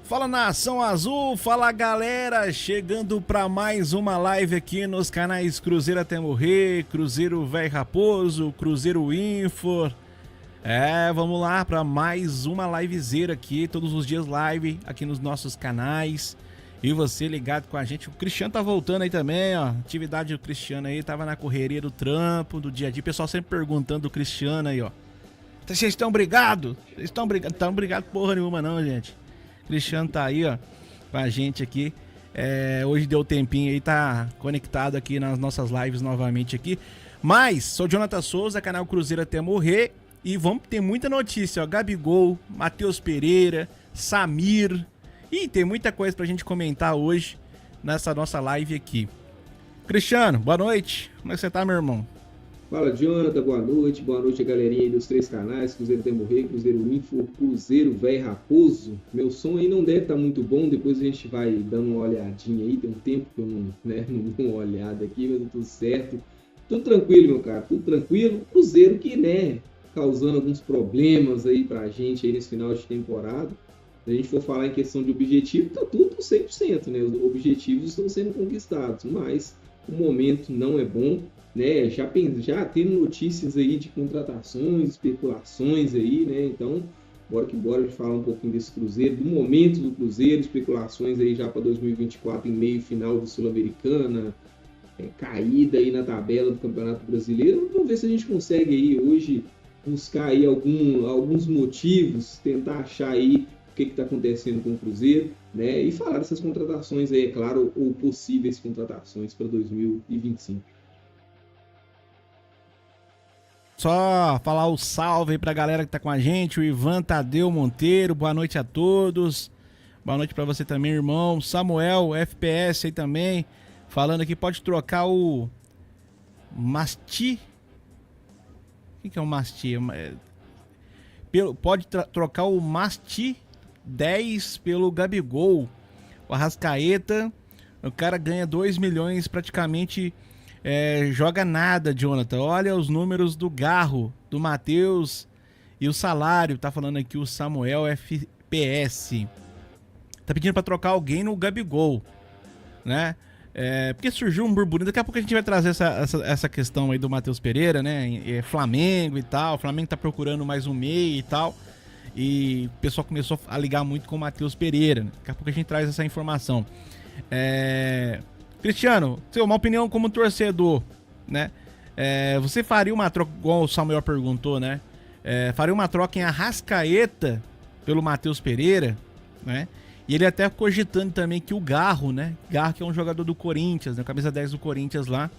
Fala Nação Azul, fala galera, chegando para mais uma live aqui nos canais Cruzeiro Até Morrer, Cruzeiro Véi Raposo, Cruzeiro Info. Vamos lá para mais uma livezeira aqui, todos os dias live aqui nos nossos canais. E você ligado com a gente, o Cristiano tá voltando aí também, ó. Atividade do Cristiano aí, tava na correria do trampo, do dia a dia. O pessoal sempre perguntando do Cristiano aí, ó. Vocês estão brigados? Vocês estão brigados? Não estão brigados porra nenhuma não, gente. Cristiano tá aí, ó, com a gente aqui. Hoje deu tempinho aí, tá conectado aqui nas nossas lives novamente aqui. Mas, sou Jonathan Souza, canal Cruzeiro Até Morrer. E vamos ter muita notícia, ó. Gabigol, Matheus Pereira, Samir. E tem muita coisa pra gente comentar hoje nessa nossa live aqui. Cristiano, boa noite. Como é que você tá, meu irmão? Fala, Jonathan, boa noite a galerinha aí dos três canais, Cruzeiro Até Morrer, Cruzeiro Info, Cruzeiro Véi Raposo. Meu som aí não deve estar muito bom, depois a gente vai dando uma olhadinha aí, tem um tempo que eu não dou uma olhada aqui, mas tudo certo. Tudo tranquilo, meu cara, tudo tranquilo. Cruzeiro que, causando alguns problemas aí pra gente aí nesse final de temporada. Se a gente for falar em questão de objetivo, tá tudo 100%, né? Os objetivos estão sendo conquistados, mas o momento não é bom. Já tendo notícias aí de contratações, especulações aí, né? Então, bora a gente falar um pouquinho desse Cruzeiro, do momento do Cruzeiro, especulações aí já para 2024 em meio final do Sul-Americana, caída aí na tabela do Campeonato Brasileiro. Vamos ver se a gente consegue aí hoje buscar aí alguns motivos, tentar achar aí o que está acontecendo com o Cruzeiro, né? E falar dessas contratações aí, é claro, ou possíveis contratações para 2025. Só falar o salve aí pra galera que tá com a gente, o Ivan Tadeu Monteiro, boa noite a todos. Boa noite pra você também, irmão. Samuel, FPS aí também, falando aqui, pode trocar o Masti. O que é o Masti? Pode trocar o Masti 10 pelo Gabigol. O Arrascaeta, o cara ganha 2 milhões praticamente... joga nada, Jonathan. Olha os números do Garro, do Matheus e o salário. Tá falando aqui o Samuel FPS. Tá pedindo pra trocar alguém no Gabigol, né? Porque surgiu um burburinho. Daqui a pouco a gente vai trazer essa questão aí do Matheus Pereira, né? Flamengo e tal. O Flamengo tá procurando mais um meia e tal. E o pessoal começou a ligar muito com o Matheus Pereira, né? Daqui a pouco a gente traz essa informação. Cristiano, uma opinião como torcedor, né? Você faria uma troca, igual o Samuel perguntou, né? Faria uma troca em Arrascaeta pelo Matheus Pereira, né? E ele até cogitando também que o Garro, né? Garro que é um jogador do Corinthians, né? Camisa 10 do Corinthians lá,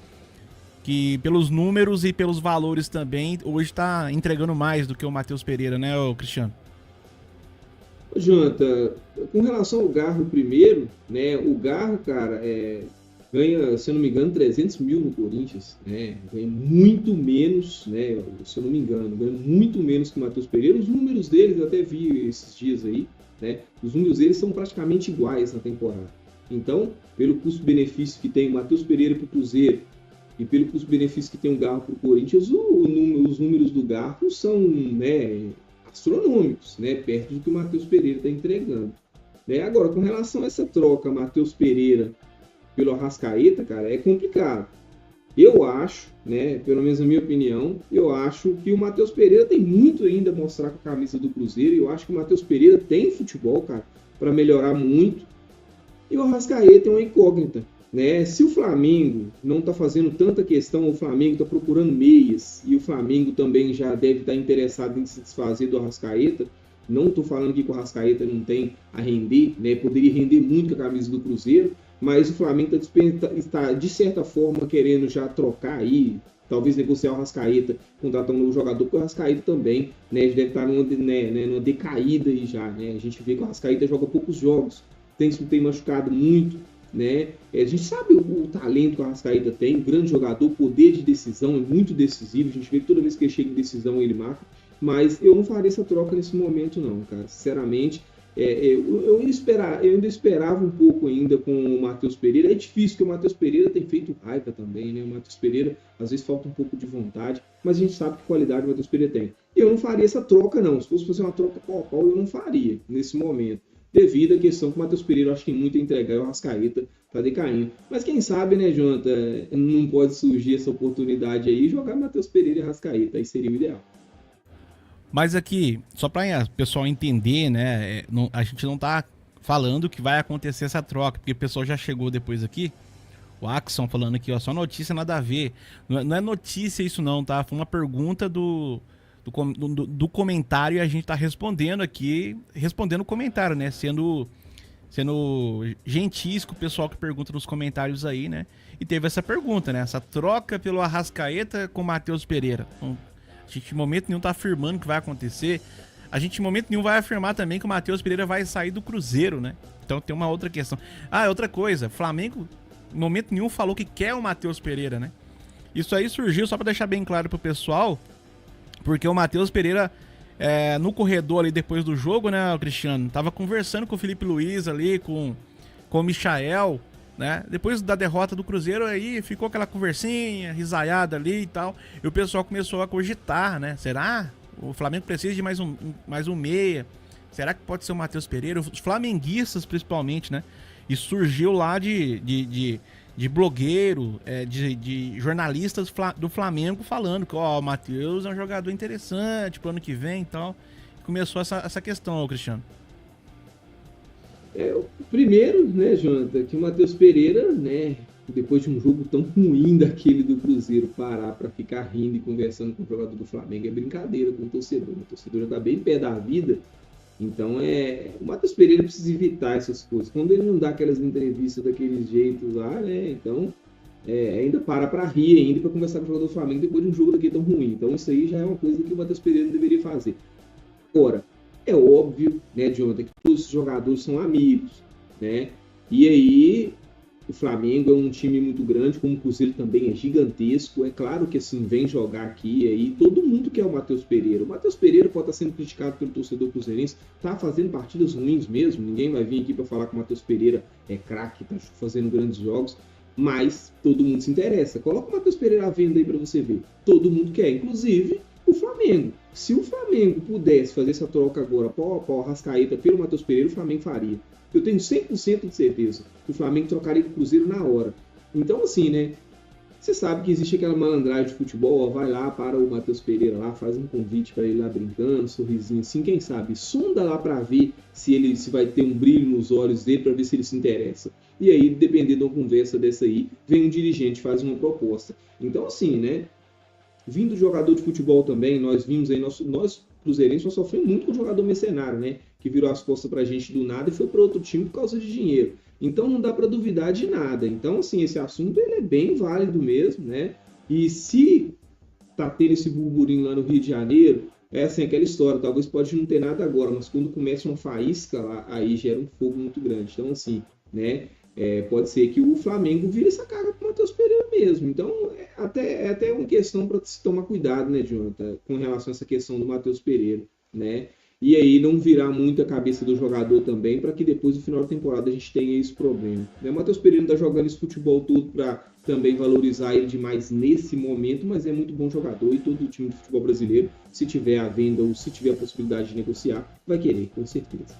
que pelos números e pelos valores também, hoje tá entregando mais do que o Matheus Pereira, né, Cristiano? Jonathan, com relação ao Garro primeiro, né? O Garro, cara, ganha, se eu não me engano, 300 mil no Corinthians, né? Ganha muito menos, né? Se eu não me engano, ganha muito menos que o Matheus Pereira. Os números deles, eu até vi esses dias aí, né? Os números deles são praticamente iguais na temporada. Então, pelo custo-benefício que tem o Matheus Pereira para o Cruzeiro e pelo custo-benefício que tem o Garro para o Corinthians, os números do Garro são, né, astronômicos, né? Perto do que o Matheus Pereira está entregando. Agora, com relação a essa troca, Matheus Pereira pelo Arrascaeta, cara, é complicado. Eu acho, né, pelo menos na minha opinião, eu acho que o Matheus Pereira tem muito ainda a mostrar com a camisa do Cruzeiro. Eu acho que o Matheus Pereira tem futebol, cara, para melhorar muito. E o Arrascaeta é uma incógnita, né? Se o Flamengo não está fazendo tanta questão, o Flamengo está procurando meias e o Flamengo também já deve estar interessado em se desfazer do Arrascaeta. Não estou falando que o Arrascaeta não tem a render, né? Poderia render muito com a camisa do Cruzeiro, mas o Flamengo está, de certa forma, querendo já trocar aí, talvez negociar o Arrascaeta, contratar um novo jogador, porque o Arrascaeta também, né, deve estar numa decaída aí já, né? A gente vê que o Arrascaeta joga poucos jogos, tem machucado muito, né? A gente sabe o talento que o Arrascaeta tem, um grande jogador, poder de decisão, é muito decisivo, a gente vê que toda vez que ele chega em decisão ele marca, mas eu não faria essa troca nesse momento não, cara, sinceramente. Eu ainda esperava um pouco ainda com o Matheus Pereira. É difícil, porque o Matheus Pereira tem feito raiva também, né? O Matheus Pereira, às vezes, falta um pouco de vontade, mas a gente sabe que qualidade o Matheus Pereira tem. Eu não faria essa troca, não. Se fosse fazer uma troca pau a pau, eu não faria nesse momento. devido à questão que o Matheus Pereira acho que tem muito a entregar e o Arrascaeta tá decaindo. Mas quem sabe, né, Jonathan, não pode surgir essa oportunidade aí e jogar Matheus Pereira e Arrascaeta, aí seria o ideal. Mas aqui, só para o pessoal entender, né, a gente não tá falando que vai acontecer essa troca, porque o pessoal já chegou depois aqui, o Axon falando aqui, ó, só notícia, nada a ver. Não é notícia isso não, tá? Foi uma pergunta do comentário e a gente tá respondendo aqui, respondendo o comentário, né, sendo gentis com o pessoal que pergunta nos comentários aí, né, e teve essa pergunta, né, essa troca pelo Arrascaeta com o Matheus Pereira. Então, a gente em momento nenhum tá afirmando que vai acontecer. A gente em momento nenhum vai afirmar também que o Matheus Pereira vai sair do Cruzeiro, né? Então tem uma outra questão. Outra coisa, Flamengo em momento nenhum falou que quer o Matheus Pereira, né? Isso aí surgiu, só pra deixar bem claro pro pessoal, porque o Matheus Pereira, no corredor ali depois do jogo, né, o Cristiano, tava conversando com o Felipe Luiz ali, com o Michael, né? Depois da derrota do Cruzeiro, aí ficou aquela conversinha, risaiada ali e tal, e o pessoal começou a cogitar, né? Será? O Flamengo precisa de mais um meia? Será que pode ser o Matheus Pereira? Os flamenguistas, principalmente, né? E surgiu lá de blogueiro, de jornalistas do Flamengo falando que o Matheus é um jogador interessante pro ano que vem e tal. Começou essa questão, Cristiano. Primeiro, né, Jonathan, que o Matheus Pereira, né, depois de um jogo tão ruim daquele do Cruzeiro, parar para ficar rindo e conversando com o jogador do Flamengo é brincadeira com o torcedor. O torcedor já tá bem pé da vida. Então, o Matheus Pereira precisa evitar essas coisas. Quando ele não dá aquelas entrevistas daquele jeito lá, né, então ainda para rir ainda para conversar com o jogador do Flamengo depois de um jogo daquele tão ruim. Então, isso aí já é uma coisa que o Matheus Pereira deveria fazer. Agora, é óbvio, né, Jonathan, que todos os jogadores são amigos, né? E aí, o Flamengo é um time muito grande, como o Cruzeiro também é gigantesco. É claro que, assim, vem jogar aqui, e aí todo mundo quer o Matheus Pereira. O Matheus Pereira pode estar sendo criticado pelo torcedor cruzeirense, tá fazendo partidas ruins mesmo. Ninguém vai vir aqui para falar que o Matheus Pereira é craque, tá fazendo grandes jogos. Mas todo mundo se interessa. Coloca o Matheus Pereira à venda aí para você ver. Todo mundo quer, inclusive o Flamengo. Se o Flamengo pudesse fazer essa troca agora para o Arrascaeta pelo Matheus Pereira, o Flamengo faria. Eu tenho 100% de certeza que o Flamengo trocaria com o Cruzeiro na hora. Então, assim, né? Você sabe que existe aquela malandragem de futebol, ó, vai lá para o Matheus Pereira lá, faz um convite para ele lá brincando, sorrisinho assim, quem sabe? Sonda lá para ver se vai ter um brilho nos olhos dele, para ver se ele se interessa. E aí, dependendo de uma conversa dessa aí, vem um dirigente, faz uma proposta. Então, assim, né? Vindo jogador de futebol também, nós vimos aí, nós cruzeirenses, nós sofremos muito com o jogador mercenário, né? Que virou as costas pra gente do nada e foi para outro time por causa de dinheiro. Então não dá para duvidar de nada. Então, assim, esse assunto ele é bem válido mesmo, né? E se tá tendo esse burburinho lá no Rio de Janeiro, é assim, aquela história, talvez pode não ter nada agora, mas quando começa uma faísca lá, aí gera um fogo muito grande. Então, assim, né? Pode ser que o Flamengo vire essa carga para o Matheus Pereira mesmo. Então, é até uma questão para se tomar cuidado, né, Jonathan, com relação a essa questão do Matheus Pereira, né? E aí não virar muito a cabeça do jogador também, para que depois, no final da temporada, a gente tenha esse problema. Né? O Matheus Pereira não está jogando esse futebol todo para também valorizar ele demais nesse momento, mas é muito bom jogador e todo o time de futebol brasileiro, se tiver a venda ou se tiver a possibilidade de negociar, vai querer, com certeza.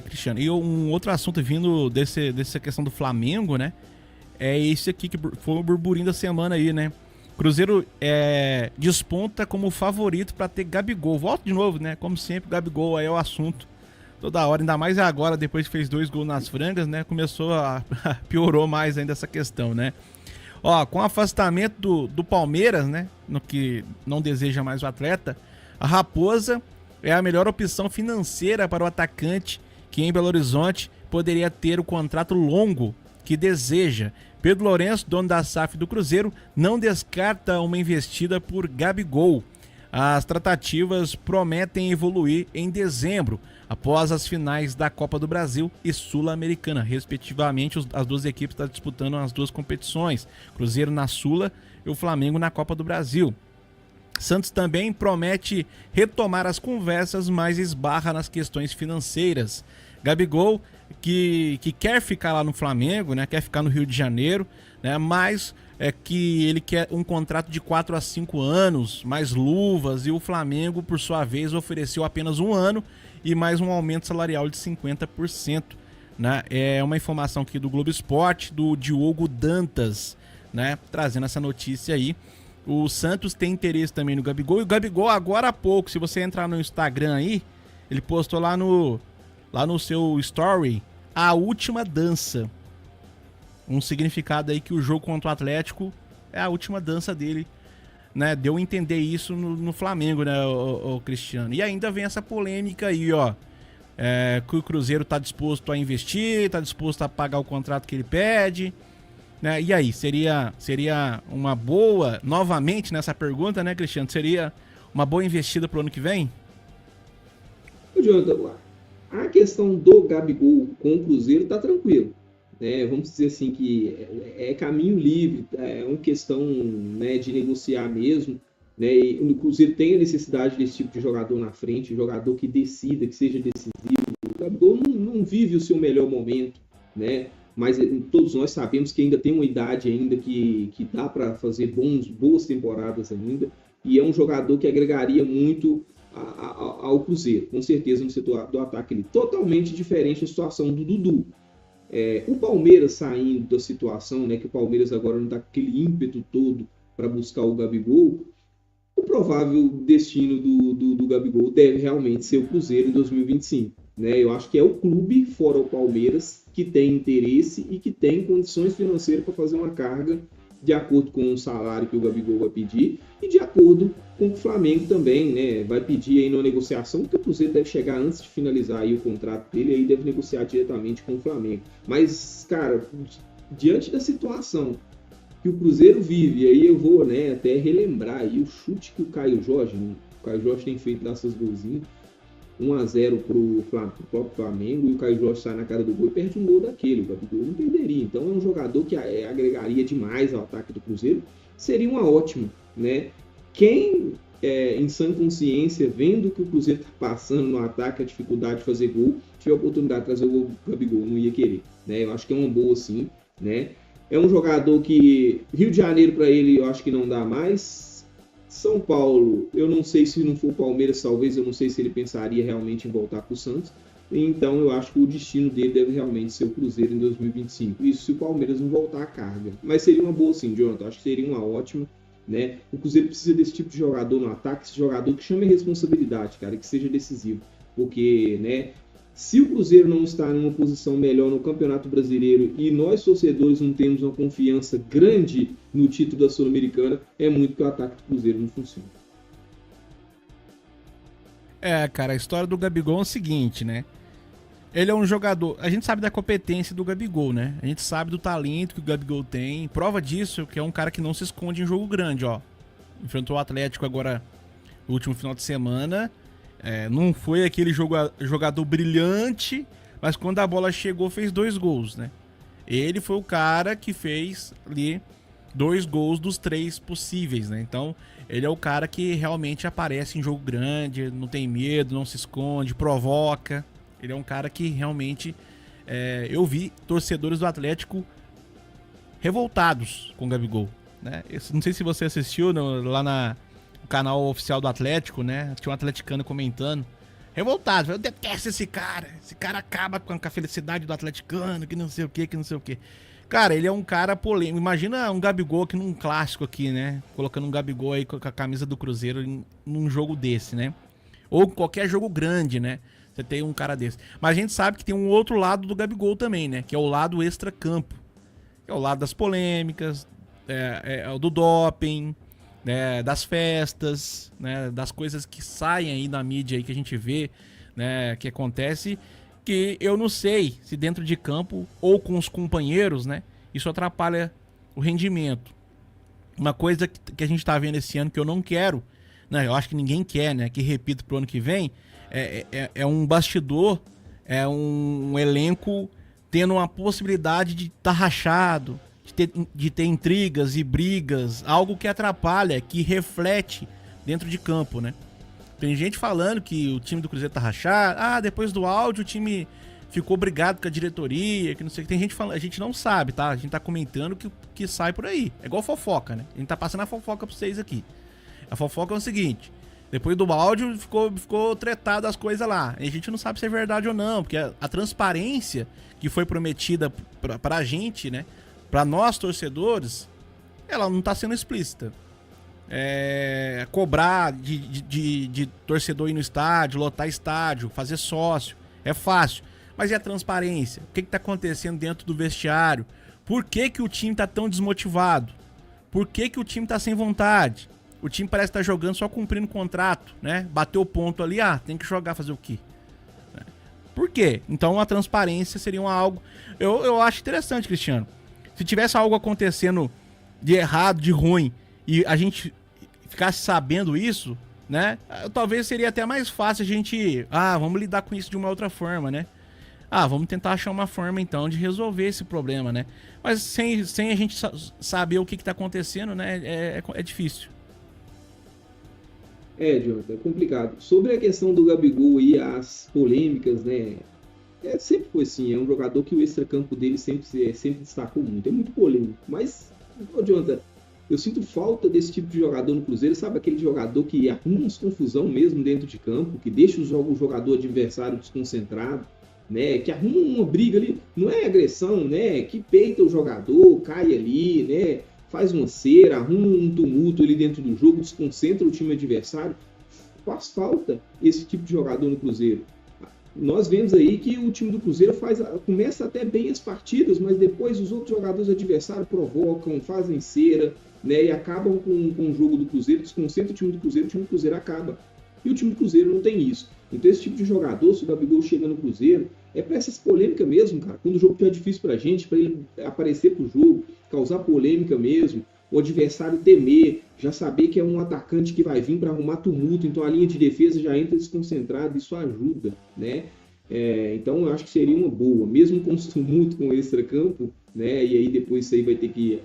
Cristiano, e um outro assunto vindo dessa questão do Flamengo, né? É esse aqui que foi o burburinho da semana aí, né? Cruzeiro desponta como favorito para ter Gabigol. Volto de novo, né? Como sempre, Gabigol aí é o assunto toda hora, ainda mais agora, depois que fez 2 gols nas frangas, né? Piorou mais ainda essa questão, né? Ó, com o afastamento do Palmeiras, né? No que não deseja mais o atleta, a Raposa é a melhor opção financeira para o atacante, que em Belo Horizonte poderia ter o contrato longo que deseja. Pedro Lourenço, dono da SAF do Cruzeiro, não descarta uma investida por Gabigol. As tratativas prometem evoluir em dezembro, após as finais da Copa do Brasil e Sul-Americana. Respectivamente, as duas equipes estão disputando as duas competições. Cruzeiro na Sula e o Flamengo na Copa do Brasil. Santos também promete retomar as conversas, mas esbarra nas questões financeiras. Gabigol, que quer ficar lá no Flamengo, né, quer ficar no Rio de Janeiro, né, mas que ele quer um contrato de 4 a 5 anos, mais luvas, e o Flamengo, por sua vez, ofereceu apenas 1 ano e mais um aumento salarial de 50%. Né? É uma informação aqui do Globo Esporte, do Diogo Dantas, né, trazendo essa notícia aí. O Santos tem interesse também no Gabigol, e o Gabigol agora há pouco, se você entrar no Instagram aí, ele postou lá no seu story a última dança. Um significado aí que o jogo contra o Atlético é a última dança dele, né? Deu a entender isso no Flamengo, né, o Cristiano. E ainda vem essa polêmica aí, ó. Que o Cruzeiro tá disposto a investir, tá disposto a pagar o contrato que ele pede, né? E aí, seria uma boa, novamente nessa pergunta, né, Cristiano? Seria uma boa investida pro ano que vem? Jonathan, a questão do Gabigol com o Cruzeiro tá tranquilo. Vamos dizer assim que é caminho livre, é uma questão, né, de negociar mesmo, né, e o Cruzeiro tem a necessidade desse tipo de jogador na frente, jogador que decida, que seja decisivo. O Gabigol não vive o seu melhor momento, né, mas todos nós sabemos que ainda tem uma idade ainda que dá para fazer boas temporadas ainda, e é um jogador que agregaria muito ao Cruzeiro, com certeza no setor do ataque ele totalmente diferente da situação do Dudu. O Palmeiras saindo da situação, né, que o Palmeiras agora não está com aquele ímpeto todo para buscar o Gabigol, o provável destino do Gabigol deve realmente ser o Cruzeiro em 2025. Né? Eu acho que é o clube, fora o Palmeiras, que tem interesse e que tem condições financeiras para fazer uma carga de acordo com o salário que o Gabigol vai pedir e de acordo com o Flamengo também, né, vai pedir aí na negociação, porque o Cruzeiro deve chegar antes de finalizar aí o contrato dele, aí deve negociar diretamente com o Flamengo. Mas, cara, diante da situação que o Cruzeiro vive, aí eu vou, né, até relembrar aí o chute que o Caio Jorge tem feito lá seus golzinhos, 1-0 pro próprio Flamengo, e o Caio Jorge sai na cara do gol e perde um gol daquele. O Gabigol não perderia. Então é um jogador que agregaria demais ao ataque do Cruzeiro. Seria uma ótima, né? Quem, em sã consciência, vendo que o Cruzeiro está passando no ataque, a dificuldade de fazer gol, tiver a oportunidade de trazer o Gabigol, não ia querer, né? Eu acho que é uma boa sim, né? É um jogador que Rio de Janeiro para ele eu acho que não dá mais. São Paulo, eu não sei, se não for o Palmeiras, talvez, eu não sei se ele pensaria realmente em voltar para o Santos. Então eu acho que o destino dele deve realmente ser o Cruzeiro em 2025. Isso se o Palmeiras não voltar à carga. Mas seria uma boa sim, Jonathan. Acho que seria uma ótima, né? O Cruzeiro precisa desse tipo de jogador no ataque, esse jogador que chame a responsabilidade, cara, que seja decisivo. Porque, né, se o Cruzeiro não está em uma posição melhor no Campeonato Brasileiro e nós, torcedores, não temos uma confiança grande no título da Sul-Americana, é muito que o ataque do Cruzeiro não funciona. Cara, a história do Gabigol é o seguinte, né? Ele é um jogador... A gente sabe da competência do Gabigol, né? A gente sabe do talento que o Gabigol tem. Prova disso que é um cara que não se esconde em jogo grande, ó. Enfrentou o Atlético agora no último final de semana. Não foi aquele jogador brilhante, mas quando a bola chegou fez 2 gols, né? Ele foi o cara que fez ali 2 gols dos 3 possíveis, né? Então ele é o cara que realmente aparece em jogo grande, não tem medo, não se esconde, provoca. Ele é um cara que realmente eu vi torcedores do Atlético revoltados com o Gabigol, né? Não sei se você assistiu lá no canal oficial do Atlético, né? Tinha um atleticano comentando, revoltado, eu detesto esse cara acaba com a felicidade do atleticano, que não sei o que. Cara, ele é um cara polêmico. Imagina um Gabigol aqui num clássico aqui, né? Colocando um Gabigol aí com a camisa do Cruzeiro num jogo desse, né? Ou qualquer jogo grande, né? Você tem um cara desse. Mas a gente sabe que tem um outro lado do Gabigol também, né? Que é o lado extra-campo. Que é o lado das polêmicas, do doping, né? Das festas, né? Das coisas que saem aí na mídia aí que a gente vê, né? Que acontece, que eu não sei se dentro de campo ou com os companheiros, né? Isso atrapalha o rendimento. Uma coisa que a gente tá vendo esse ano que eu não quero, né? Eu acho que ninguém quer, né? Que repito pro ano que vem, é um bastidor, é um elenco tendo uma possibilidade de estar rachado, de ter intrigas e brigas, algo que atrapalha, que reflete dentro de campo, né? Tem gente falando que o time do Cruzeiro tá rachado. Depois do áudio o time ficou brigado com a diretoria, que não sei o que. Tem gente falando, a gente não sabe, tá? A gente tá comentando que sai por aí. É igual fofoca, né? A gente tá passando a fofoca pra vocês aqui. A fofoca é o seguinte: depois do áudio ficou tretado as coisas lá. E a gente não sabe se é verdade ou não, porque a transparência que foi prometida pra gente, né? Pra nós torcedores, ela não tá sendo explícita. Cobrar de torcedor ir no estádio, lotar estádio, fazer sócio, é fácil. Mas e a transparência? O que tá acontecendo dentro do vestiário? Por que o time tá tão desmotivado? Por que o time tá sem vontade? O time parece estar jogando só cumprindo contrato, né? Bateu o ponto ali, tem que jogar, fazer o quê? Por quê? Então a transparência seria algo... Eu acho interessante, Cristiano. Se tivesse algo acontecendo de errado, de ruim, e a gente ficasse sabendo isso, né? Talvez seria até mais fácil a gente... vamos lidar com isso de uma outra forma, né? Vamos tentar achar uma forma, então, de resolver esse problema, né? Mas sem a gente saber o que tá acontecendo, né? É difícil. Jonathan, é complicado. Sobre a questão do Gabigol e as polêmicas, né? Sempre foi assim, é um jogador que o extracampo dele sempre destacou muito. É muito polêmico. Mas, Jonathan, eu sinto falta desse tipo de jogador no Cruzeiro. Sabe aquele jogador que arruma uma confusão mesmo dentro de campo, que deixa o jogador adversário desconcentrado, né? Que arruma uma briga ali, não é agressão, né? Que peita o jogador, cai ali, né? Faz uma cera, arruma um tumulto ali dentro do jogo, desconcentra o time adversário. Faz falta esse tipo de jogador no Cruzeiro. Nós vemos aí que o time do Cruzeiro começa até bem as partidas, mas depois os outros jogadores adversários provocam, fazem cera, né, e acabam com o jogo do Cruzeiro, desconcentra o time do Cruzeiro acaba. E o time do Cruzeiro não tem isso. Então esse tipo de jogador, se o Gabigol chega no Cruzeiro, é para essas polêmicas mesmo, cara. Quando o jogo estiver difícil pra gente, para ele aparecer pro jogo, causar polêmica mesmo, o adversário temer, já saber que é um atacante que vai vir para arrumar tumulto, então a linha de defesa já entra desconcentrada, isso ajuda, né? Então eu acho que seria uma boa, mesmo com os tumultos com o extracampo, né? E aí depois isso aí vai ter que,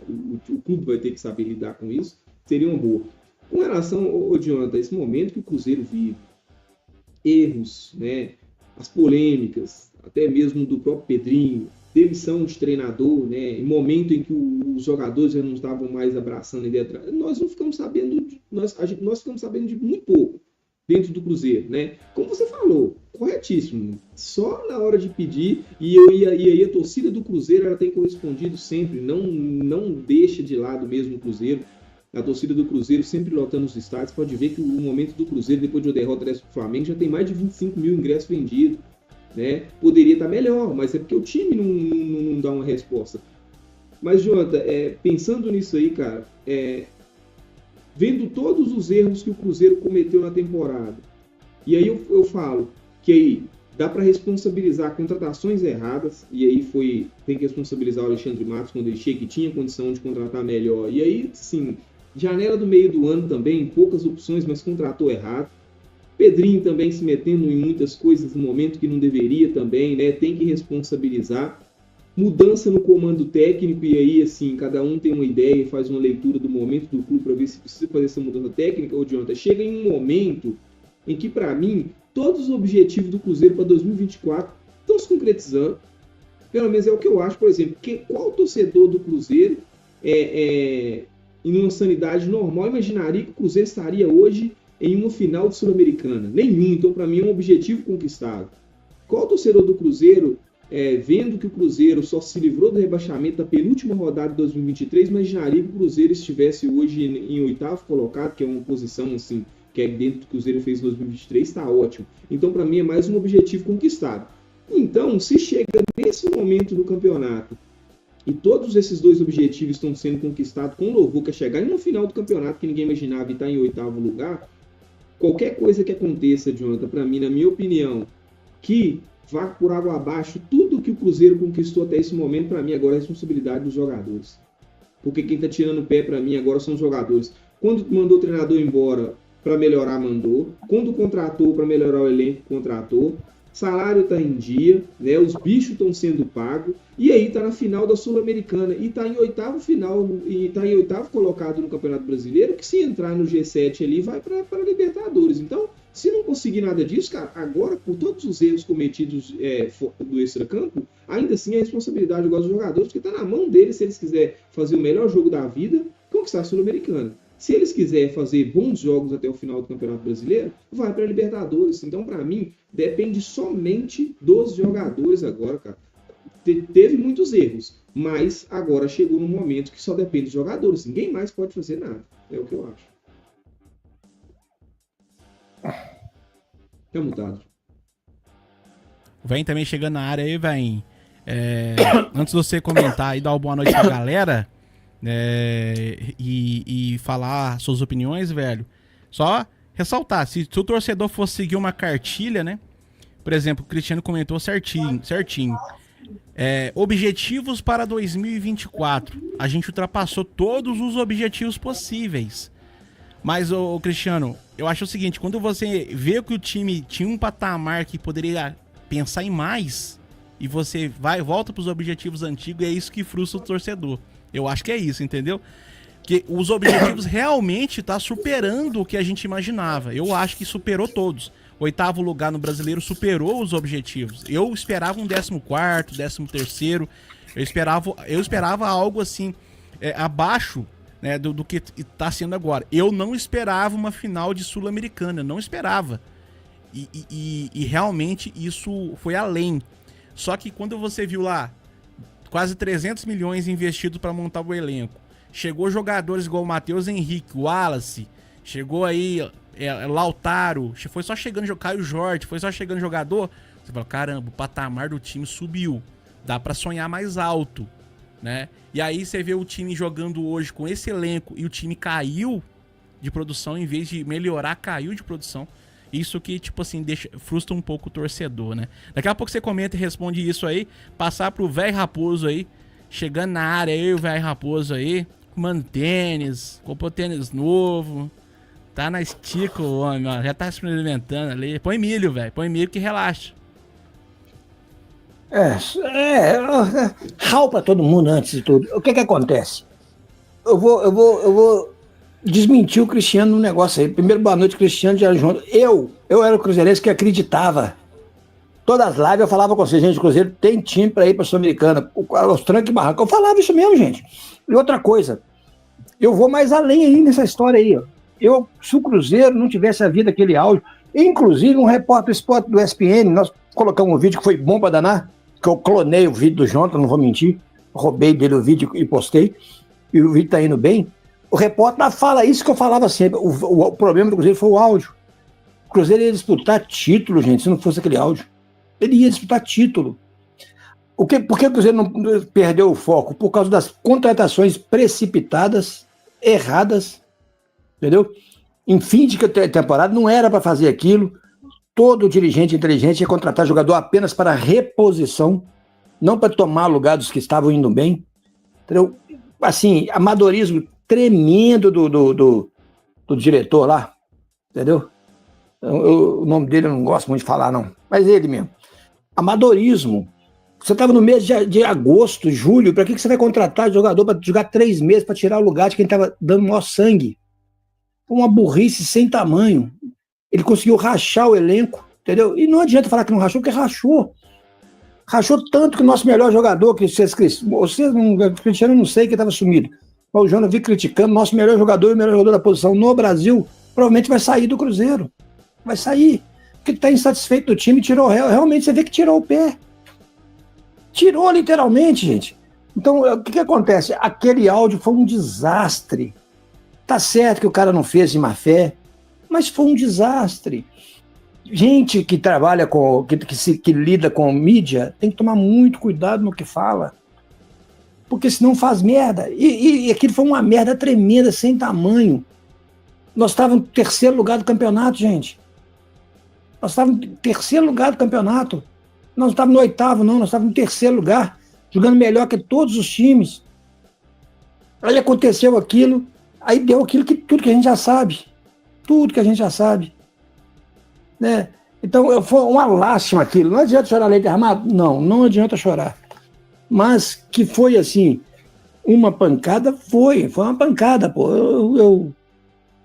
o clube vai ter que saber lidar com isso, seria uma boa. Com relação, Jonathan, a esse momento que o Cruzeiro vive, erros, né? As polêmicas, até mesmo do próprio Pedrinho, demissão de treinador, né, em momento em que os jogadores já não estavam mais abraçando a ideia, nós não ficamos sabendo, nós ficamos sabendo de muito pouco dentro do Cruzeiro, né? Como você falou, corretíssimo, só na hora de pedir, e aí a torcida do Cruzeiro ela tem correspondido sempre, não deixa de lado mesmo o Cruzeiro, a torcida do Cruzeiro sempre lotando os estádios, pode ver que o momento do Cruzeiro, depois de uma derrota dessa do Flamengo, já tem mais de 25 mil ingressos vendidos. Né? Poderia estar melhor, mas é porque o time não dá uma resposta. Mas, Jonathan, pensando nisso aí, cara, vendo todos os erros que o Cruzeiro cometeu na temporada, e aí eu falo que aí dá para responsabilizar contratações erradas, e aí tem que responsabilizar o Alexandre Matos quando ele chega, que tinha condição de contratar melhor, e aí, sim, janela do meio do ano também, poucas opções, mas contratou errado. Pedrinho também se metendo em muitas coisas no momento que não deveria também, né? Tem que responsabilizar. Mudança no comando técnico, e aí, assim, cada um tem uma ideia e faz uma leitura do momento do clube para ver se precisa fazer essa mudança técnica. Ou Jonathan, chega em um momento em que, para mim, todos os objetivos do Cruzeiro para 2024 estão se concretizando. Pelo menos é o que eu acho, por exemplo. Qual torcedor do Cruzeiro, em uma sanidade normal, imaginaria que o Cruzeiro estaria hoje em uma final de Sul-Americana? Nenhum. Então, para mim, é um objetivo conquistado. Qual torcedor do Cruzeiro, vendo que o Cruzeiro só se livrou do rebaixamento da penúltima rodada de 2023, imaginaria que o Cruzeiro estivesse hoje em oitavo colocado, que é uma posição assim, que é dentro do que o Cruzeiro fez em 2023, está ótimo. Então, para mim, é mais um objetivo conquistado. Então, se chega nesse momento do campeonato e todos esses dois objetivos estão sendo conquistados com louvor, que é chegar em uma final do campeonato que ninguém imaginava e estar em oitavo lugar, qualquer coisa que aconteça, Jonathan, para mim, na minha opinião, que vá por água abaixo tudo que o Cruzeiro conquistou até esse momento, para mim, agora é responsabilidade dos jogadores. Porque quem está tirando o pé, para mim, agora são os jogadores. Quando mandou o treinador embora para melhorar, mandou. Quando contratou para melhorar o elenco, contratou. salário está em dia, né? Os bichos estão sendo pagos, e aí está na final da Sul-Americana, e está em oitavo final, e está em oitavo colocado no Campeonato Brasileiro, que se entrar no G7 ali, vai para a Libertadores. Então, se não conseguir nada disso, cara, agora, por todos os erros cometidos do extracampo, ainda assim a responsabilidade dos jogadores, porque está na mão deles, se eles quiserem fazer o melhor jogo da vida, conquistar a Sul-Americana. Se eles quiserem fazer bons jogos até o final do Campeonato Brasileiro, vai para a Libertadores. Então, para mim, depende somente dos jogadores agora, cara. Teve muitos erros, mas agora chegou num momento que só depende dos jogadores. Ninguém mais pode fazer nada. É o que eu acho. É mutado. Vem também chegando na área aí, vem. Antes de você comentar e dar uma boa noite pra galera, e falar suas opiniões, velho, só ressaltar, se o torcedor fosse seguir uma cartilha, né? Por exemplo, o Cristiano comentou certinho. Objetivos para 2024. A gente ultrapassou todos os objetivos possíveis. Mas, ô Cristiano, eu acho o seguinte, quando você vê que o time tinha um patamar que poderia pensar em mais, e você volta para os objetivos antigos, é isso que frustra o torcedor. Eu acho que é isso, entendeu? Que os objetivos realmente tá superando o que a gente imaginava. Eu acho que superou todos. Oitavo lugar no Brasileiro superou os objetivos. Eu esperava um 14º, 13º. Eu esperava algo assim, abaixo, né, do que está sendo agora. Eu não esperava uma final de Sul-Americana, não esperava. E realmente isso foi além. Só que quando você viu lá quase 300 milhões investidos para montar o elenco, chegou jogadores igual o Matheus Henrique, o Wallace, chegou aí Lautaro, foi só chegando Caio Jorge, foi só chegando jogador, você fala, caramba, o patamar do time subiu, dá para sonhar mais alto, né? E aí você vê o time jogando hoje com esse elenco e o time caiu de produção, em vez de melhorar, caiu de produção. Isso que, tipo assim, frustra um pouco o torcedor, né? Daqui a pouco você comenta e responde isso aí. Passar pro velho Raposo aí. Chegando na área aí, o velho Raposo aí. Comando tênis. Comprou tênis novo. Tá na estica o homem, ó. Já tá experimentando ali. Põe milho, velho. Põe milho que relaxa. Rau pra todo mundo antes de tudo. O que acontece? Eu vou desmentiu o Cristiano no negócio aí. Primeiro, boa noite, Cristiano de Junto. Eu era o cruzeirense que acreditava. Todas as lives eu falava com vocês, gente, o Cruzeiro tem time para ir para a Sul-Americana. Os trancos e barrancos. Eu falava isso mesmo, gente. E outra coisa, eu vou mais além aí nessa história aí. Ó. Se o Cruzeiro não tivesse havido aquele áudio, inclusive um repórter Sport do ESPN, nós colocamos um vídeo que foi bom para danar, que eu clonei o vídeo do Jonathan, não vou mentir, roubei dele o vídeo e postei, e o vídeo tá indo bem. O repórter fala isso que eu falava sempre. O problema do Cruzeiro foi o áudio. O Cruzeiro ia disputar título, gente, se não fosse aquele áudio. Ele ia disputar título. Por que o Cruzeiro não perdeu o foco? Por causa das contratações precipitadas, erradas, entendeu? Em fim de temporada, não era para fazer aquilo. Todo dirigente inteligente ia contratar jogador apenas para reposição, não para tomar lugar dos que estavam indo bem. Entendeu? Assim, amadorismo tremendo do diretor lá, entendeu? O nome dele eu não gosto muito de falar, não, mas ele mesmo. Amadorismo. Você estava no mês de agosto, julho, para que você vai contratar jogador para jogar 3 meses para tirar o lugar de quem estava dando maior sangue? Uma burrice sem tamanho. Ele conseguiu rachar o elenco, entendeu? E não adianta falar que não rachou, porque rachou. Rachou tanto que o nosso melhor jogador, que vocês Cristiano, não sei que estava sumido. O Jonas vi criticando, nosso melhor jogador e o melhor jogador da posição no Brasil, provavelmente vai sair do Cruzeiro. Vai sair. Porque está insatisfeito do time, tirou. Realmente você vê que tirou o pé. Tirou literalmente, gente. Então, o que acontece? Aquele áudio foi um desastre. Tá certo que o cara não fez de má fé, mas foi um desastre. Gente que trabalha que lida com mídia tem que tomar muito cuidado no que fala. Porque senão faz merda. E aquilo foi uma merda tremenda, sem tamanho. Nós estávamos no 3º lugar do campeonato, gente. Nós estávamos no 3º lugar do campeonato. Nós não estávamos no 8º, não. Nós estávamos no 3º lugar, jogando melhor que todos os times. Aí aconteceu aquilo, aí deu tudo que a gente já sabe. Tudo que a gente já sabe. Né? Então, foi uma lástima aquilo. Não adianta chorar leite derramado? Não, não adianta chorar. Mas que foi assim, uma pancada, foi uma pancada, pô. Eu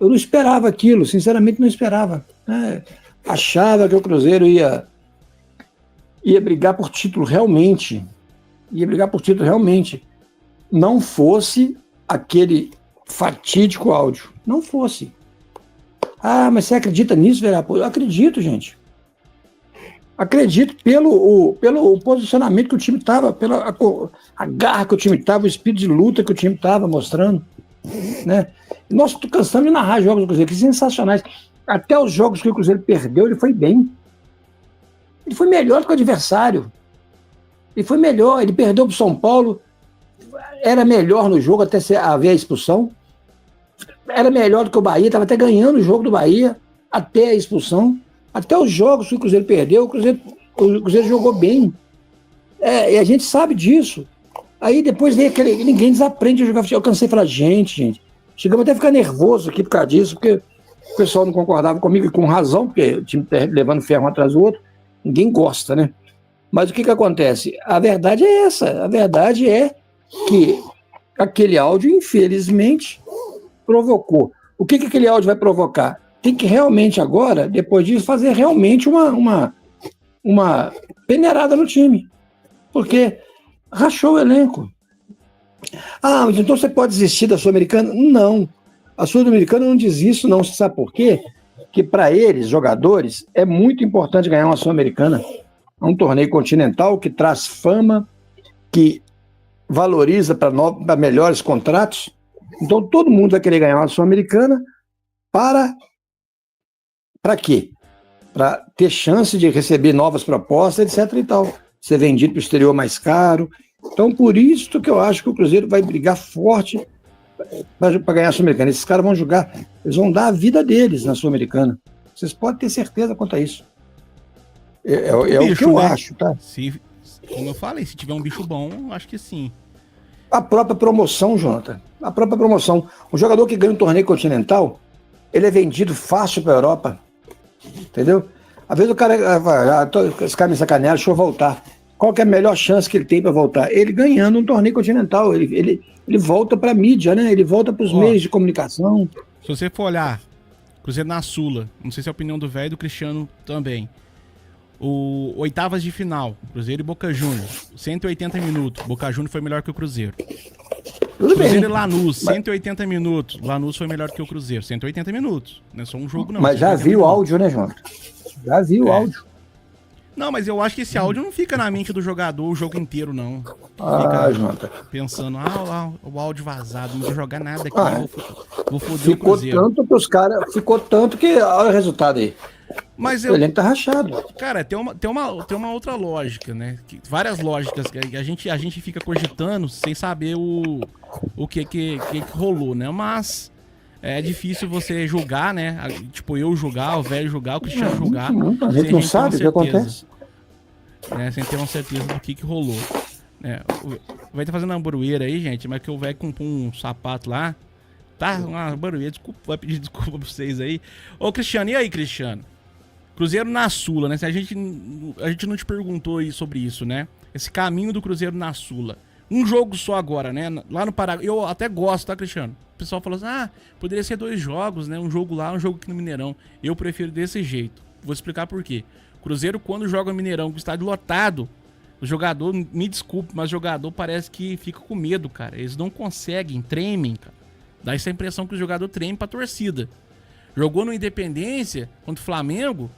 não esperava aquilo, sinceramente não esperava. Né? Achava que o Cruzeiro ia brigar por título realmente. Ia brigar por título realmente. Não fosse aquele fatídico áudio. Não fosse. Ah, mas você acredita nisso, Verá? Eu acredito, gente. Acredito pelo posicionamento que o time estava, pela a garra que o time estava, o espírito de luta que o time estava mostrando. Né? Nós cansamos de narrar jogos do Cruzeiro, que sensacionais. Até os jogos que o Cruzeiro perdeu, ele foi bem. Ele foi melhor do que o adversário. Ele foi melhor, ele perdeu para o São Paulo, era melhor no jogo até haver a expulsão. Era melhor do que o Bahia, estava até ganhando o jogo do Bahia até a expulsão. Até os jogos que o Cruzeiro perdeu, o Cruzeiro jogou bem. E a gente sabe disso. Aí depois vem ninguém desaprende a jogar futebol. Eu cansei de falar, gente. Chegamos até a ficar nervoso aqui por causa disso, porque o pessoal não concordava comigo, e com razão, porque o time tá levando ferro um atrás do outro. Ninguém gosta, né? Mas o que acontece? A verdade é essa. A verdade é que aquele áudio, infelizmente, provocou. O que aquele áudio vai provocar? Tem que realmente agora, depois disso, fazer realmente uma peneirada no time. Porque rachou o elenco. Ah, mas então você pode desistir da Sul-Americana? Não. A Sul-Americana não desiste, não. Você sabe por quê? Que para eles, jogadores, é muito importante ganhar uma Sul-Americana. É um torneio continental que traz fama, que valoriza para melhores contratos. Então todo mundo vai querer ganhar uma Sul-Americana para quê? Para ter chance de receber novas propostas, etc. e tal. Ser vendido para o exterior mais caro. Então, por isso que eu acho que o Cruzeiro vai brigar forte para ganhar a Sul-Americana. Esses caras vão jogar, eles vão dar a vida deles na Sul-Americana. Vocês podem ter certeza quanto a isso. É o que eu acho, tá? Como eu falei, se tiver um bicho bom, acho que sim. A própria promoção, Jonathan. A própria promoção. Um jogador que ganha um torneio continental, ele é vendido fácil para a Europa. Entendeu? Às vezes o cara vai, esse cara me sacanearam, deixa eu voltar. Qual que é a melhor chance que ele tem para voltar? Ele ganhando um torneio continental. Ele volta para a mídia, né? Ele volta para os meios de comunicação. Se você for olhar, Cruzeiro na Sula, não sei se é a opinião do velho e do Cristiano também. Oitavas de final, Cruzeiro e Boca Juniors, 180 minutos. Boca Juniors foi melhor que o Cruzeiro. Tudo Cruzeiro bem. e Lanús, 180 minutos. Lanús foi melhor que o Cruzeiro, 180 minutos. Não é só um jogo, não. Mas já viu o áudio, né, João? Já viu o áudio. Não, mas eu acho que esse áudio não fica na mente do jogador o jogo inteiro, não. Fica Jonathan, pensando, o áudio vazado, não vou jogar nada aqui, vou foder o Cruzeiro. Ficou tanto que olha o resultado aí. Mas o elenco tá rachado. Cara, tem uma outra lógica, né? Várias lógicas que a gente fica cogitando sem saber o que rolou, né? Mas é difícil você julgar, né? Tipo, eu julgar, o velho julgar, o Cristiano julgar. A gente não sabe o que acontece. Né? Sem ter uma certeza do que rolou. O velho tá fazendo uma barueira aí, gente, mas que o velho comprou um sapato lá. Tá, uma barueira, desculpa, vai pedir desculpa pra vocês aí. Ô, Cristiano, e aí, Cristiano? Cruzeiro na Sula, né? A gente não te perguntou aí sobre isso, né? Esse caminho do Cruzeiro na Sula. Um jogo só agora, né? Lá no Paraguai. Eu até gosto, tá, Cristiano? O pessoal falou assim, poderia ser 2 jogos, né? Um jogo lá, um jogo aqui no Mineirão. Eu prefiro desse jeito. Vou explicar por quê. Cruzeiro, quando joga no Mineirão, com o estádio lotado, o jogador, me desculpe, mas o jogador parece que fica com medo, cara. Eles não conseguem, tremem, cara. Dá essa impressão que o jogador treme pra torcida. Jogou no Independência contra o Flamengo,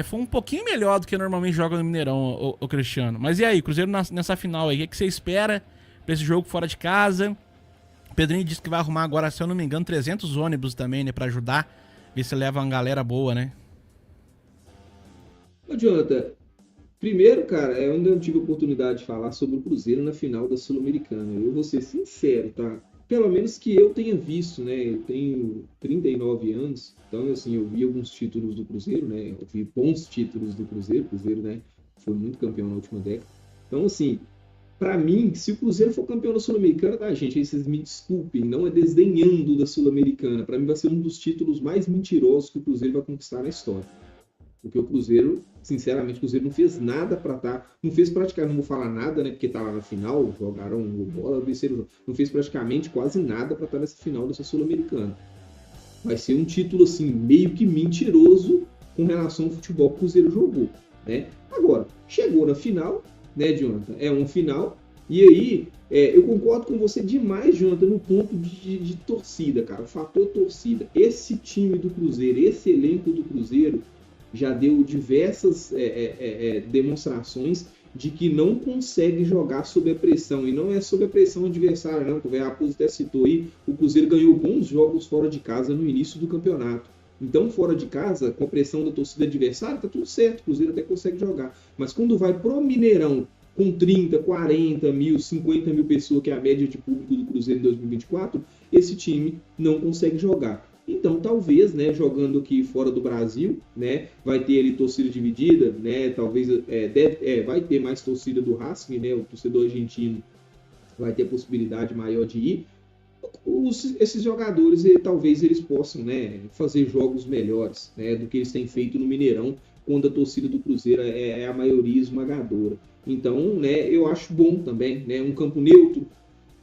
foi um pouquinho melhor do que normalmente joga no Mineirão, o Cristiano. Mas e aí, Cruzeiro nessa final aí, o que você espera pra esse jogo fora de casa? O Pedrinho disse que vai arrumar agora, se eu não me engano, 300 ônibus também, né, pra ajudar, ver se leva uma galera boa, né? Ô, Jonathan, primeiro, cara, eu ainda não tive oportunidade de falar sobre o Cruzeiro na final da Sul-Americana. Eu vou ser sincero, tá? Pelo menos que eu tenha visto, né? Eu tenho 39 anos, então, assim, eu vi alguns títulos do Cruzeiro, né? Eu vi bons títulos do Cruzeiro. O Cruzeiro, né, foi muito campeão na última década. Então, assim, para mim, se o Cruzeiro for campeão da Sul-Americana, tá, gente? Aí vocês me desculpem, não é desdenhando da Sul-Americana. Para mim, vai ser um dos títulos mais mentirosos que o Cruzeiro vai conquistar na história. Porque o Cruzeiro, sinceramente, o Cruzeiro não fez nada para estar. Não fez praticamente, não vou falar nada, né? Porque tá lá na final, jogaram bola, venceram. Não fez praticamente quase nada para estar nessa final dessa Sul-Americana. Vai ser um título, assim, meio que mentiroso com relação ao futebol que o Cruzeiro jogou, né? Agora, chegou na final, né, Jonathan? É uma final. E aí, eu concordo com você demais, Jonathan, no ponto de torcida, cara. O fator torcida. Esse time do Cruzeiro, esse elenco do Cruzeiro já deu diversas demonstrações de que não consegue jogar sob a pressão. E não é sob a pressão adversária, não. O Raposo até citou aí, o Cruzeiro ganhou bons jogos fora de casa no início do campeonato. Então, fora de casa, com a pressão da torcida adversária, tá tudo certo. O Cruzeiro até consegue jogar. Mas quando vai pro Mineirão, com 30, 40 mil, 50 mil pessoas, que é a média de público do Cruzeiro em 2024, esse time não consegue jogar. Então, talvez, né, jogando aqui fora do Brasil, né, vai ter ali torcida dividida, né, talvez vai ter mais torcida do Racing, né, o torcedor argentino vai ter possibilidade maior de ir. Esses jogadores, talvez eles possam, né, fazer jogos melhores, né, do que eles têm feito no Mineirão, quando a torcida do Cruzeiro é a maioria esmagadora. Então, né, eu acho bom também, né, um campo neutro,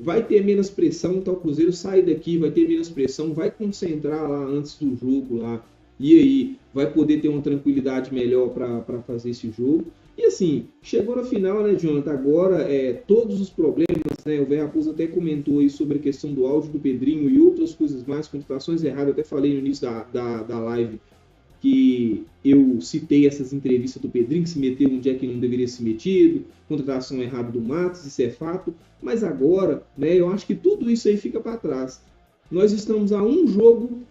vai ter menos pressão, então o Cruzeiro sai daqui, vai ter menos pressão, vai concentrar lá antes do jogo lá, e aí vai poder ter uma tranquilidade melhor para fazer esse jogo. E assim, chegou na final, né, Jonathan, agora todos os problemas, né, o Véi Raposo até comentou aí sobre a questão do áudio do Pedrinho e outras coisas mais, contratações erradas, eu até falei no início da live, que eu citei essas entrevistas do Pedrinho, que se meteu onde é que não deveria se metido, contratação errada do Matos, isso é fato, mas agora, né, eu acho que tudo isso aí fica para trás. Nós estamos a um jogo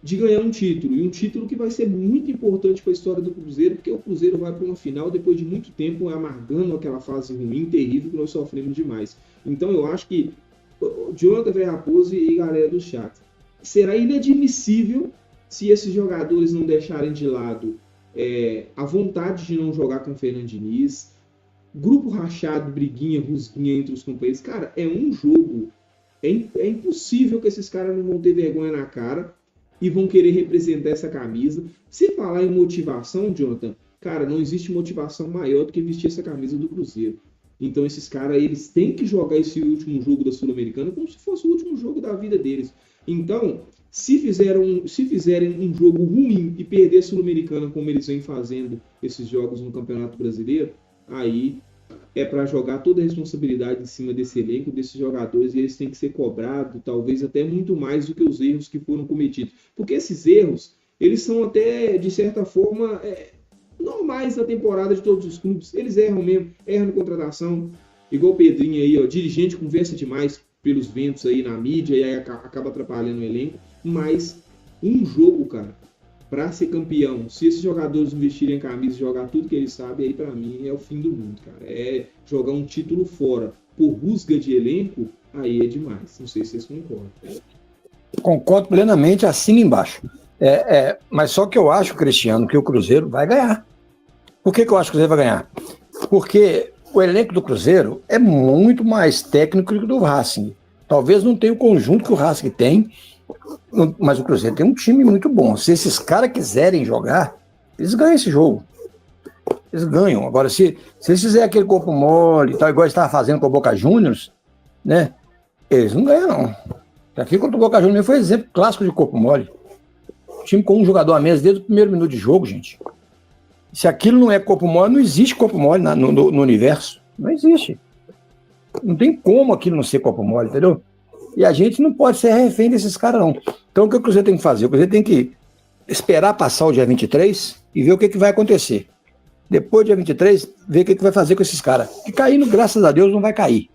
de ganhar um título, e um título que vai ser muito importante para a história do Cruzeiro, porque o Cruzeiro vai para uma final depois de muito tempo amargando aquela fase ruim, terrível, que nós sofremos demais. Então eu acho que Jonathan, Véi Raposo e galera do chat, será inadmissível se esses jogadores não deixarem de lado a vontade de não jogar com o Fernando Diniz, grupo rachado, briguinha, rusguinha entre os companheiros. Cara, é um jogo. É impossível que esses caras não vão ter vergonha na cara e vão querer representar essa camisa. Se falar em motivação, Jonathan, cara, não existe motivação maior do que vestir essa camisa do Cruzeiro. Então esses caras, eles têm que jogar esse último jogo da Sul-Americana como se fosse o último jogo da vida deles. Então, se fizerem um jogo ruim e perder a Sul-Americana como eles vêm fazendo esses jogos no Campeonato Brasileiro, aí é para jogar toda a responsabilidade em cima desse elenco, desses jogadores, e eles têm que ser cobrados, talvez até muito mais do que os erros que foram cometidos. Porque esses erros, eles são até, de certa forma, normais na temporada de todos os clubes. Eles erram mesmo, erram na contratação, igual o Pedrinho aí, ó, dirigente conversa demais pelos ventos aí na mídia e aí acaba atrapalhando o elenco. Mas um jogo, cara, para ser campeão, se esses jogadores vestirem a camisa e jogar tudo que eles sabem, aí para mim é o fim do mundo, cara. É jogar um título fora por rusga de elenco, aí é demais. Não sei se vocês concordam. Concordo plenamente, assina embaixo. Mas só que eu acho, Cristiano, que o Cruzeiro vai ganhar. Por que eu acho que o Cruzeiro vai ganhar? Porque o elenco do Cruzeiro é muito mais técnico que o do Racing. Talvez não tenha o conjunto que o Racing tem, mas o Cruzeiro tem um time muito bom. Se esses caras quiserem jogar, eles ganham esse jogo. Eles ganham. Agora, se eles fizerem aquele corpo mole, tal, igual eles estavam fazendo com o Boca Juniors, né? Eles não ganham, não. Aqui contra o Boca Juniors foi exemplo clássico de corpo mole. O time com um jogador a menos desde o primeiro minuto de jogo, gente. Se aquilo não é corpo mole, não existe corpo mole no universo. Não existe. Não tem como aquilo não ser corpo mole, entendeu? E a gente não pode ser refém desses caras, não. Então, o que o Cruzeiro tem que fazer? O Cruzeiro tem que esperar passar o dia 23 e ver o que vai acontecer. Depois do dia 23, ver o que vai fazer com esses caras. Que caindo, graças a Deus, não vai cair.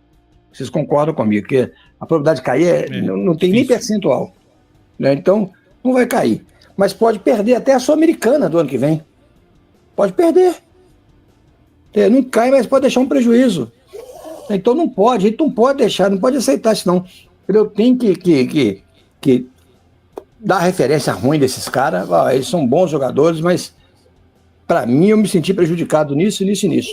Vocês concordam comigo? Que a probabilidade de cair não tem nem percentual. Né? Então, não vai cair. Mas pode perder até a Sul-Americana do ano que vem. Pode perder. Não cai, mas pode deixar um prejuízo. Então não pode, a gente não pode deixar, não pode aceitar isso não. Eu tenho que dar referência ruim desses caras. Eles são bons jogadores, mas para mim eu me senti prejudicado nisso.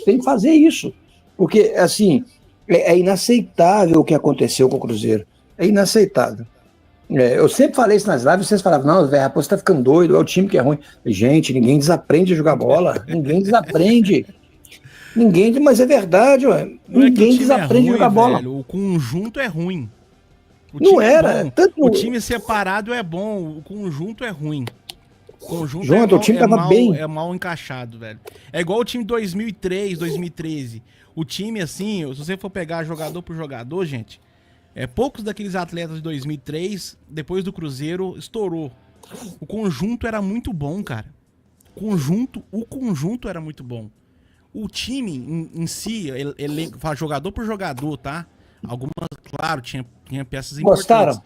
Tem que fazer isso. Porque, assim, é inaceitável o que aconteceu com o Cruzeiro. É inaceitável. Eu sempre falei isso nas lives, vocês falavam, não, velho, você tá ficando doido, é o time que é ruim. Gente, ninguém desaprende a jogar bola, ninguém desaprende. Mas é verdade, ué. Ninguém desaprende a jogar bola. Velho, o conjunto é ruim. Não era. O time separado é bom, o conjunto é ruim. O conjunto o time tava bem. É mal encaixado, velho. É igual o time 2003, 2013. O time, assim, se você for pegar jogador por jogador, gente, poucos daqueles atletas de 2003, depois do Cruzeiro, estourou. O conjunto era muito bom, cara. O conjunto era muito bom. O time em si, jogador por jogador, tá? Algumas, claro, tinha peças importantes. Gostaram?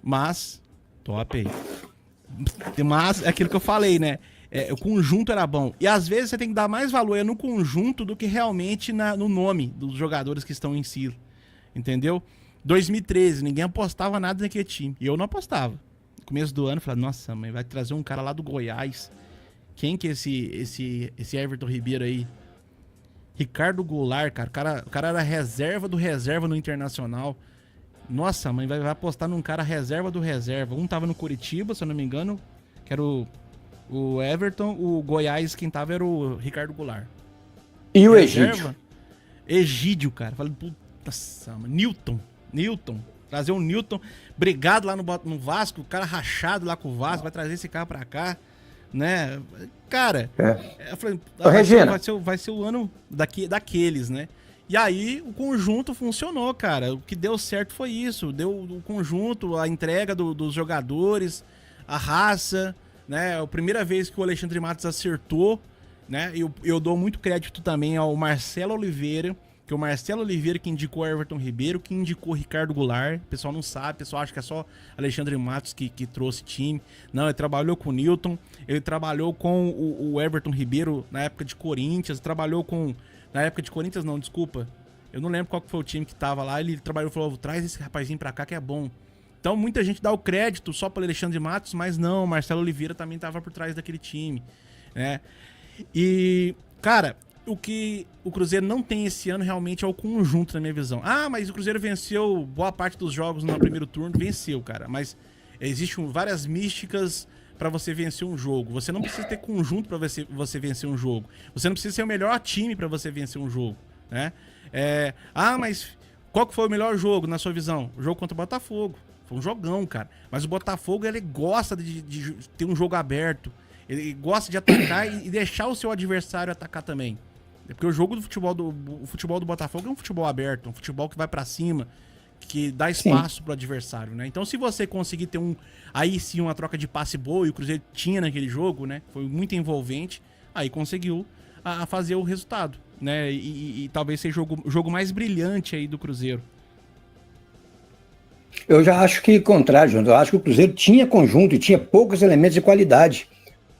Mas, top aí. Mas, é aquilo que eu falei, né? O conjunto era bom. E às vezes você tem que dar mais valor no conjunto do que realmente no nome dos jogadores que estão em si. Entendeu? 2013, ninguém apostava nada naquele time. E eu não apostava. No começo do ano, eu falei, nossa, mãe, vai trazer um cara lá do Goiás. Quem que é esse Everton Ribeiro aí? Ricardo Goulart, cara. O cara era reserva do reserva no Internacional. Nossa, mãe, vai apostar num cara reserva do reserva. Um tava no Curitiba, se eu não me engano, que era o Everton. O Goiás, quem tava era o Ricardo Goulart. E o Egídio? Egídio, cara. Falei, puta, mano. Newton. Trazer o Newton, brigado lá no Vasco, o cara rachado lá com o Vasco, vai trazer esse cara pra cá. Né? Cara, eu falei, vai ser o ano daqueles, né? E aí o conjunto funcionou, cara. O que deu certo foi isso. Deu o conjunto, a entrega dos jogadores, a raça, né? A primeira vez que o Alexandre Matos acertou, né? Eu dou muito crédito também ao Marcelo Oliveira, que o Marcelo Oliveira que indicou Everton Ribeiro, que indicou Ricardo Goulart. O pessoal não sabe, o pessoal acha que é só Alexandre Matos que trouxe time. Não, ele trabalhou com o Newton, ele trabalhou com o Everton Ribeiro na época de Corinthians, na época de Corinthians não, desculpa. Eu não lembro qual que foi o time que tava lá, ele trabalhou e falou, traz esse rapazinho pra cá que é bom. Então muita gente dá o crédito só para Alexandre Matos, mas não, o Marcelo Oliveira também tava por trás daquele time, né? E, cara, o que o Cruzeiro não tem esse ano realmente é o conjunto, na minha visão. Ah, mas o Cruzeiro venceu boa parte dos jogos no primeiro turno. Venceu, cara. Mas existem várias místicas pra você vencer um jogo. Você não precisa ter conjunto pra você vencer um jogo. Você não precisa ser o melhor time pra você vencer um jogo, né? Mas qual que foi o melhor jogo, na sua visão? O jogo contra o Botafogo. Foi um jogão, cara. Mas o Botafogo, ele gosta de ter um jogo aberto. Ele gosta de atacar e deixar o seu adversário atacar também. Porque o jogo do futebol do Botafogo é um futebol aberto, um futebol que vai pra cima, que dá espaço pro adversário, né? Então, se você conseguir ter aí sim uma troca de passe boa, e o Cruzeiro tinha naquele jogo, né? Foi muito envolvente, aí conseguiu a fazer o resultado, né? E talvez seja o jogo mais brilhante aí do Cruzeiro. Eu já acho que contrário, João. Eu acho que o Cruzeiro tinha conjunto e tinha poucos elementos de qualidade.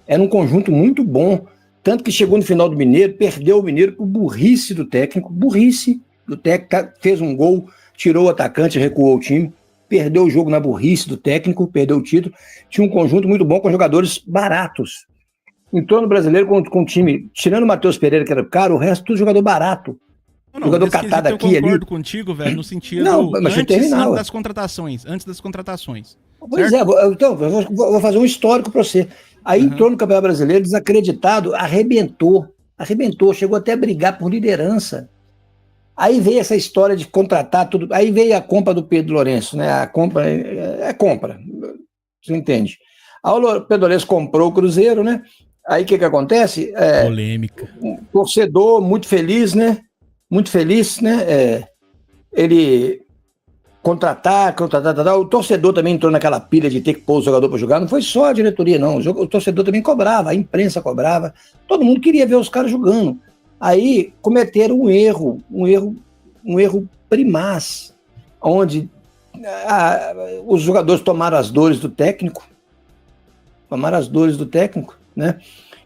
Era um conjunto muito bom. Tanto que chegou no final do Mineiro, perdeu o Mineiro por burrice do técnico. Burrice do técnico, fez um gol, tirou o atacante, recuou o time. Perdeu o jogo na burrice do técnico, perdeu o título. Tinha um conjunto muito bom com jogadores baratos. Entrou no Brasileiro com um time, tirando o Matheus Pereira, que era caro, o resto tudo jogador barato. Não, jogador catado aqui ali. Eu concordo contigo, velho, no sentido antes das contratações. Pois certo? Então, eu vou fazer um histórico para você. Aí entrou no Campeonato Brasileiro, desacreditado, arrebentou, chegou até a brigar por liderança. Aí veio essa história de contratar tudo, aí veio a compra do Pedro Lourenço, né? A compra é compra, você entende? Aí o Pedro Lourenço comprou o Cruzeiro, né? Aí o que acontece? Polêmica. Um torcedor muito feliz, né? Ele contratar, o torcedor também entrou naquela pilha de ter que pôr o jogador para jogar, não foi só a diretoria não, o torcedor também cobrava, a imprensa cobrava, todo mundo queria ver os caras jogando. Aí cometeram um erro primaz, onde os jogadores tomaram as dores do técnico, né?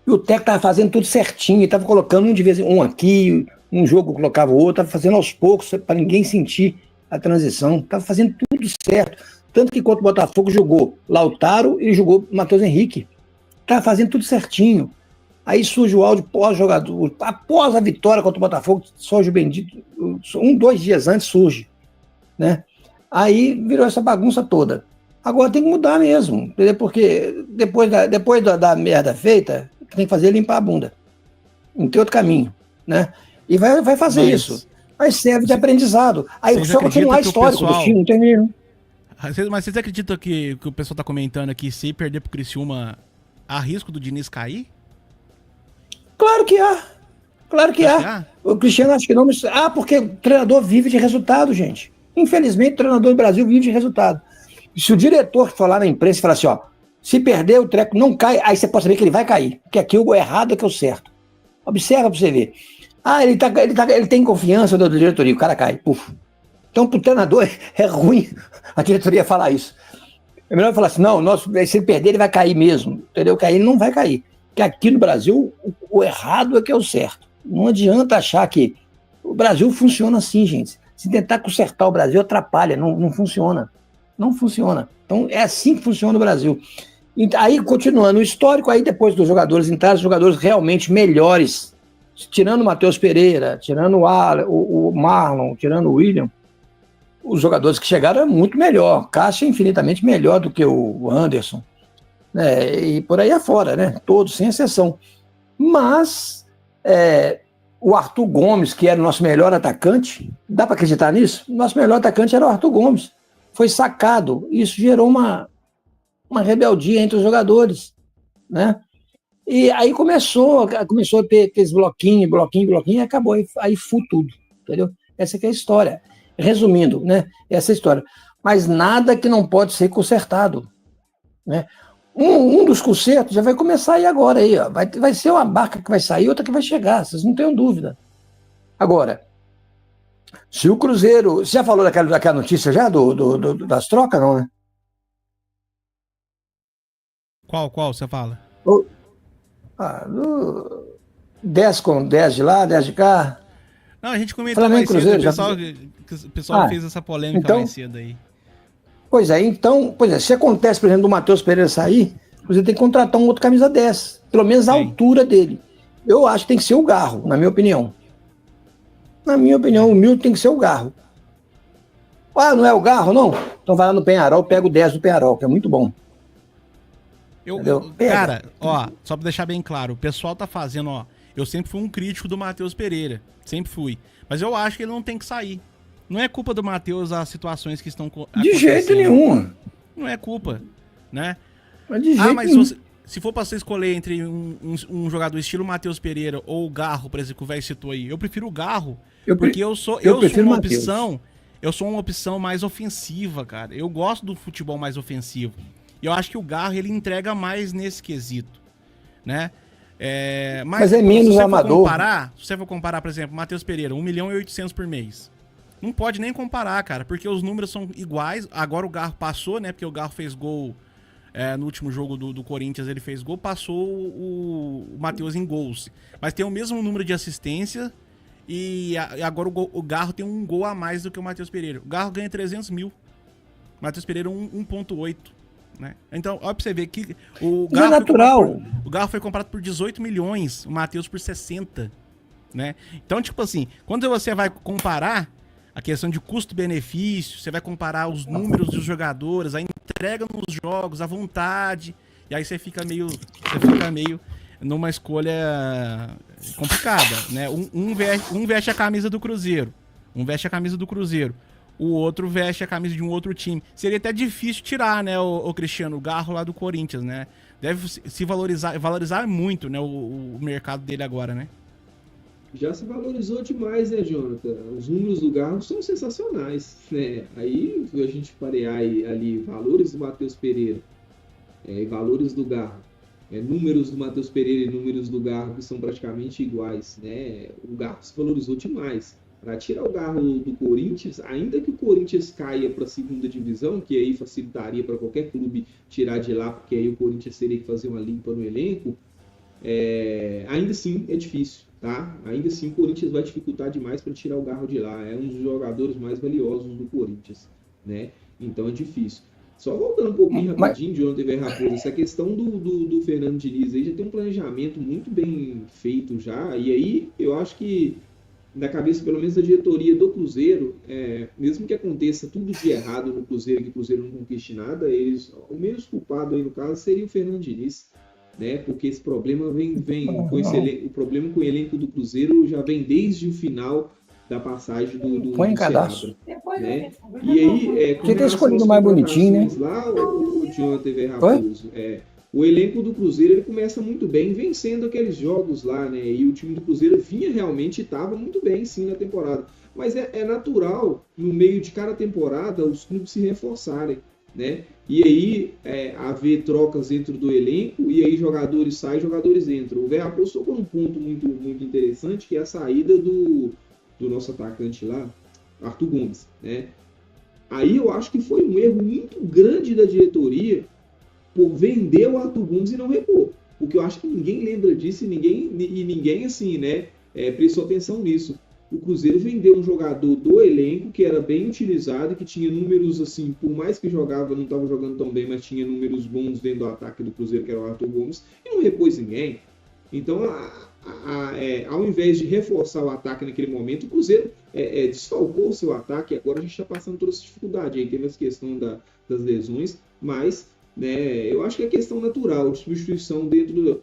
E o técnico estava fazendo tudo certinho, estava colocando um aqui, um jogo colocava o outro, estava fazendo aos poucos para ninguém sentir a transição, estava fazendo tudo certo. Tanto que contra o Botafogo jogou Lautaro e jogou Matheus Henrique. Estava fazendo tudo certinho. Aí surge o áudio pós-jogador, após a vitória contra o Botafogo, surge o bendito, 2 dias antes surge, né? Aí virou essa bagunça toda. Agora tem que mudar mesmo, entendeu? Porque depois da merda feita, o que tem que fazer é limpar a bunda. Não tem outro caminho, né? E vai fazer isso. Mas serve de aprendizado. Aí só continuar a história do time, não tem nenhum. Mas vocês acreditam que o pessoal tá comentando aqui, se perder pro Criciúma, há risco do Diniz cair? Claro que há. Claro que há. O Cristiano acho que não. Porque o treinador vive de resultado, gente. Infelizmente, o treinador do Brasil vive de resultado. Se o diretor for lá na imprensa e falar assim, ó, se perder o treco não cai, aí você pode saber que ele vai cair. Porque aqui o errado é que é o certo. Observa pra você ver. Ele tem confiança da diretoria, o cara cai. Puf. Então, pro treinador é ruim a diretoria falar isso. É melhor falar assim, não, se ele perder, ele vai cair mesmo. Entendeu? Cair, ele não vai cair. Porque aqui no Brasil, o errado é que é o certo. Não adianta achar que o Brasil funciona assim, gente. Se tentar consertar o Brasil, atrapalha, não funciona. Não funciona. Então, é assim que funciona o Brasil. E aí, continuando o histórico, aí depois dos jogadores entraram, os jogadores realmente melhores, tirando o Matheus Pereira, tirando o Marlon, tirando o William, os jogadores que chegaram é muito melhor. Cássio é infinitamente melhor do que o Anderson. Né? E por aí afora, né? Todos, sem exceção. Mas o Arthur Gomes, que era o nosso melhor atacante, dá para acreditar nisso? O nosso melhor atacante era o Arthur Gomes. Foi sacado. Isso gerou uma rebeldia entre os jogadores, né? E aí começou a ter aqueles bloquinho, e acabou. Aí fu tudo, entendeu? Essa que é a história. Resumindo, né? Essa é a história. Mas nada que não pode ser consertado, né? Um dos consertos já vai começar aí agora. Aí, ó. Vai ser uma barca que vai sair, outra que vai chegar, vocês não tenham dúvida. Agora, se o Cruzeiro... Você já falou daquela notícia já das trocas, não, né? Qual você fala? 10 com 10 de lá, 10 de cá. Não, a gente comentou mais cedo, o pessoal fez essa polêmica então, mais cedo aí. Pois é, se acontece, por exemplo, do Matheus Pereira sair, você tem que contratar um outro camisa 10, pelo menos a altura dele. Eu acho que tem que ser o Garro, na minha opinião. Na minha opinião, o Milton tem que ser o Garro. Não é o Garro, não? Então vai lá no Penharol, pega o 10 do Penharol, que é muito bom. Cara, ó, só pra deixar bem claro, o pessoal tá fazendo, ó, eu sempre fui um crítico do Matheus Pereira, sempre fui, mas eu acho que ele não tem que sair. Não é culpa do Matheus as situações que estão acontecendo. De jeito nenhum. Não é culpa, né? Mas de jeito nenhum. Se for pra você escolher entre um jogador estilo Matheus Pereira ou o Garro, por exemplo, que o velho citou aí, eu prefiro o Garro, porque eu sou uma opção mais ofensiva, cara. Eu gosto do futebol mais ofensivo. E eu acho que o Garro, ele entrega mais nesse quesito, né? Mas é menos amador. Se você for comparar, por exemplo, Matheus Pereira, 1.800.000 por mês. Não pode nem comparar, cara, porque os números são iguais. Agora o Garro passou, né? Porque o Garro fez gol no último jogo do Corinthians, ele fez gol, passou o Matheus em gols. Mas tem o mesmo número de assistência e agora o Garro tem um gol a mais do que o Matheus Pereira. O Garro ganha 300.000. O Matheus Pereira 1.8. Né? Então, olha pra você ver que o Garro foi comprado por 18 milhões, o Matheus por 60, né? Então, tipo assim, quando você vai comparar a questão de custo-benefício, você vai comparar os números dos jogadores, a entrega nos jogos, a vontade, e aí você fica meio numa escolha complicada, né? Um veste a camisa do Cruzeiro, o outro veste a camisa de um outro time. Seria até difícil tirar, né, o Cristiano, o Garro lá do Corinthians, né? Deve se valorizar muito, né, o mercado dele agora, né? Já se valorizou demais, né, Jonathan? Os números do Garro são sensacionais, né? Aí a gente parear ali valores do Matheus Pereira e valores do Garro. Números do Matheus Pereira e números do Garro que são praticamente iguais, né? O Garro se valorizou demais. Para tirar o Garro do Corinthians, ainda que o Corinthians caia para a segunda divisão, que aí facilitaria para qualquer clube tirar de lá, porque aí o Corinthians teria que fazer uma limpa no elenco, ainda assim é difícil, tá? Ainda assim o Corinthians vai dificultar demais para tirar o Garro de lá. É um dos jogadores mais valiosos do Corinthians, né? Então é difícil. Só voltando um pouquinho rapidinho, de onde teve Raposo, essa questão do Fernando Diniz aí já tem um planejamento muito bem feito já, e aí eu acho que na cabeça, pelo menos, da diretoria do Cruzeiro, mesmo que aconteça tudo de errado no Cruzeiro, que o Cruzeiro não conquiste nada, o menos culpado aí, no caso, seria o Fernando Diniz, né? Porque esse problema vem com o problema com o elenco do Cruzeiro já vem desde o final da passagem do Seabra, né? E aí, você tem escolhido mais bonitinho, né? Lá, o Jonathan Velho Raposo, o elenco do Cruzeiro ele começa muito bem, vencendo aqueles jogos lá, né? E o time do Cruzeiro realmente estava muito bem, sim, na temporada. Mas é natural, no meio de cada temporada, os clubes se reforçarem, né? E aí haver trocas dentro do elenco, e aí jogadores saem, jogadores entram. O Velho Raposo tocou num ponto muito, muito interessante, que é a saída do nosso atacante lá, Arthur Gomes, né? Aí eu acho que foi um erro muito grande da diretoria por vender o Arthur Gomes e não repor. Porque eu acho que ninguém lembra disso e ninguém assim, né, prestou atenção nisso. O Cruzeiro vendeu um jogador do elenco que era bem utilizado, que tinha números assim, por mais que jogava, não estava jogando tão bem, mas tinha números bons dentro do ataque do Cruzeiro, que era o Arthur Gomes, e não repôs ninguém. Então, ao invés de reforçar o ataque naquele momento, o Cruzeiro desfalcou o seu ataque, e agora a gente está passando toda essa dificuldade. Aí teve essa questão das lesões, mas, né, eu acho que é questão natural de substituição dentro do...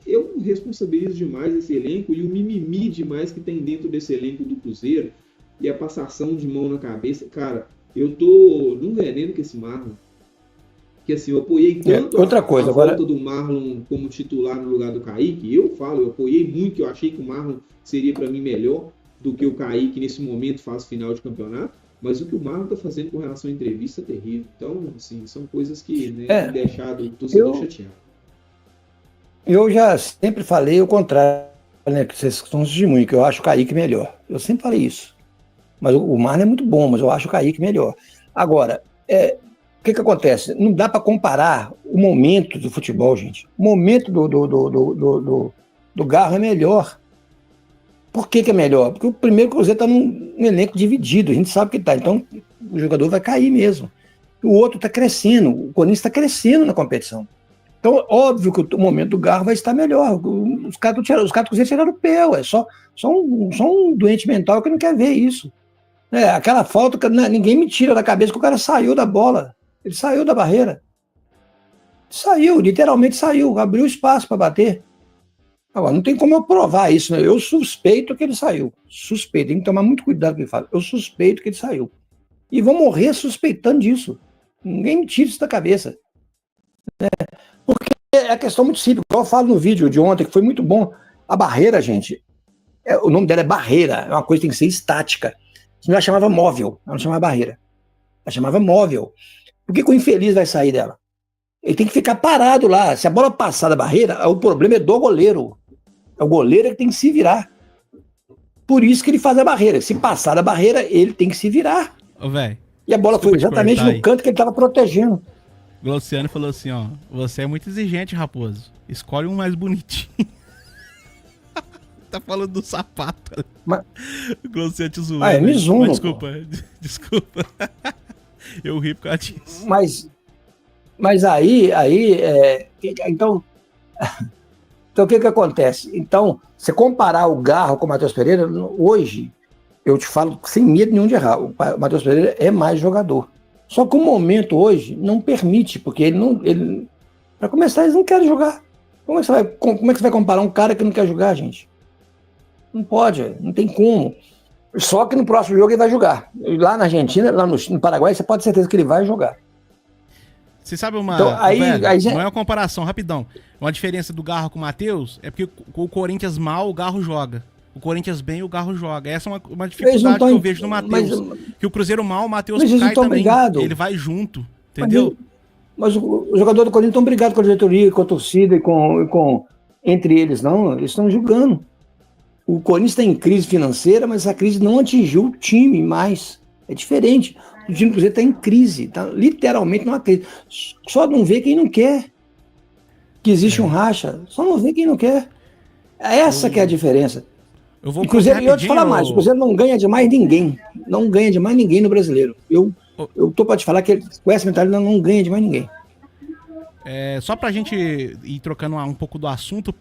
Eu responsabilizo demais esse elenco e o mimimi demais que tem dentro desse elenco do Cruzeiro e a passação de mão na cabeça. Cara, eu tô num veneno com esse Marlon. Que assim, eu apoiei tanto outra coisa, a volta do Marlon como titular no lugar do Kaique. Eu apoiei muito, eu achei que o Marlon seria para mim melhor do que o Kaique nesse momento, fase final de campeonato. Mas o que o Marlon tá fazendo com relação à entrevista é terrível. Então, assim, são coisas que, né, têm deixado o torcedor chateado. Eu já sempre falei o contrário, né, que vocês estão testemunhando, que eu acho o Kaique melhor. Eu sempre falei isso. Mas o Marlon é muito bom, mas eu acho o Kaique melhor. Agora, o que acontece? Não dá para comparar o momento do futebol, gente. O momento do Garro é melhor. Por que é melhor? Porque o primeiro Cruzeiro está num elenco dividido, a gente sabe que está. Então, o jogador vai cair mesmo. O outro está crescendo, o Corinthians está crescendo na competição. Então, óbvio que o momento do Garro vai estar melhor. Os caras do Cruzeiro tiraram o pé, só um doente mental que não quer ver isso. Aquela falta, ninguém me tira da cabeça que o cara saiu da bola. Ele saiu da barreira. Saiu, literalmente saiu, abriu espaço para bater. Agora, não tem como eu provar isso, né? Eu suspeito que ele saiu. Suspeito, tem que tomar muito cuidado com o que ele fala. Eu suspeito que ele saiu. E vou morrer suspeitando disso. Ninguém me tira isso da cabeça. Porque é a questão muito simples. Eu falo no vídeo de ontem, que foi muito bom. A barreira, gente, o nome dela é barreira. É uma coisa que tem que ser estática. Ela chamava móvel, ela não chamava barreira. Ela chamava móvel. Por que o infeliz vai sair dela? Ele tem que ficar parado lá. Se a bola passar da barreira, o problema é do goleiro. É o goleiro que tem que se virar. Por isso que ele faz a barreira. Se passar da barreira, ele tem que se virar. Ô, velho. E a bola foi exatamente no canto que ele estava protegendo. O Luciano falou assim, ó. Você é muito exigente, Raposo. Escolhe um mais bonitinho. Tá falando do sapato. Mas... O Luciano te zoando. É Mizuno. Desculpa. Eu ri por causa disso. Mas aí então o que acontece? Então, você comparar o Garro com o Matheus Pereira, hoje, eu te falo sem medo nenhum de errar, o Matheus Pereira é mais jogador. Só que o momento hoje não permite, porque para começar, eles não querem jogar. Como é que você vai comparar um cara que não quer jogar, gente? Não pode, não tem como. Só que no próximo jogo ele vai jogar. Lá na Argentina, lá no Paraguai, você pode ter certeza que ele vai jogar. Você sabe uma... Então, não é uma comparação, rapidão. Uma diferença do Garro com o Matheus é porque o Corinthians mal, o Garro joga. O Corinthians bem, o Garro joga. Essa é uma dificuldade que eu vejo no Matheus. Que o Cruzeiro mal, o Matheus cai também. Brigado. Ele vai junto, entendeu? Mas o jogador do Corinthians estão brigados com a diretoria, com a torcida e com entre eles, não. Eles estão jogando. O Corinthians está em crise financeira, mas essa crise não atingiu o time mais. É diferente. O time do Cruzeiro está em crise, está literalmente numa crise. Só não vê quem não quer. Que existe um racha. Só não vê quem não quer. Essa que é a diferença. O Cruzeiro, e eu te falar mais, o Cruzeiro não ganha de mais ninguém. Não ganha de mais ninguém no brasileiro. Eu tô para te falar que com essa mentalidade não ganha de mais ninguém. Só pra gente ir trocando um pouco do assunto,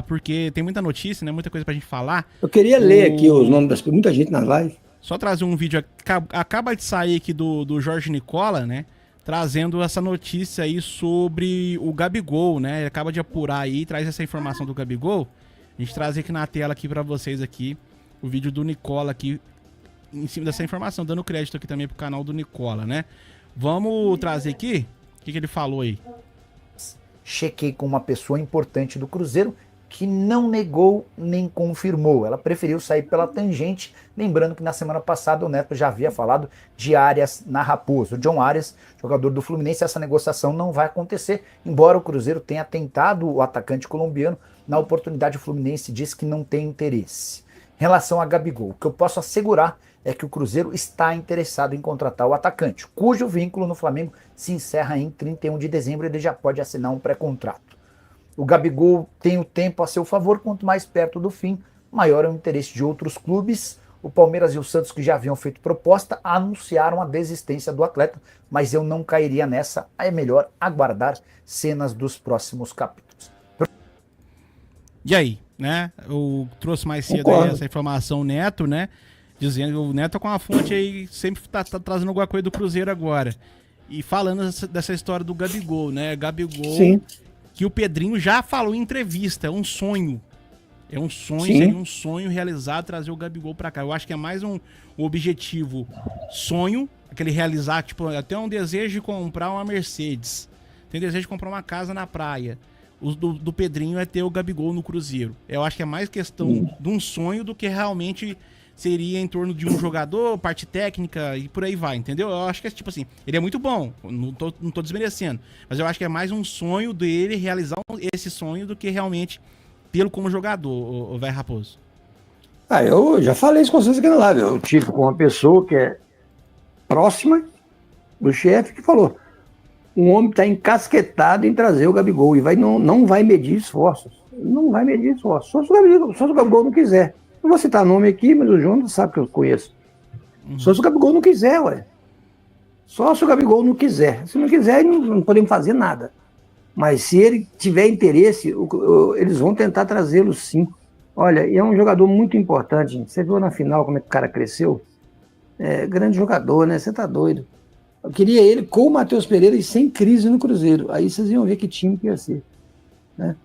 porque tem muita notícia, né? Muita coisa pra gente falar. Eu queria ler aqui os nomes das muita gente nas lives. Só trazer um vídeo, acaba de sair aqui do Jorge Nicola, né? Trazendo essa notícia aí sobre o Gabigol, né? Ele acaba de apurar aí, traz essa informação do Gabigol. A gente traz aqui na tela aqui pra vocês aqui, o vídeo do Nicola aqui, em cima dessa informação, dando crédito aqui também pro canal do Nicola, né? Vamos trazer aqui, o que ele falou aí? Chequei com uma pessoa importante do Cruzeiro que não negou nem confirmou. Ela preferiu sair pela tangente, lembrando que na semana passada o Neto já havia falado de Arias na Raposo. O John Arias, jogador do Fluminense, essa negociação não vai acontecer, embora o Cruzeiro tenha tentado o atacante colombiano. Na oportunidade o Fluminense diz que não tem interesse. Em relação a Gabigol, o que eu posso assegurar é que o Cruzeiro está interessado em contratar o atacante, cujo vínculo no Flamengo se encerra em 31 de dezembro e ele já pode assinar um pré-contrato. O Gabigol tem o tempo a seu favor, quanto mais perto do fim, maior é o interesse de outros clubes. O Palmeiras e o Santos, que já haviam feito proposta, anunciaram a desistência do atleta, mas eu não cairia nessa, é melhor aguardar cenas dos próximos capítulos. E aí, né? Eu trouxe mais cedo aí essa informação, Neto, né? Dizendo que o Neto com a fonte aí sempre tá trazendo alguma coisa do Cruzeiro agora. E falando dessa história do Gabigol, né? Gabigol, sim, que o Pedrinho já falou em entrevista, é um sonho. É um sonho, seria um sonho realizado trazer o Gabigol pra cá. Eu acho que é mais um objetivo sonho, aquele realizar, tipo, até um desejo de comprar uma Mercedes. Tem desejo de comprar uma casa na praia. O do Pedrinho é ter o Gabigol no Cruzeiro. Eu acho que é mais questão de um sonho do que realmente seria em torno de um jogador, parte técnica e por aí vai, entendeu? Eu acho que é tipo assim, ele é muito bom, não tô desmerecendo, mas eu acho que é mais um sonho dele realizar esse sonho do que realmente pelo como jogador, o velho Raposo. Eu já falei isso com vocês aqui na live. Eu tive com uma pessoa que é próxima do chefe que falou: um homem está encasquetado em trazer o Gabigol e não vai medir esforços. Não vai medir esforços. Só se o Gabigol não quiser. Não vou citar nome aqui, mas o João sabe que eu conheço. Só se o Gabigol não quiser, ué. Só se o Gabigol não quiser. Se não quiser, não podemos fazer nada. Mas se ele tiver interesse, eles vão tentar trazê-lo sim. Olha, e é um jogador muito importante, gente. Você viu na final como é que o cara cresceu? Grande jogador, né? Você tá doido. Eu queria ele com o Matheus Pereira e sem crise no Cruzeiro. Aí vocês iam ver que time que ia ser. Né?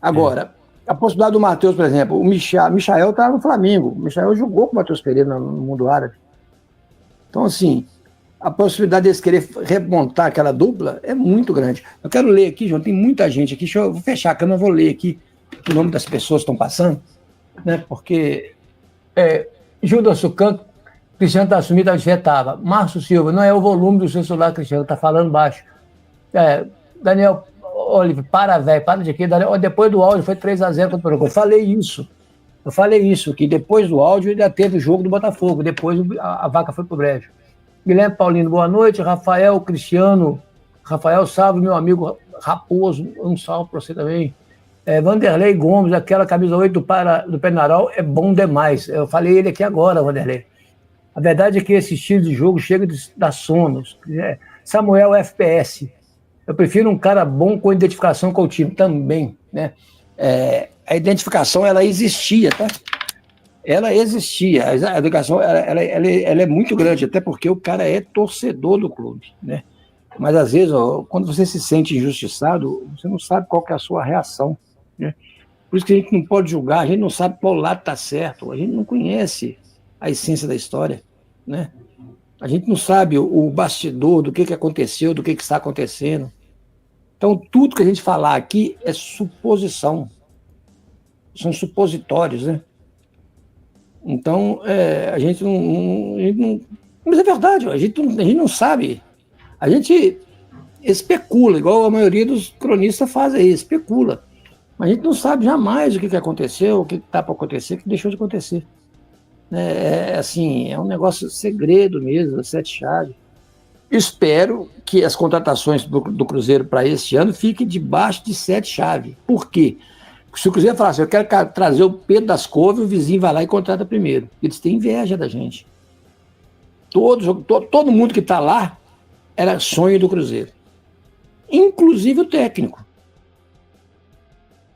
Agora, a possibilidade do Matheus, por exemplo, o Michael tá no Flamengo. O Michael jogou com o Matheus Pereira no mundo árabe. Então, assim, a possibilidade deles querer remontar aquela dupla é muito grande. Eu quero ler aqui, João, tem muita gente aqui. Vou fechar a câmera, eu vou ler aqui o nome das pessoas que estão passando, né? Porque Gilda Sucan, Cristiano está assumido, a gente estava. Márcio Silva, não é o volume do seu celular, Cristiano, está falando baixo. Daniel Oliver, velho, para de aqui. Daniel, depois do áudio foi 3-0 contra o Botafogo. Eu falei isso, que depois do áudio ainda teve o jogo do Botafogo, depois a vaca foi pro brejo. Guilherme Paulino, boa noite. Rafael Cristiano, Rafael, salve, meu amigo Raposo, um salve para você também. Vanderlei Gomes, aquela camisa 8 do Penarol é bom demais. Eu falei ele aqui agora, Vanderlei. A verdade é que esse estilo de jogo chega da sono. Samuel FPS. Eu prefiro um cara bom com identificação com o time também, né? A identificação, ela existia, tá? Ela existia. A educação, ela é muito grande, até porque o cara é torcedor do clube, né? Mas, às vezes, quando você se sente injustiçado, você não sabe qual que é a sua reação, né? Por isso que a gente não pode julgar, a gente não sabe qual lado está certo, a gente não conhece a essência da história, né? A gente não sabe o bastidor do que aconteceu, do que está acontecendo. Então, tudo que a gente falar aqui é suposição. São supositórios, né? Então, a gente não... Mas é verdade, a gente não sabe. A gente especula, igual a maioria dos cronistas faz aí, especula. Mas a gente não sabe jamais o que aconteceu, o que está para acontecer, o que deixou de acontecer. É um negócio segredo mesmo, 7 chaves. Espero que as contratações do Cruzeiro para este ano fiquem debaixo de 7 chaves. Por quê? Se o Cruzeiro falar assim, eu quero trazer o Pedro das Couves, o vizinho vai lá e contrata primeiro. Eles têm inveja da gente. Todo mundo que está lá era sonho do Cruzeiro. inclusive o técnico.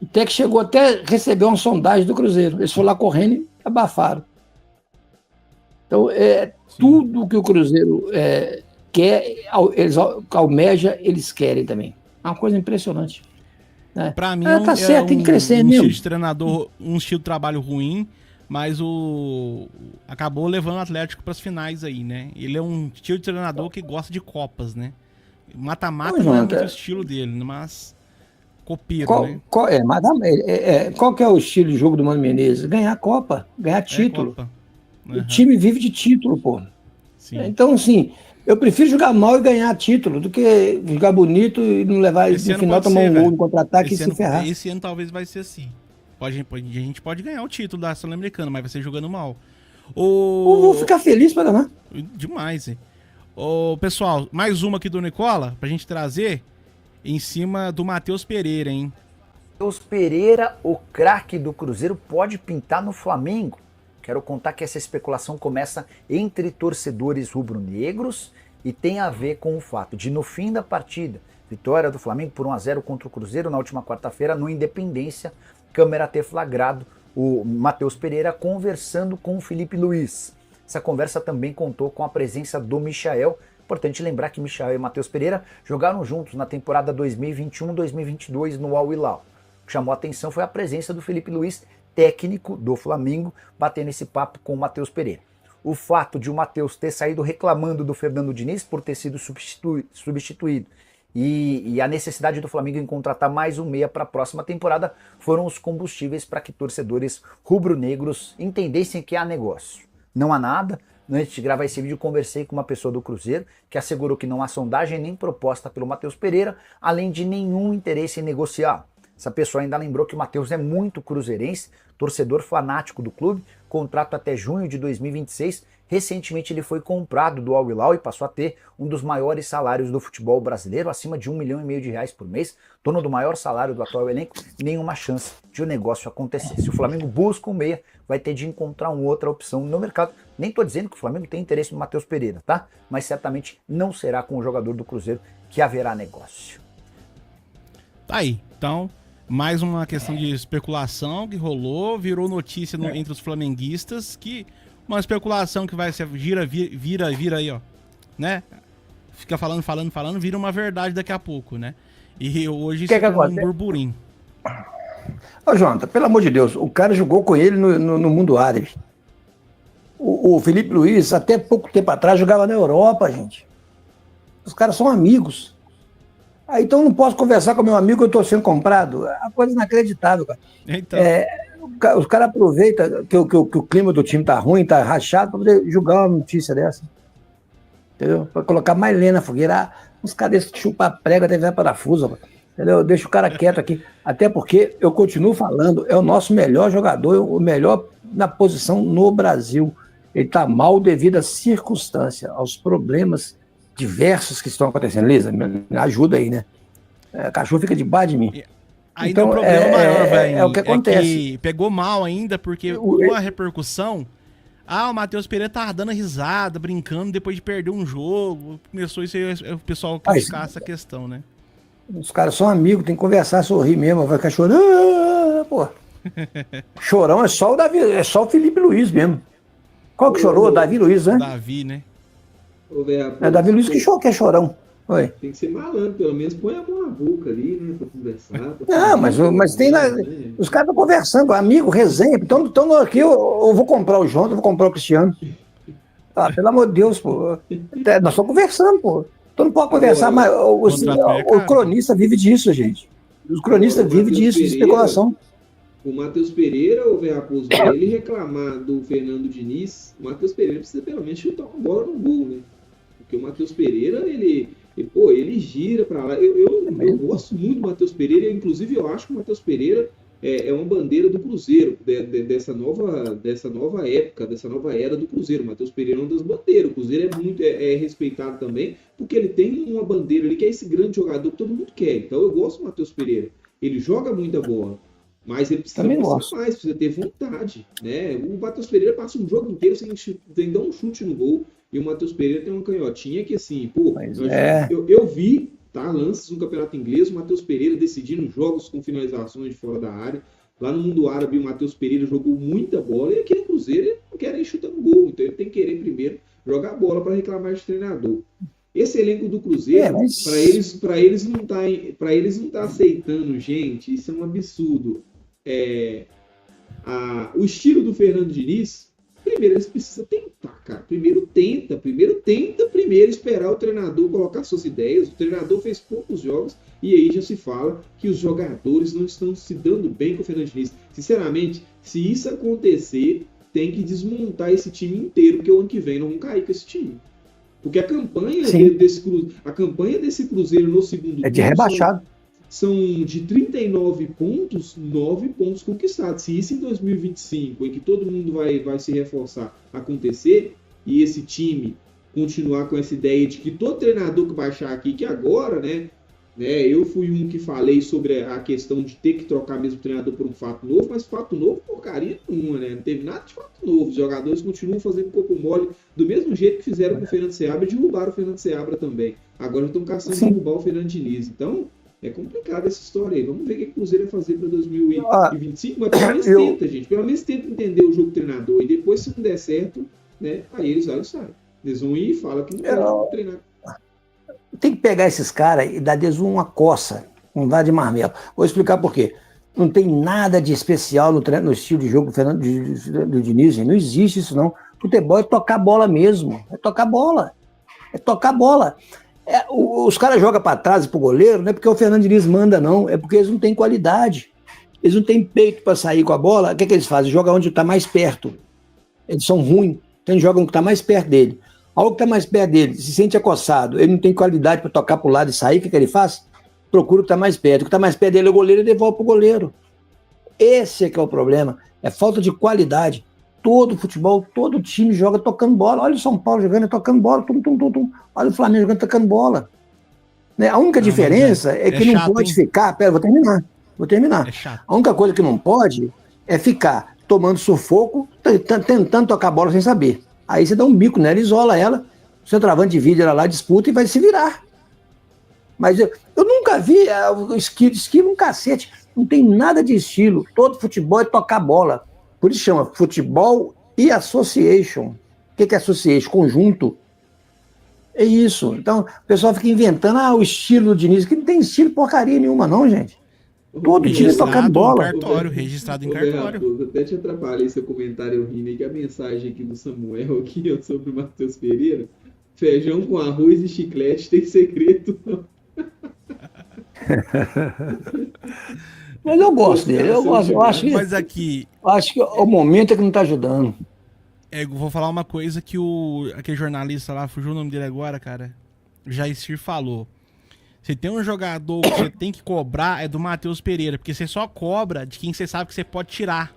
O técnico chegou até a receber uma sondagem do Cruzeiro. Eles foram lá correndo e abafaram. Então, tudo que o Cruzeiro quer, eles almeja, eles querem também. É uma coisa impressionante. Né? Pra mim, tá certo, tem que crescer mesmo. Estilo de treinador, um estilo de trabalho ruim, mas acabou levando o Atlético para as finais aí, né? Ele é um estilo de treinador que gosta de Copas, né? Mata-mata não é muito o estilo dele, mas copeiro, né? Qual que é o estilo de jogo do Mano Menezes? Ganhar Copa, ganhar título. Copa. O time vive de título, pô. Sim. Então, assim, eu prefiro jogar mal e ganhar título do que jogar bonito e não levar no final, tomar um gol no contra-ataque e se ferrar. Esse ano talvez vai ser assim. A gente pode ganhar o título da Sul-Americana, mas vai ser jogando mal. Eu vou ficar feliz para ganhar. Demais, hein? Pessoal, mais uma aqui do Nicola, pra gente trazer em cima do Matheus Pereira, hein? Matheus Pereira, o craque do Cruzeiro, pode pintar no Flamengo. Quero contar que essa especulação começa entre torcedores rubro-negros e tem a ver com o fato de, no fim da partida, vitória do Flamengo por 1-0 contra o Cruzeiro na última quarta-feira, no Independência, câmera ter flagrado o Matheus Pereira conversando com o Felipe Luiz. Essa conversa também contou com a presença do Michael. Importante lembrar que Michael e Matheus Pereira jogaram juntos na temporada 2021-2022 no Al Hilal. O que chamou a atenção foi a presença do Felipe Luiz, técnico do Flamengo, batendo esse papo com o Matheus Pereira. O fato de o Matheus ter saído reclamando do Fernando Diniz por ter sido substituído e a necessidade do Flamengo em contratar mais um meia para a próxima temporada foram os combustíveis para que torcedores rubro-negros entendessem que há negócio. Não há nada. Antes de gravar esse vídeo, conversei com uma pessoa do Cruzeiro que assegurou que não há sondagem nem proposta pelo Matheus Pereira, além de nenhum interesse em negociar. Essa pessoa ainda lembrou que o Matheus é muito cruzeirense, torcedor fanático do clube, contrato até junho de 2026. Recentemente ele foi comprado do Al Hilal e passou a ter um dos maiores salários do futebol brasileiro, acima de R$1,5 milhão por mês, dono do maior salário do atual elenco, nenhuma chance de o negócio acontecer. Se o Flamengo busca um meia, vai ter de encontrar uma outra opção no mercado. Nem estou dizendo que o Flamengo tem interesse no Matheus Pereira, tá? Mas certamente não será com o jogador do Cruzeiro que haverá negócio. Tá aí, então... Mais uma questão de especulação que rolou, virou notícia entre os flamenguistas, que uma especulação que vai ser vira aí, ó, né? Fica falando, vira uma verdade daqui a pouco, né? E hoje isso é um burburinho. Ô, Jonathan, pelo amor de Deus, o cara jogou com ele no mundo árabe. O Felipe Luiz, até pouco tempo atrás, jogava na Europa, gente. Os caras são amigos. Então eu não posso conversar com meu amigo que eu estou sendo comprado. É uma coisa inacreditável, cara. Então. Os caras aproveitam que o clima do time tá ruim, tá rachado, para poder julgar uma notícia dessa. Entendeu? Para colocar mais lenha na fogueira. Uns caras desses chupar prega até virar parafuso. Entendeu? Deixa o cara quieto aqui. Até porque, eu continuo falando, é o nosso melhor jogador, o melhor na posição no Brasil. Ele está mal devido às circunstâncias, aos problemas diversos que estão acontecendo. Lisa, me ajuda aí, né? O cachorro fica debaixo de mim. Aí então, o problema maior, velho, é o que acontece. Que pegou mal ainda, porque com a repercussão, o Matheus Pereira tava dando risada, brincando, depois de perder um jogo, começou isso aí, o pessoal criticar essa questão, né? Os caras são amigos, tem que conversar, sorrir mesmo, vai ficar chorando, pô. Chorão é só o Felipe Luiz mesmo. Qual que chorou? Davi Luiz, né? Davi, né? É Davi Luiz que é chorão. Oi. Tem que ser malandro, pelo menos põe a mão na boca ali, né, pra conversar. Mas tem lá, os caras estão conversando, amigo, resenha, então aqui eu vou comprar o João, eu vou comprar o Cristiano. Pelo amor de Deus, pô, nós estamos conversando, pô. Então não pode conversar, mas o cronista vive disso, gente. Os cronistas vivem disso, de especulação. O Matheus Pereira, o Verraposo, ele reclamar do Fernando Diniz, o Matheus Pereira precisa pelo menos chutar uma bola no gol, né? Porque o Matheus Pereira, ele gira pra lá. Eu gosto muito do Matheus Pereira, inclusive eu acho que o Matheus Pereira é uma bandeira do Cruzeiro, dessa nova época, dessa nova era do Cruzeiro. O Matheus Pereira é uma das bandeiras. O Cruzeiro é respeitado também, porque ele tem uma bandeira, ele quer esse grande jogador que todo mundo quer. Então eu gosto do Matheus Pereira. Ele joga muita bola. Mas ele precisa passar mais, precisa ter vontade, né? O Matheus Pereira passa um jogo inteiro sem dar um chute no gol. E o Matheus Pereira tem uma canhotinha que, assim, pô, eu vi, citar lances no Campeonato Inglês, o Matheus Pereira decidindo jogos com finalizações de fora da área. Lá no mundo árabe, o Matheus Pereira jogou muita bola, e aqui no Cruzeiro ele não quer nem chutar no gol, então ele tem que querer primeiro jogar bola para reclamar de treinador. Esse elenco do Cruzeiro, para eles não tá aceitando, gente, isso é um absurdo. O estilo do Fernando Diniz, primeiro eles precisam tentar, cara. Primeiro esperar o treinador colocar suas ideias. O treinador fez poucos jogos e aí já se fala que os jogadores não estão se dando bem com o Fernando Diniz. Sinceramente, se isso acontecer, tem que desmontar esse time inteiro, porque o ano que vem não vão cair com esse time. Porque a campanha desse Cruzeiro no segundo é de rebaixado. São de 39 pontos, 9 pontos conquistados. Se isso em 2025, em que todo mundo vai se reforçar, acontecer, e esse time continuar com essa ideia de que todo treinador que baixar aqui, que agora, né, eu fui um que falei sobre a questão de ter que trocar mesmo o treinador por um fato novo, mas fato novo, porcaria nenhuma, né? Não teve nada de fato novo. Os jogadores continuam fazendo corpo mole do mesmo jeito que fizeram com o Fernando Seabra e derrubaram o Fernando Seabra também. Agora estão caçando derrubar o Fernando Diniz. Então, é complicado essa história aí. Vamos ver o que o Cruzeiro vai fazer para 2025, mas pelo menos tenta, gente. Pelo menos tenta entender o jogo do treinador. E depois, se não der certo, né, aí eles saem. Eles vão ir e falam que não pode treinar. Tem que pegar esses caras e dar deles uma coça, um dar de marmelo. Vou explicar por quê. Não tem nada de especial no estilo de jogo do Diniz. Não existe isso, não. Futebol é tocar bola mesmo. É tocar bola. Os caras jogam para trás pro goleiro, não é porque o Fernando Diniz manda, não. É porque eles não têm qualidade. Eles não têm peito para sair com a bola. O que eles fazem? Jogam onde está mais perto. Eles são ruins. Então eles jogam onde está mais perto dele. Algo que está mais perto dele, se sente acossado, ele não tem qualidade para tocar para o lado e sair, o que ele faz? Procura o que está mais perto. O que está mais perto dele é o goleiro e devolve para o goleiro. Esse é que é o problema. É falta de qualidade. Todo futebol, todo time joga tocando bola. Olha o São Paulo jogando tocando bola. Olha o Flamengo jogando tocando bola. Né? A única diferença é que não pode ficar... Pera, vou terminar. A única coisa que não pode é ficar tomando sufoco, tentando tocar bola sem saber. Aí você dá um bico nela, isola ela, o centroavante divide ela lá, disputa e vai se virar. Mas eu nunca vi o estilo um cacete. Não tem nada de estilo. Todo futebol é tocar bola. Por isso chama futebol e association. O que é association? Conjunto. É isso. Então, o pessoal fica inventando o estilo do Diniz, que não tem estilo porcaria nenhuma, não, gente. Todo dia tocando bola. Registrado em cartório. Eu até te atrapalhei seu comentário rindo aí, que a mensagem aqui do Samuel aqui, ó, sobre o Matheus Pereira: feijão com arroz e chiclete tem segredo, não. Mas eu gosto dele, eu acho que. Mas aqui. Acho que o momento é que não tá ajudando. Eu vou falar uma coisa que aquele jornalista lá, fugiu o nome dele agora, cara. Jair falou. Você tem um jogador que você tem que cobrar, é do Matheus Pereira, porque você só cobra de quem você sabe que você pode tirar.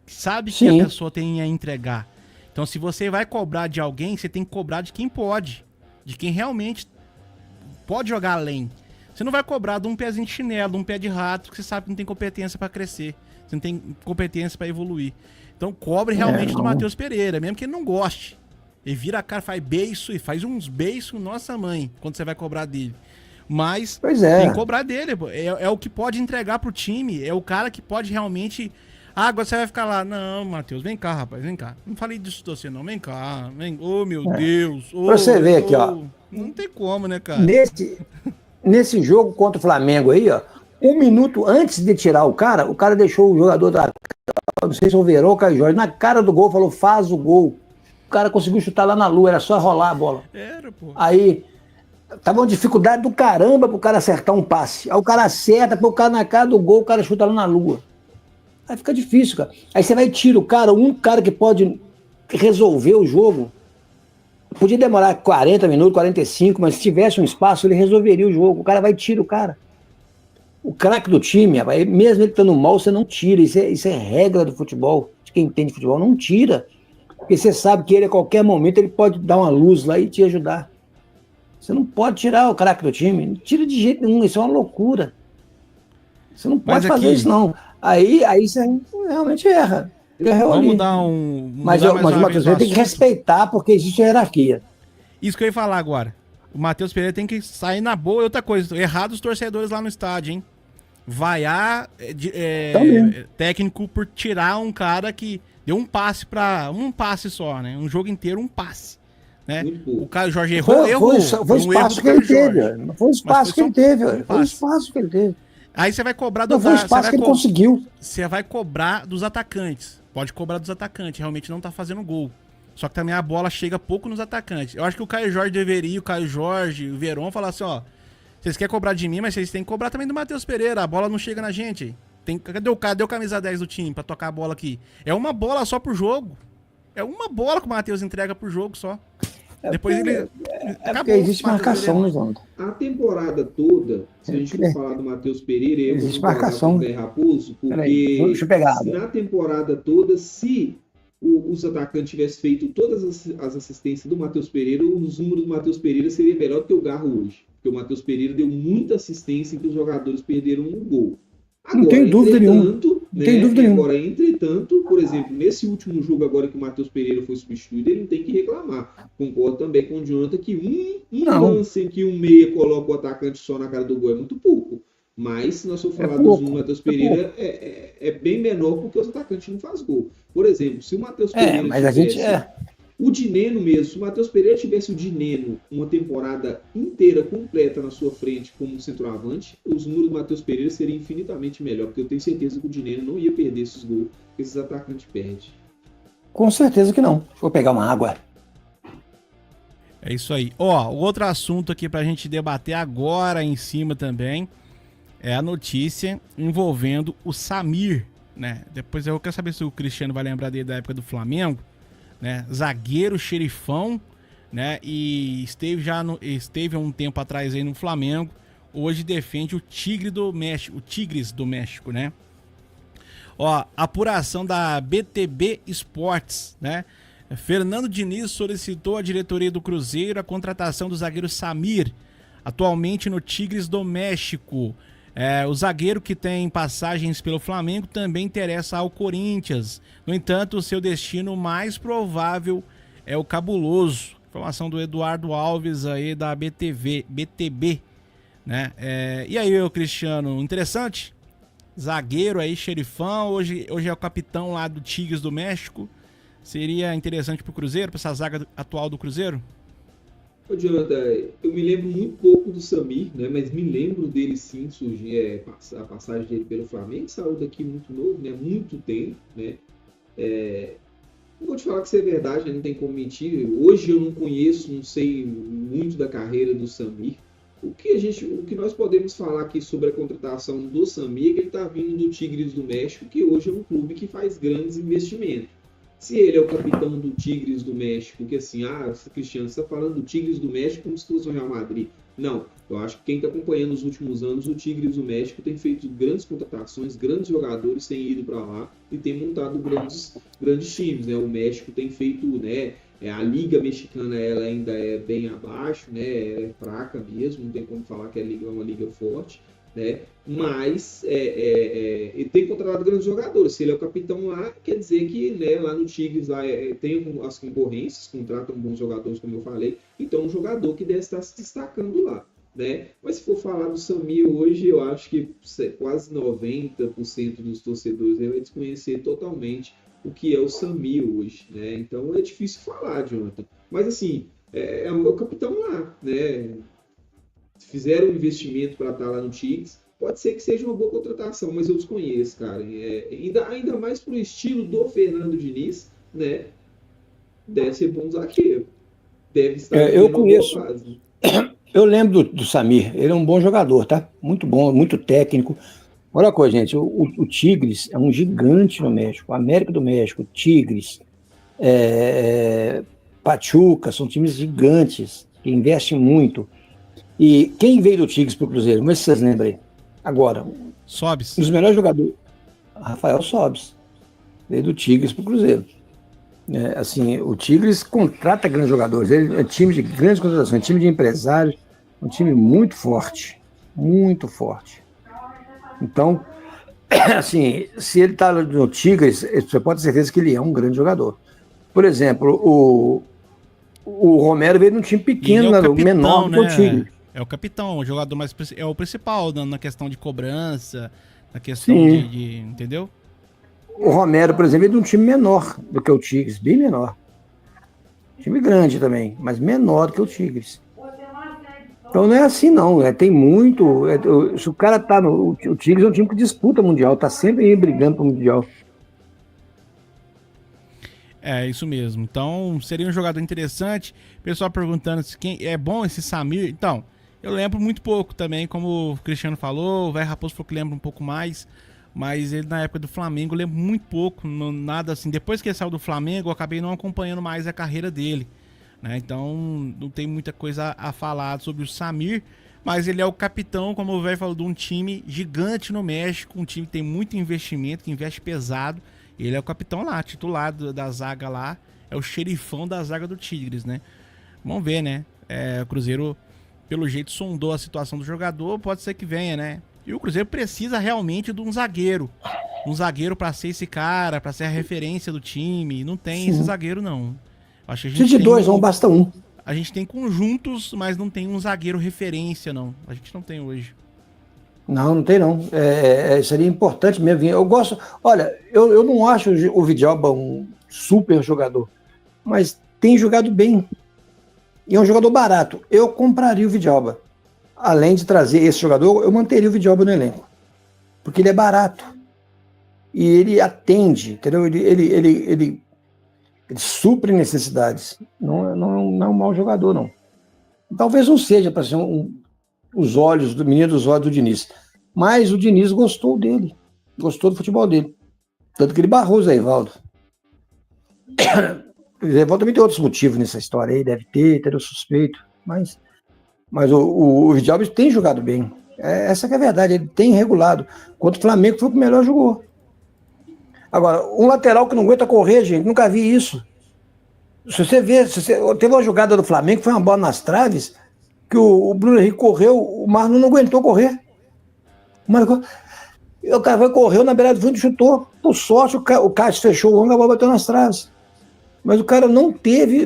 Sabe que a pessoa tem a entregar. Então, se você vai cobrar de alguém, você tem que cobrar de quem pode. De quem realmente pode jogar além. Você não vai cobrar de um pezinho de chinelo, de um pé de rato, que você sabe que não tem competência pra crescer. Você não tem competência pra evoluir. Então, cobre realmente do Matheus Pereira, mesmo que ele não goste. Ele vira a cara, faz beiço e faz uns beiços, nossa mãe, quando você vai cobrar dele. Mas tem que cobrar dele, pô. É o que pode entregar pro time, é o cara que pode realmente... agora você vai ficar lá. Não, Matheus, vem cá, rapaz, vem cá. Não falei disso de você, não. Vem cá, vem. Oh, meu Deus. Pra você ver aqui, ó. Não tem como, né, cara? Nesse jogo contra o Flamengo aí, ó, 1 minuto antes de tirar o cara deixou o jogador não sei se o Verão ou o Caio Jorge, na cara do gol, falou, faz o gol. O cara conseguiu chutar lá na lua, era só rolar a bola. Era, pô. Aí... tava uma dificuldade do caramba pro cara acertar um passe. Aí o cara acerta, põe o cara na cara do gol, o cara chuta lá na lua. Aí fica difícil, cara. Aí você vai e tira o cara, um cara que pode resolver o jogo. Podia demorar 40 minutos, 45, mas se tivesse um espaço, ele resolveria o jogo. O cara vai e tira o cara. O craque do time, mesmo ele estando mal, você não tira. Isso é regra do futebol. De quem entende futebol, não tira. Porque você sabe que ele, a qualquer momento, ele pode dar uma luz lá e te ajudar. Você não pode tirar o craque do time. Não tira de jeito nenhum. Isso é uma loucura. Você não pode fazer isso, não. Aí você realmente erra. Vamos dar um... Mas o Matheus tem que respeitar, porque existe hierarquia. Isso que eu ia falar agora. o Matheus Pereira tem que sair na boa. E outra coisa, errado os torcedores lá no estádio, hein? Vaiar técnico por tirar um cara que deu um passe só, né? Um jogo inteiro, um passe. Né? O Caio Jorge errou. Foi o espaço que ele teve. Não foi o espaço que ele teve. Foi o espaço que ele teve. Aí você vai cobrar do foi o espaço que ele conseguiu. Você vai cobrar dos atacantes. Pode cobrar dos atacantes. Realmente não tá fazendo gol. Só que também a bola chega pouco nos atacantes. Eu acho que o Caio Jorge deveria, o Verón, falar assim, ó. Vocês querem cobrar de mim, mas vocês têm que cobrar também do Matheus Pereira. A bola não chega na gente. Cadê o camisa 10 do time pra tocar a bola aqui? É uma bola só por jogo. É uma bola que o Matheus entrega por jogo só. Depois ele. Porque existe marcação, né, João? A temporada toda, se a gente for falar do Matheus Pereira, eu existe marcação. Com o Raposo, porque deixa eu pegar. Na temporada toda, se os atacantes tivessem feito todas as assistências do Matheus Pereira, os números do Matheus Pereira seria melhor do que o Garro hoje. Porque o Matheus Pereira deu muita assistência em que os jogadores perderam um gol. Agora, não tem dúvida nenhuma. Não tem dúvida nenhuma. Agora, entretanto, por exemplo, nesse último jogo agora que o Matheus Pereira foi substituído, ele não tem que reclamar. Concordo também com o Jonathan que um lance em que um meia coloca o atacante só na cara do gol é muito pouco. Mas, se nós for falar do Matheus Pereira, é bem menor porque os atacantes não fazem gol. Por exemplo, se o Matheus Pereira o Dineno mesmo, se o Matheus Pereira tivesse o Dineno uma temporada inteira completa na sua frente como centroavante, os números do Matheus Pereira seriam infinitamente melhor, porque eu tenho certeza que o Dineno não ia perder esses gols que esses atacantes perdem. Com certeza que não. Vou pegar uma água. É isso aí. Ó, outro assunto aqui pra gente debater agora em cima também é a notícia envolvendo o Samir, né? Depois eu quero saber se o Cristiano vai lembrar dele da época do Flamengo, né? Zagueiro xerifão, né? E esteve há um tempo atrás aí no Flamengo. Hoje defende o Tigres do México, né? Ó, apuração da BTB Esportes, né? Fernando Diniz solicitou à diretoria do Cruzeiro a contratação do zagueiro Samir, atualmente no Tigres do México. O zagueiro, que tem passagens pelo Flamengo, também interessa ao Corinthians. No entanto, o seu destino mais provável é o Cabuloso. Informação do Eduardo Alves aí da BTB, né? E aí, Cristiano, interessante? Zagueiro aí, xerifão, hoje é o capitão lá do Tigres do México. Seria interessante pro Cruzeiro, para essa zaga atual do Cruzeiro? Ô, Jonathan, eu me lembro muito pouco do Samir, né? Mas me lembro dele sim, a passagem dele pelo Flamengo, saiu daqui muito novo, né? Muito tempo, né? Não vou te falar que isso é verdade, não tem como mentir. Hoje eu não conheço, não sei muito da carreira do Samir. O que nós podemos falar aqui sobre a contratação do Samir é que ele está vindo do Tigres do México, que hoje é um clube que faz grandes investimentos. Se ele é o capitão do Tigres do México, que assim, Cristiano, você está falando do Tigres do México como se fosse o Real Madrid. Não, eu acho que quem está acompanhando nos últimos anos, o Tigres do México tem feito grandes contratações, grandes jogadores têm ido para lá e tem montado grandes times, né? O México tem feito, né? A Liga Mexicana ela ainda é bem abaixo, né? É fraca mesmo, não tem como falar que é uma liga forte, né? Mas ele tem contratado grandes jogadores. Se ele é o capitão lá, quer dizer que, né, lá no Tigres lá, tem as concorrências, contratam bons jogadores, como eu falei. Então, um jogador que deve estar se destacando lá, né? Mas se for falar do Samir hoje, eu acho que quase 90% dos torcedores vai desconhecer totalmente o que é o Samir hoje, né? Então é difícil falar, Jonathan. Mas assim, é o capitão lá, né? Fizeram um investimento para estar lá no Tigres. Pode ser que seja uma boa contratação, mas eu desconheço, cara. Ainda mais pro estilo do Fernando Diniz, né? Deve ser bom zagueiro. Deve estar eu conheço. Eu lembro do Samir. Ele é um bom jogador, tá? Muito bom, muito técnico. Olha a coisa, gente. O Tigres é um gigante no México. América do México, Tigres, Pachuca, são times gigantes que investem muito. E quem veio do Tigres para o Cruzeiro? Como é que vocês lembram aí? Agora, Sobis. Um dos melhores jogadores, Rafael Sobis, veio do Tigres para o Cruzeiro. Assim, o Tigres contrata grandes jogadores, ele é time de grandes contratações, time de empresários, um time muito forte, muito forte. Então, assim, se ele está no Tigres, você pode ter certeza que ele é um grande jogador. Por exemplo, O Romero veio de um time pequeno, Ele é o capitão, menor do que o né? Tigre. É o capitão, o jogador mais é o principal na questão de cobrança, na questão Sim. entendeu? O Romero, por exemplo, veio de um time menor do que o Tigres, bem menor. Time grande também, mas menor do que o Tigres. Então não é assim não, tem muito. Se o cara tá no. O Tigres é um time que disputa mundial, tá sempre aí brigando pro mundial. É, isso mesmo. Então, seria um jogador interessante. Pessoal perguntando se quem é bom esse Samir. Então, eu lembro muito pouco também, como o Cristiano falou, o Velho Raposo falou que lembra um pouco mais, mas ele na época do Flamengo eu lembro muito pouco, nada assim. Depois que ele saiu do Flamengo, eu acabei não acompanhando mais a carreira dele, né? Então, não tem muita coisa a falar sobre o Samir, mas ele é o capitão, como o velho falou, de um time gigante no México, um time que tem muito investimento, que investe pesado. Ele é o capitão lá, titular da zaga lá, é o xerifão da zaga do Tigres, né? Vamos ver, né? O Cruzeiro, pelo jeito, sondou a situação do jogador, pode ser que venha, né? E o Cruzeiro precisa realmente de um zagueiro. Um zagueiro pra ser esse cara, pra ser a referência do time. Não tem esse zagueiro, não. Acho que a gente Precisa de dois, não basta um. A gente tem conjuntos, mas não tem um zagueiro referência, não. A gente não tem hoje. Não tem não. Seria importante mesmo. Eu gosto. Olha, eu não acho o Vidalba um super jogador, mas tem jogado bem. E é um jogador barato. Eu compraria o Vidalba. Além de trazer esse jogador, eu manteria o Vidalba no elenco. Porque ele é barato. E ele atende, entendeu? Ele supre necessidades. Não é um mau jogador, não. Talvez não seja para ser os olhos do menino dos olhos do Diniz. Mas o Diniz gostou dele. Gostou do futebol dele. Tanto que ele barrou o Zé Ivaldo. O Zé Ivaldo também tem outros motivos nessa história aí. Deve ter o suspeito. Mas o Vidal tem jogado bem. Essa que é a verdade. Ele tem regulado. Contra o Flamengo foi o que melhor jogou. Agora, um lateral que não aguenta correr, gente, nunca vi isso. Se você ver, teve uma jogada do Flamengo, foi uma bola nas traves, que o Bruno Henrique correu, o Marlon não aguentou correr. O cara correu na beirada do fundo e chutou. Por sorte, o Cássio fechou o ângulo, a bola bateu nas traves. Mas o cara não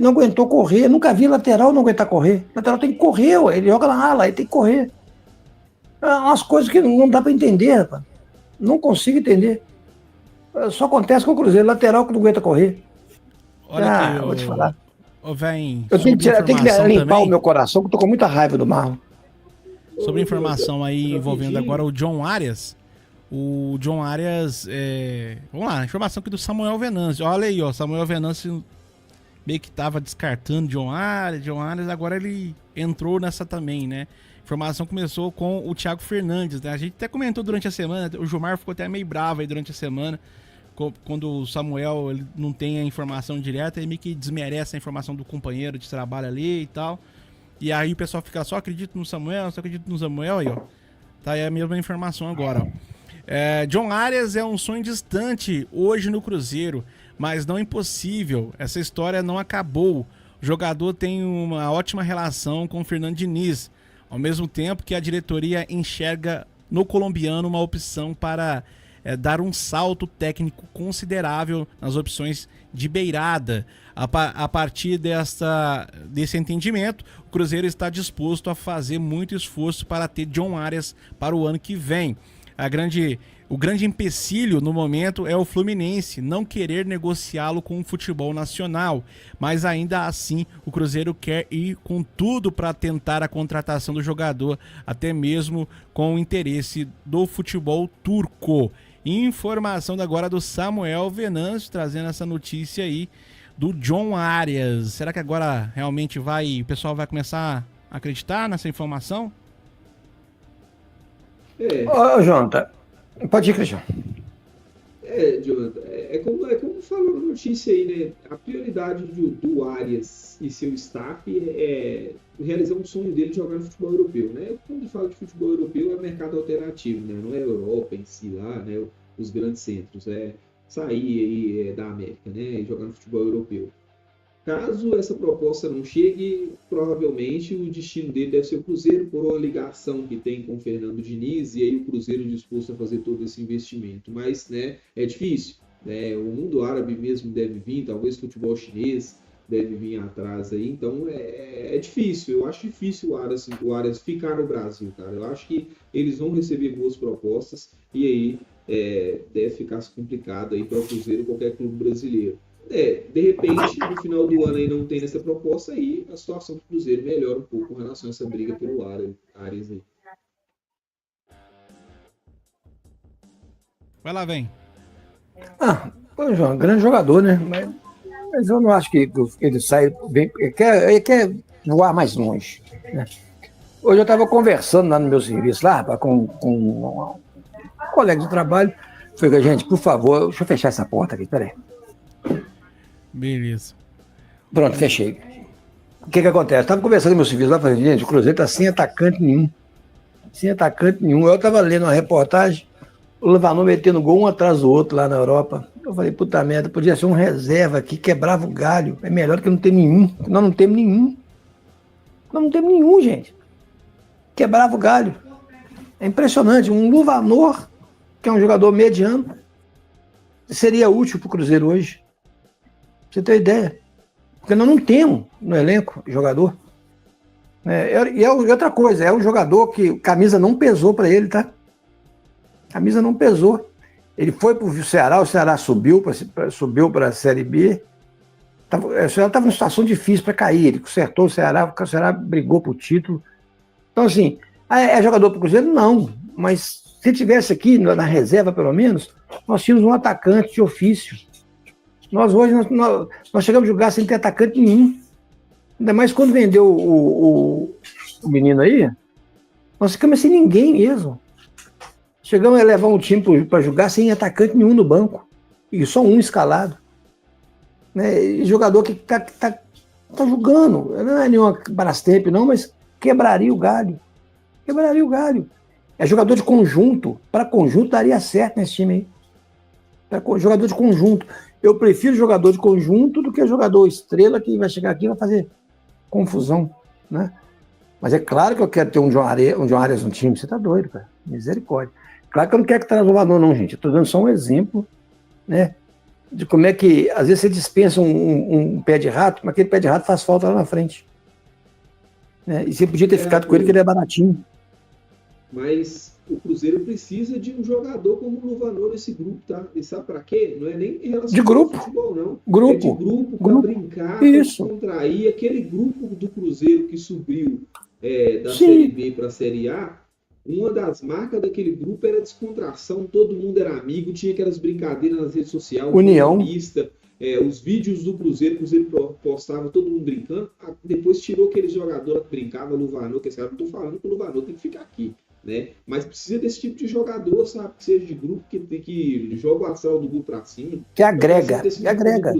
aguentou correr. Nunca vi lateral não aguentar correr. O lateral tem que correr, ele joga na ala, ele tem que correr. É umas coisas que não dá para entender, rapaz. Não consigo entender. Só acontece com o Cruzeiro, lateral que não aguenta correr. Olha aqui, vou te falar. Eu tenho que limpar o meu coração, porque eu tô com muita raiva do Marlon. Sobre informação aí envolvendo agora o John Arias. O John Arias, vamos lá, informação aqui do Samuel Venâncio. Olha aí, ó, Samuel Venâncio meio que tava descartando John Arias, agora ele entrou nessa também, né? Informação começou com o Thiago Fernandes, né? A gente até comentou durante a semana, o Gilmar ficou até meio bravo aí durante a semana, quando o Samuel ele não tem a informação direta, ele meio que desmerece a informação do companheiro de trabalho ali e tal. E aí o pessoal fica, só acredito no Samuel, aí, ó. Tá aí a mesma informação agora, ó. John Arias é um sonho distante hoje no Cruzeiro, mas não impossível. Essa história não acabou. O jogador tem uma ótima relação com o Fernando Diniz, ao mesmo tempo que a diretoria enxerga no colombiano uma opção para dar um salto técnico considerável nas opções de beirada. A partir desse entendimento, o Cruzeiro está disposto a fazer muito esforço para ter John Arias para o ano que vem. O grande empecilho no momento é o Fluminense não querer negociá-lo com o futebol nacional, mas ainda assim o Cruzeiro quer ir com tudo para tentar a contratação do jogador, até mesmo com o interesse do futebol turco. Informação agora do Samuel Venâncio, trazendo essa notícia aí do John Arias. Será que agora realmente o pessoal vai começar a acreditar nessa informação? Jonathan, pode ir, Cristiano. Jonathan, como falou na notícia aí, né? A prioridade do Arias e seu staff é realizar um sonho dele de jogar no futebol europeu, né? Quando fala de futebol europeu, é mercado alternativo, né? Não é a Europa em si lá, né? Os grandes centros, sair aí da América, né? E jogar no futebol europeu. Caso essa proposta não chegue, provavelmente o destino dele deve ser o Cruzeiro, por uma ligação que tem com o Fernando Diniz, e aí o Cruzeiro disposto a fazer todo esse investimento. Mas, né, é difícil. O mundo árabe mesmo deve vir, talvez futebol chinês, deve vir atrás aí. Então é difícil. Eu acho difícil o Arias ficar no Brasil, cara. Eu acho que eles vão receber boas propostas e aí deve ficar complicado aí para o Cruzeiro e qualquer clube brasileiro. De repente, no final do ano aí não tem essa proposta aí, a situação do Cruzeiro melhora um pouco com relação a essa briga pelo Arias aí. Vai lá, vem. Pô, João, grande jogador, né? Mas eu não acho que ele sai bem. Ele quer voar mais longe, né? Hoje eu estava conversando lá no meu serviço, lá, com um colega de trabalho. Falei, gente, por favor, deixa eu fechar essa porta aqui, peraí. Beleza. Pronto, fechei. O que acontece? Eu estava conversando com meu serviço lá, falei, gente, o Cruzeiro está sem atacante nenhum. Sem atacante nenhum. Eu estava lendo uma reportagem, o Luvanor metendo gol um atrás do outro lá na Europa. Eu falei, puta merda, podia ser um reserva aqui, quebrava o galho. É melhor que não ter nenhum. Nós não temos nenhum. Nós não temos nenhum, gente. Quebrava o galho. É impressionante. Um Luvanor, que é um jogador mediano, seria útil para o Cruzeiro hoje. Pra você ter ideia. Porque nós não temos no elenco jogador. E outra coisa, é um jogador que camisa não pesou para ele, tá? Camisa não pesou. Ele foi para o Ceará subiu para a Série B. O Ceará estava numa situação difícil para cair. Ele consertou o Ceará brigou por título. Então, assim, é jogador para o Cruzeiro? Não. Mas se tivesse aqui, na reserva pelo menos, nós tínhamos um atacante de ofício. Nós hoje nós chegamos a jogar sem ter atacante nenhum. Ainda mais quando vendeu o menino aí, nós ficamos sem ninguém mesmo. Chegamos a levar um time para jogar sem atacante nenhum no banco. E só um escalado. Né? E jogador que tá jogando. Não é nenhuma Brastemp, não, mas quebraria o galho. Quebraria o galho. É jogador de conjunto. Para conjunto daria certo nesse time aí. Jogador de conjunto. Eu prefiro jogador de conjunto do que jogador estrela que vai chegar aqui e vai fazer confusão, né? Mas é claro que eu quero ter um João Arias no time. Você tá doido, cara. Misericórdia. Claro que eu não quero que traga o valor, não, gente. Eu tô dando só um exemplo, né? De como é que, às vezes, você dispensa um pé de rato, mas aquele pé de rato faz falta lá na frente. Né? E você podia ter ficado com ele, que ele é baratinho. Mas o Cruzeiro precisa de um jogador como o Luvanor nesse grupo, tá? E sabe pra quê? Não é nem em relação de grupo. ao futebol, não. Grupo. É de grupo, pra brincar, pra contrair. Aquele grupo do Cruzeiro que subiu da Série B pra Série A, uma das marcas daquele grupo era descontração, todo mundo era amigo, tinha aquelas brincadeiras nas redes sociais, união. Os vídeos do Cruzeiro, o Cruzeiro postava todo mundo brincando, depois tirou aquele jogador que brincava, Luvanor, que esse cara, não tô falando que o Luvanor tem que ficar aqui, né? Mas precisa desse tipo de jogador, sabe? Que seja de grupo, que joga o astral do grupo pra cima. Que agrega,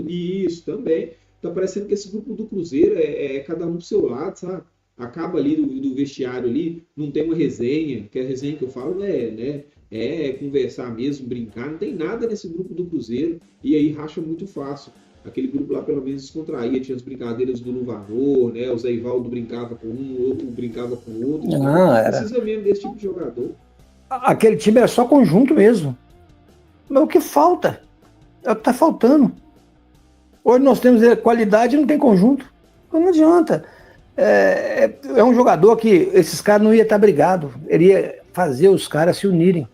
Isso, também. Tá parecendo que esse grupo do Cruzeiro é cada um pro seu lado, sabe? Acaba ali do vestiário ali, não tem uma resenha, que a resenha que eu falo é conversar mesmo, brincar, não tem nada nesse grupo do Cruzeiro, e aí racha muito fácil. Aquele grupo lá pelo menos descontraía, tinha as brincadeiras do Luvanor, né? O Zé Ivaldo brincava com um, o outro brincava com o outro. Precisa mesmo desse tipo de jogador. Aquele time era só conjunto mesmo. Mas o que falta? É o que está faltando. Hoje nós temos qualidade e não tem conjunto. Não adianta. É um jogador que esses caras não iam estar brigados. Ele ia fazer os caras se unirem.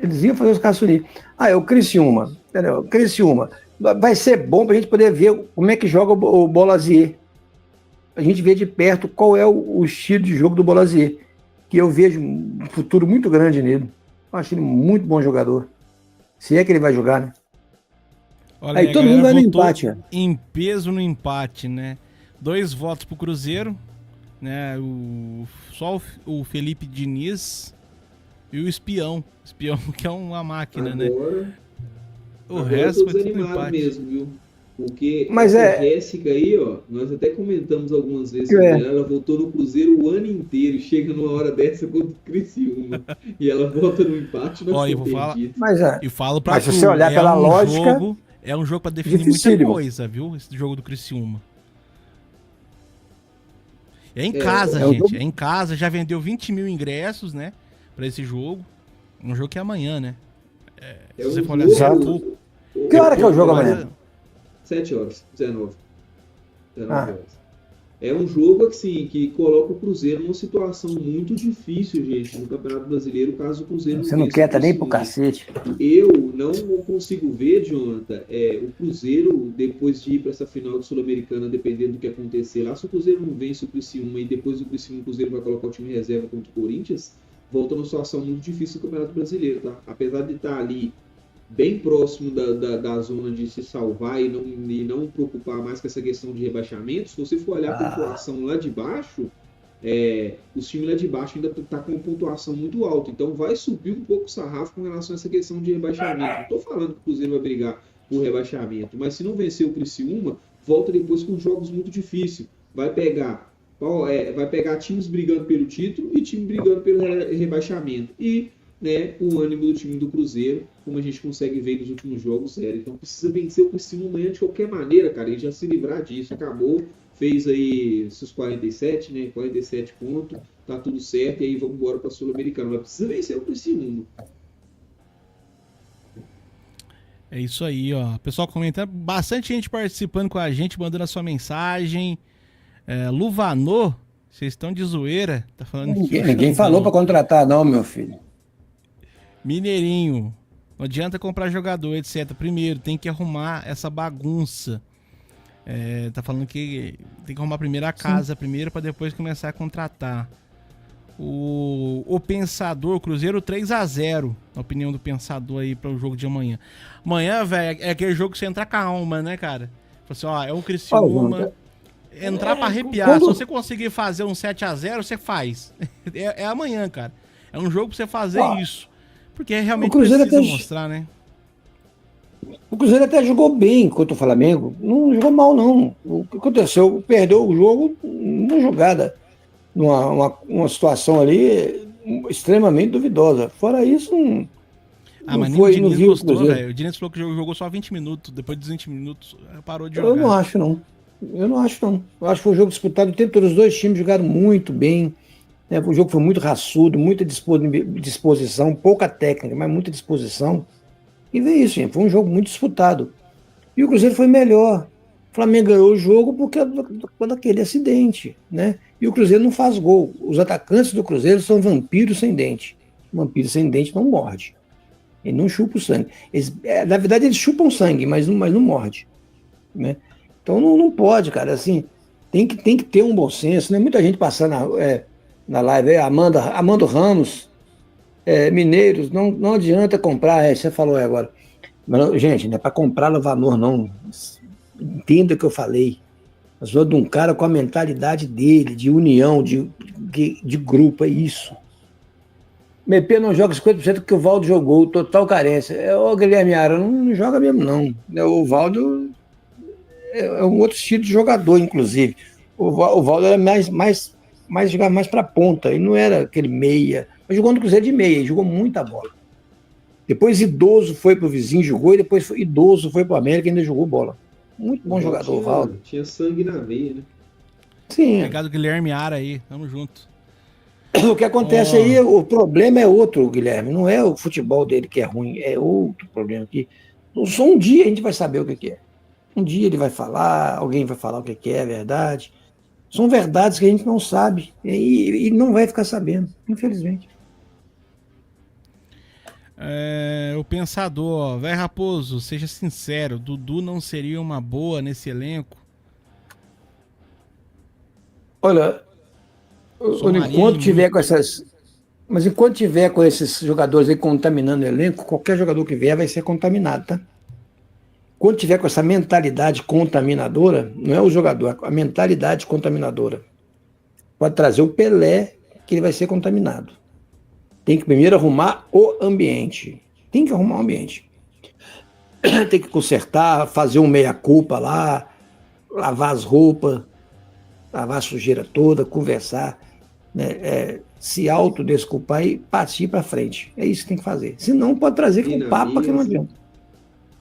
Eles iam fazer os caras se unirem. É o Criciúma. Entendeu? Criciúma. Vai ser bom para a gente poder ver como é que joga o Bolazier. A gente vê de perto qual é o estilo de jogo do Bolazier. Que eu vejo um futuro muito grande nele. Eu acho ele muito bom jogador. Se é que ele vai jogar, né? Olha, aí todo mundo vai no empate. Em peso no empate, né? 2 votos pro Cruzeiro, né? Só o Felipe Diniz e o Espião. Espião que é uma máquina, né? O resto foi tudo empate mesmo, viu? Porque mas a Jéssica aí, ó, nós até comentamos algumas vezes sobre ela voltou no Cruzeiro o ano inteiro, chega numa hora dessa contra o Criciúma e ela volta no empate, nós eu vou falar, e falo pra mas se você olhar pela lógica, é um jogo pra definir muita coisa, viu? Esse jogo do Criciúma. É em casa, gente. É em casa. Já vendeu 20 mil ingressos, né? Pra esse jogo. Um jogo que é amanhã, né? Se você for olhar que hora que é o jogo amanhã? 7 horas, 19 Ah. horas. É um jogo assim, que coloca o Cruzeiro numa situação muito difícil, gente, no Campeonato Brasileiro, caso o Cruzeiro Você não vença quer o nem pro Criciúma. cacete. Eu não consigo ver, Jonathan, o Cruzeiro, depois de ir para essa final de Sul-Americana, dependendo do que acontecer lá, se o Cruzeiro não vence o Criciúma e depois do Criciúma o Cruzeiro vai colocar o time em reserva contra o Corinthians, volta numa situação muito difícil no Campeonato Brasileiro, tá? Apesar de estar ali bem próximo da zona de se salvar e não preocupar mais com essa questão de rebaixamento, se você for olhar a pontuação lá de baixo, os times lá de baixo ainda tá com uma pontuação muito alta, então vai subir um pouco o sarrafo com relação a essa questão de rebaixamento. Não estou falando que o Cruzeiro vai brigar por rebaixamento, mas se não vencer o Criciúma, volta depois com jogos muito difíceis. Vai pegar times brigando pelo título e time brigando pelo rebaixamento. E, né, o ânimo do time do Cruzeiro, como a gente consegue ver nos últimos jogos, zero. Então precisa vencer o Criciúma amanhã de qualquer maneira, cara, e já se livrar disso. Acabou, fez aí seus 47, né? 47 pontos, tá tudo certo, e aí vamos embora pra Sul-Americana. Mas precisa vencer o Criciúma. É isso aí, ó. Pessoal comentando, bastante gente participando com a gente, mandando a sua mensagem. Luvanô, vocês estão de zoeira. Tá falando Ninguém falou pra contratar, não, meu filho. Mineirinho, não adianta comprar jogador, etc. Primeiro, tem que arrumar essa bagunça. Tá falando que tem que arrumar primeiro a casa, primeiro, pra depois começar a contratar. O Pensador, Cruzeiro 3-0, na opinião do Pensador aí para o jogo de amanhã. Amanhã, velho, é aquele jogo que você entra calma, né, cara? Assim, ó, é o Criciúma. Entrar pra arrepiar. Se você conseguir fazer um 7-0, você faz. É amanhã, cara. É um jogo pra você fazer isso. Porque realmente precisa mostrar, né? O Cruzeiro até jogou bem contra o Flamengo. Não jogou mal, não. O que aconteceu? Perdeu o jogo numa jogada. Uma situação ali extremamente duvidosa. Fora isso, mas nem o Diniz gostou, velho. O Diniz falou que jogou só 20 minutos. Depois de 20 minutos, parou de jogar. Eu não acho, não. Eu acho que foi um jogo disputado. Os dois times jogaram muito bem. Né? O jogo foi muito raçudo, muita disposição, pouca técnica, mas muita disposição. E vê isso, gente. Foi um jogo muito disputado. E o Cruzeiro foi melhor. O Flamengo ganhou o jogo porque daquele acidente, né? E o Cruzeiro não faz gol. Os atacantes do Cruzeiro são vampiros sem dente. Vampiro sem dente não morde. Ele não chupa o sangue. Na verdade, eles chupam sangue, mas não morde. Né? Então não pode, cara. Assim, tem que ter um bom senso. Né? Muita gente passando na live. Amando Ramos, Mineiros, não adianta comprar. Você falou agora. Mas, gente, não é para comprar Luvanor, não. Entenda o que eu falei. Nós falamos de um cara com a mentalidade dele, de união, de grupo, é isso. MP não joga 50% que o Valdo jogou, total carência. O Guilherme Ara não joga mesmo, não. O Valdo é um outro estilo de jogador, inclusive. O Valdo era jogava mais para ponta, ele não era aquele meia. Mas jogou no Cruzeiro de meia, ele jogou muita bola. Depois Idoso foi pro vizinho, jogou, e depois Idoso foi pro América e ainda jogou bola. Muito bom jogador, o Valdo. Tinha sangue na veia, né? Sim. Obrigado, Guilherme Ara aí. Tamo junto. O que acontece aí, o problema é outro, Guilherme. Não é o futebol dele que é ruim, é outro problema aqui. Só um dia a gente vai saber o que é. Um dia ele vai falar, alguém vai falar o que é verdade. São verdades que a gente não sabe e não vai ficar sabendo, infelizmente. O Pensador, velho Raposo, seja sincero, Dudu não seria uma boa nesse elenco? Olha, enquanto tiver com essas... Mas enquanto tiver com esses jogadores aí contaminando o elenco, qualquer jogador que vier vai ser contaminado, tá? Quando tiver com essa mentalidade contaminadora, não é o jogador, é a mentalidade contaminadora. Pode trazer o Pelé, que ele vai ser contaminado. Tem que primeiro arrumar o ambiente. Tem que arrumar o ambiente. Tem que consertar, fazer um meia-culpa lá, lavar as roupas, lavar a sujeira toda, conversar, né? Se autodesculpar e partir para frente. É isso que tem que fazer. Senão pode trazer com o Papa que não adianta.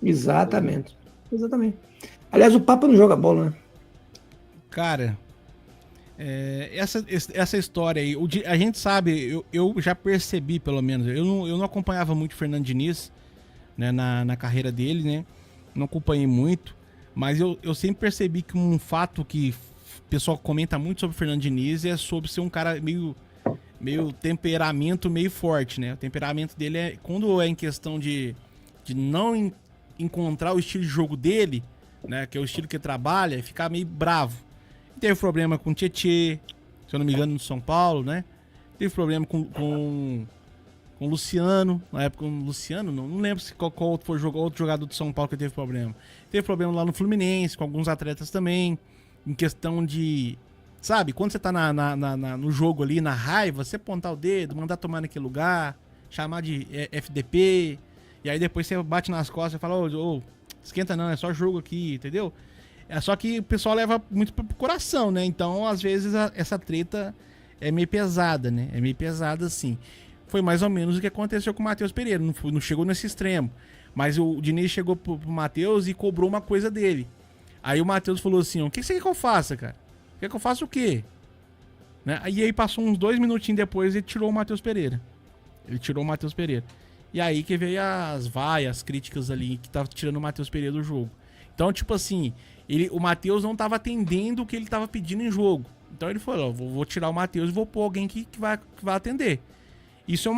Exatamente. Aliás, o Papa não joga bola, né? Cara, essa história aí, a gente sabe, eu já percebi, pelo menos, eu não acompanhava muito o Fernando Diniz, né, na carreira dele, né? Não acompanhei muito, Mas eu sempre percebi que um fato que o pessoal comenta muito sobre o Fernando Diniz é sobre ser um cara meio temperamento meio forte, né? O temperamento dele é, quando é em questão de não encontrar o estilo de jogo dele, né? Que é o estilo que ele trabalha, é ficar meio bravo. Teve problema com o Tietê, se eu não me engano, no São Paulo, né? Teve problema com o Luciano, na época o Luciano, não lembro se qual foi outro jogador do São Paulo que teve problema. Teve problema lá no Fluminense, com alguns atletas também, em questão de, sabe, quando você tá no jogo ali, na raiva, você apontar o dedo, mandar tomar naquele lugar, chamar de FDP, e aí depois você bate nas costas e fala, ô, esquenta não, é só jogo aqui, entendeu? É só que o pessoal leva muito pro coração, né? Então, às vezes, essa treta é meio pesada, né? É meio pesada, assim. Foi mais ou menos o que aconteceu com o Matheus Pereira. Não chegou nesse extremo. Mas o Diniz chegou pro Matheus e cobrou uma coisa dele. Aí o Matheus falou assim, o que você quer que eu faça, cara? Quer que eu faça o quê? Né? E aí passou uns 2 minutinhos depois e ele tirou o Matheus Pereira. E aí que veio as vaias, as críticas ali, que tava tirando o Matheus Pereira do jogo. Então, tipo assim, o Matheus não tava atendendo o que ele tava pedindo em jogo. Então ele falou, vou tirar o Matheus e vou pôr alguém que vai atender. Isso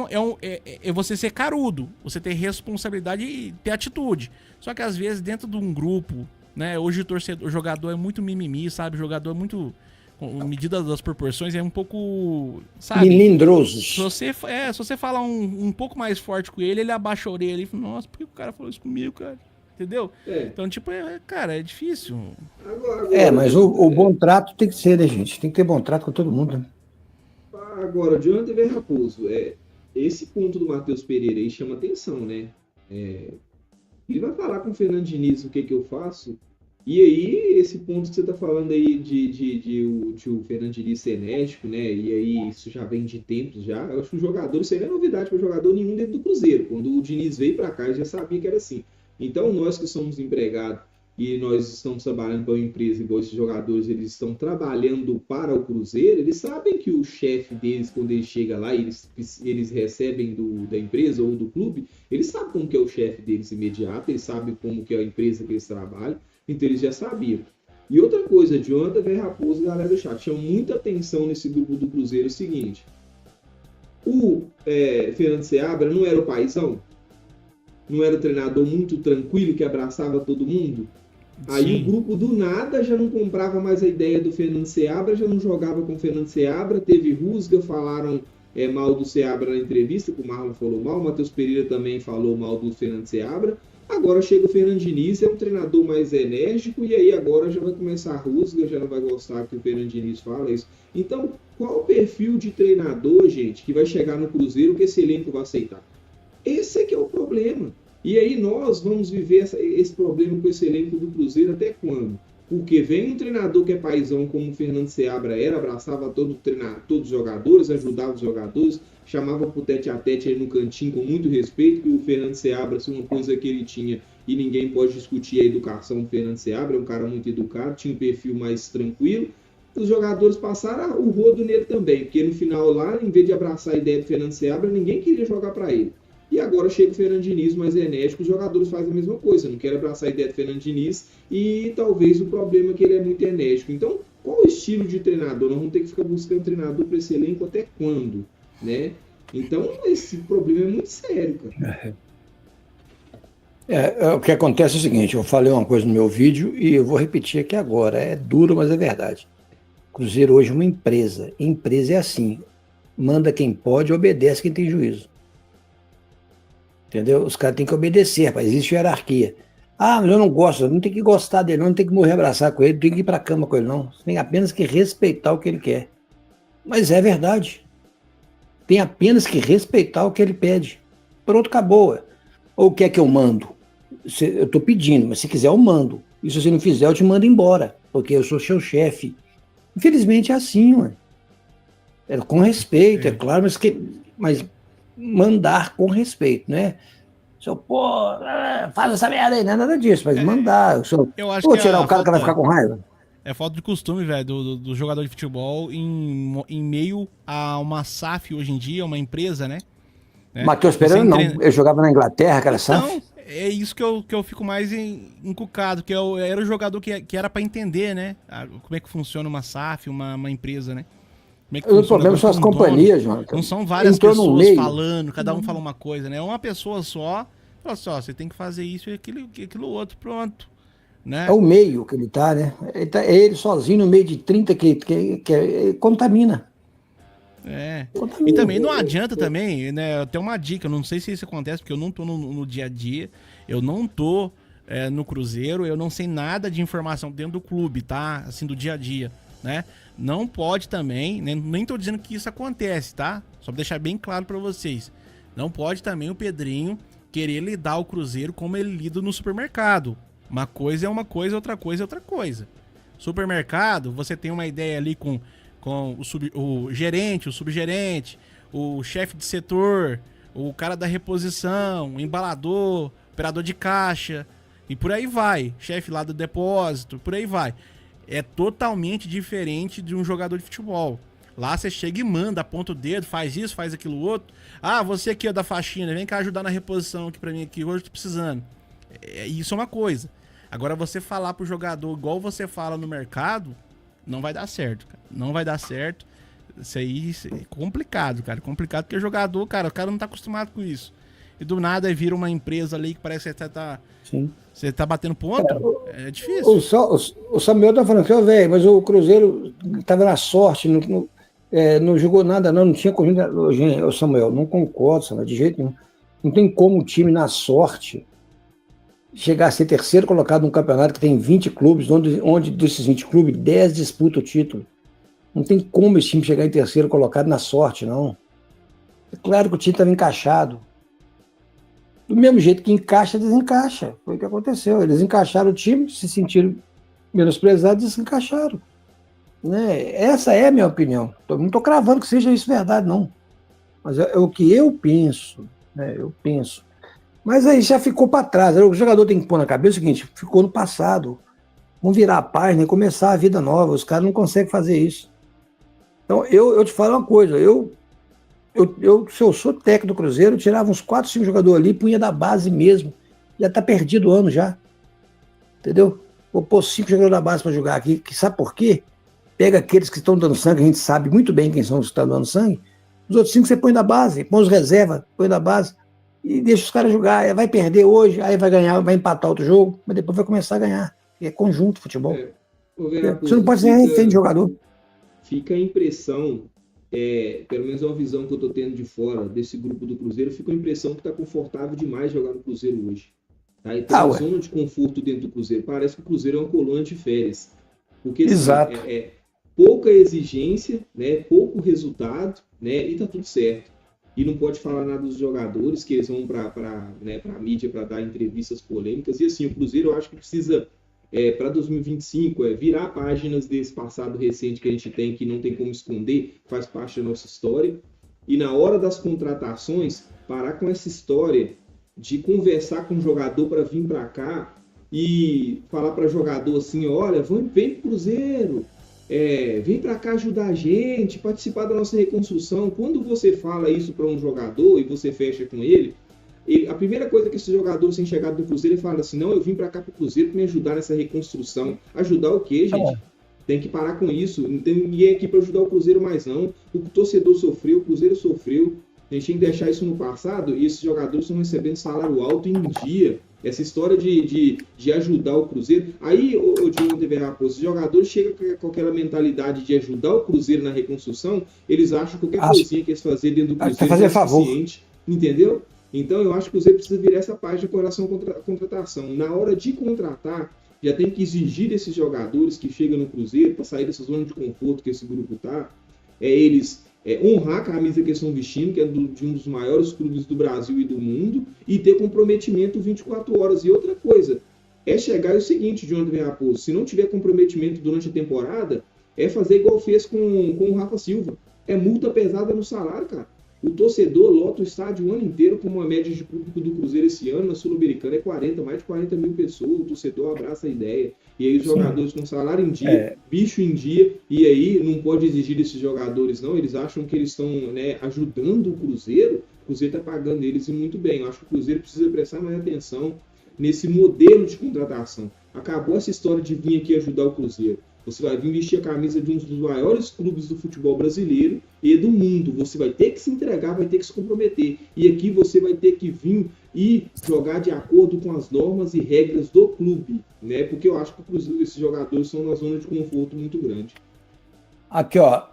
é você ser carudo, você ter responsabilidade e ter atitude. Só que às vezes dentro de um grupo, né, hoje o jogador é muito mimimi, sabe? O jogador é muito, com medida das proporções, é um pouco, sabe? Melindroso. Se você falar um pouco mais forte com ele abaixa a orelha e fala, nossa, por que o cara falou isso comigo, cara? Entendeu? Então, tipo, cara, é difícil. Agora, mas o bom trato tem que ser, né, gente? Tem que ter bom trato com todo mundo, né? Agora, Jonathan Ver Raposo, esse ponto do Matheus Pereira aí chama atenção, né? Ele vai falar com o Fernando Diniz o que eu faço, e aí esse ponto que você tá falando aí de o Fernando Diniz ser enérgico, né? E aí isso já vem de tempos já. Eu acho que o jogador, isso aí não é novidade para jogador nenhum dentro do Cruzeiro. Quando o Diniz veio para cá, ele já sabia que era assim. Então, nós que somos empregados e nós estamos trabalhando para uma empresa, igual esses jogadores, eles estão trabalhando para o Cruzeiro, eles sabem que o chefe deles, quando ele chega lá, eles recebem da empresa ou do clube, eles sabem como que é o chefe deles imediato, eles sabem como que é a empresa que eles trabalham, então eles já sabiam. E outra coisa, Jonathan, Ver Raposo e galera do chat, chama muita atenção nesse grupo do Cruzeiro, é o seguinte, o Fernando Seabra não era o paizão? Não era o treinador muito tranquilo que abraçava todo mundo? Aí sim. O grupo do nada já não comprava mais a ideia do Fernando Seabra, já não jogava com o Fernando Seabra, teve rusga, falaram mal do Seabra na entrevista, que o Marlon falou mal, o Matheus Pereira também falou mal do Fernando Seabra. Agora chega o Fernando Diniz, é um treinador mais enérgico, e aí agora já vai começar a rusga, já não vai gostar que o Fernando Diniz fala isso. Então, qual o perfil de treinador, gente, que vai chegar no Cruzeiro que esse elenco vai aceitar? Esse é que é o problema. E aí nós vamos viver esse problema com esse elenco do Cruzeiro até quando? Porque vem um treinador que é paizão, como o Fernando Seabra era, abraçava todos os jogadores, ajudava os jogadores, chamava pro tete-a-tete aí no cantinho com muito respeito, que o Fernando Seabra, se uma coisa que ele tinha, e ninguém pode discutir a educação do Fernando Seabra, é um cara muito educado, tinha um perfil mais tranquilo. Os jogadores passaram o rodo nele também, porque no final lá, em vez de abraçar a ideia do Fernando Seabra, ninguém queria jogar para ele. E agora chega o Fernando Diniz mais enérgico, os jogadores fazem a mesma coisa, não querem abraçar a ideia do Fernando Diniz e talvez o problema é que ele é muito enérgico. Então, qual o estilo de treinador? Nós vamos ter que ficar buscando treinador para esse elenco até quando, né? Então, esse problema é muito sério, cara. O que acontece é o seguinte, eu falei uma coisa no meu vídeo e eu vou repetir aqui agora, é duro, mas é verdade. Cruzeiro hoje é uma empresa, empresa é assim, manda quem pode, obedece quem tem juízo. Entendeu? Os caras têm que obedecer, rapaz. Existe hierarquia. Ah, mas eu não gosto, não tem que gostar dele, não tem que morrer abraçar com ele, não tem que ir pra cama com ele, não. Você tem apenas que respeitar o que ele quer. Mas é verdade. Tem apenas que respeitar o que ele pede. Pronto, acabou. Ou quer que eu mando? Eu tô pedindo, mas se quiser eu mando. E se você não fizer, eu te mando embora, porque eu sou seu chefe. Infelizmente é assim, ué. É com respeito, é claro, mas mandar com respeito, né? Faz essa merda aí, não é nada disso, mas mandar. Eu acho vou que tirar o cara que vai ficar com raiva. É falta de costume, velho, do jogador de futebol em meio a uma SAF hoje em dia, uma empresa, né? Matheus Pereira não, ele jogava na Inglaterra, aquela SAF. Então, é isso que eu fico mais encucado, que era o jogador que era pra entender, né? Como é que funciona uma SAF, uma empresa, né? Como é que O problema são as companhias, João. Não são várias pessoas falando, cada um fala uma coisa, né? É uma pessoa só, fala só, você tem que fazer isso e aquilo outro, pronto. Né? É o meio que ele tá, né? Ele sozinho no meio de 30 que contamina. Contamina. E também não adianta também, né? Tem uma dica, eu não sei se isso acontece, porque eu não tô no dia a dia, eu não tô no Cruzeiro, eu não sei nada de informação dentro do clube, tá? Assim, do dia a dia, né? Não pode também, né? Nem tô dizendo que isso acontece, tá? Só pra deixar bem claro pra vocês. Não pode também o Pedrinho querer lidar o Cruzeiro como ele lida no supermercado. Uma coisa é uma coisa, outra coisa é outra coisa. Supermercado, você tem uma ideia ali com o gerente, o subgerente, o chefe de setor, o cara da reposição, o embalador, operador de caixa, e por aí vai. Chefe lá do depósito, por aí vai. É totalmente diferente de um jogador de futebol. Lá você chega e manda, aponta o dedo, faz isso, faz aquilo outro. Ah, você aqui é da faxina, vem cá ajudar na reposição aqui pra mim aqui, hoje eu tô precisando. Isso é uma coisa. Agora você falar pro jogador igual você fala no mercado, não vai dar certo, cara. Não vai dar certo. Isso aí é complicado, cara. Complicado porque o jogador, cara, o cara não tá acostumado com isso. E do nada vira uma empresa ali que parece que você tá batendo ponto. É difícil. O Samuel tá falando assim, velho, mas o Cruzeiro tava na sorte, não jogou nada, não tinha corrida. Gente, Samuel, não concordo, Samuel, de jeito nenhum. Não tem como o time na sorte chegar a ser terceiro colocado num campeonato que tem 20 clubes, onde desses 20 clubes, 10 disputam o título. Não tem como esse time chegar em terceiro colocado na sorte, não. É claro que o time estava encaixado. Do mesmo jeito que encaixa, desencaixa. Foi o que aconteceu. Eles encaixaram o time, se sentiram menosprezados e desencaixaram. Né? Essa é a minha opinião. Não estou cravando que seja isso verdade, não. Mas é o que eu penso. Né? Eu penso. Mas aí já ficou para trás. O jogador tem que pôr na cabeça o seguinte, ficou no passado. Vamos virar a página e começar a vida nova. Os caras não conseguem fazer isso. Então, eu te falo uma coisa. Se eu sou técnico do Cruzeiro, eu tirava uns 4, 5 jogadores ali, punha da base mesmo. Já tá perdido o ano já. Entendeu? Vou pôr 5 jogadores da base para jogar aqui. Que sabe por quê? Pega aqueles que estão dando sangue, a gente sabe muito bem quem são os que estão dando sangue. Os outros 5 você põe da base, põe os reservas, põe da base. E deixa os caras jogar. Vai perder hoje, aí vai ganhar, vai empatar outro jogo, mas depois vai começar a ganhar. É conjunto futebol. Você não pode ser refém de jogador. Fica a impressão, pelo menos é uma visão que eu estou tendo de fora desse grupo do Cruzeiro, fica a impressão que está confortável demais jogar no Cruzeiro hoje. Tá? E tem uma zona de conforto dentro do Cruzeiro. Parece que o Cruzeiro é uma colônia de férias. Porque exato. Pouca exigência, né, pouco resultado, né, e tá tudo certo. E não pode falar nada dos jogadores, que eles vão para a mídia para dar entrevistas polêmicas. E assim, o Cruzeiro eu acho que precisa, para 2025, virar páginas desse passado recente que a gente tem, que não tem como esconder, faz parte da nossa história. E na hora das contratações, parar com essa história de conversar com o jogador para vir para cá e falar para o jogador assim, olha, vem pro Cruzeiro, vem para cá ajudar a gente, participar da nossa reconstrução. Quando você fala isso para um jogador e você fecha com ele, a primeira coisa que esse jogador sem chegar do Cruzeiro, ele fala assim, não, eu vim para cá pro Cruzeiro para me ajudar nessa reconstrução. Ajudar o quê, gente? Tem que parar com isso. Não tem ninguém aqui para ajudar o Cruzeiro mais não. O torcedor sofreu, o Cruzeiro sofreu. A gente tem que deixar isso no passado e esses jogadores estão recebendo salário alto em dia. Essa história de ajudar o Cruzeiro. Aí, o Diogo TV Raposo, os jogadores chegam com aquela mentalidade de ajudar o Cruzeiro na reconstrução, eles acham que qualquer coisinha que eles fazerem dentro do Cruzeiro é suficiente. Entendeu? Então, eu acho que o Cruzeiro precisa virar essa página com relação à contratação. Na hora de contratar, já tem que exigir desses jogadores que chegam no Cruzeiro, para sair dessa zona de conforto que esse grupo está, eles honrar a camisa que eles estão vestindo, que é de um dos maiores clubes do Brasil e do mundo, e ter comprometimento 24 horas. E outra coisa, chegar o seguinte, Jonathan Raposo, se não tiver comprometimento durante a temporada, fazer igual fez com o Rafa Silva. Multa pesada no salário, cara. O torcedor lota o estádio o ano inteiro, como a média de público do Cruzeiro esse ano, na Sul-Americana, mais de 40 mil pessoas. O torcedor abraça a ideia. E aí os jogadores com salário em dia, bicho em dia, e aí não pode exigir desses jogadores, não. Eles acham que eles estão ajudando o Cruzeiro. O Cruzeiro está pagando eles e muito bem. Eu acho que o Cruzeiro precisa prestar mais atenção nesse modelo de contratação. Acabou essa história de vir aqui ajudar o Cruzeiro. Você vai vir vestir a camisa de um dos maiores clubes do futebol brasileiro e do mundo. Você vai ter que se entregar, vai ter que se comprometer. E aqui você vai ter que vir e jogar de acordo com as normas e regras do clube, né? Porque eu acho que esses jogadores são na zona de conforto muito grande. Aqui, ó,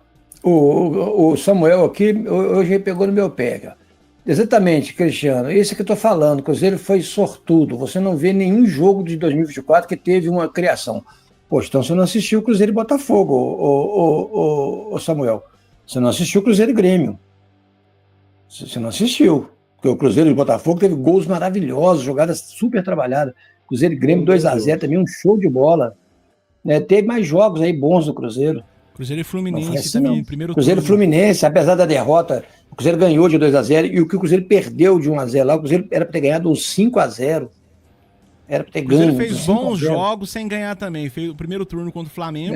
o Samuel aqui, hoje ele pegou no meu pé, ó. Exatamente, Cristiano, isso que eu tô falando, o Cruzeiro foi sortudo, você não vê nenhum jogo de 2024 que teve uma criação. Poxa, então você não assistiu o Cruzeiro e Botafogo, o Samuel. Você não assistiu o Cruzeiro e Grêmio. Você não assistiu. Porque o Cruzeiro e Botafogo teve gols maravilhosos, jogadas super trabalhadas. Cruzeiro e Grêmio 2-0 também, um show de bola. Né? Teve mais jogos aí bons do Cruzeiro. Cruzeiro e Fluminense assim, também, não. primeiro Cruzeiro e Fluminense, apesar da derrota, o Cruzeiro ganhou de 2-0 e o que o Cruzeiro perdeu de 1-0 lá, o Cruzeiro era para ter ganhado uns 5-0. Era pra ter ganho. O Cruzeiro fez bons jogos sem ganhar também. Fez o primeiro turno contra o Flamengo.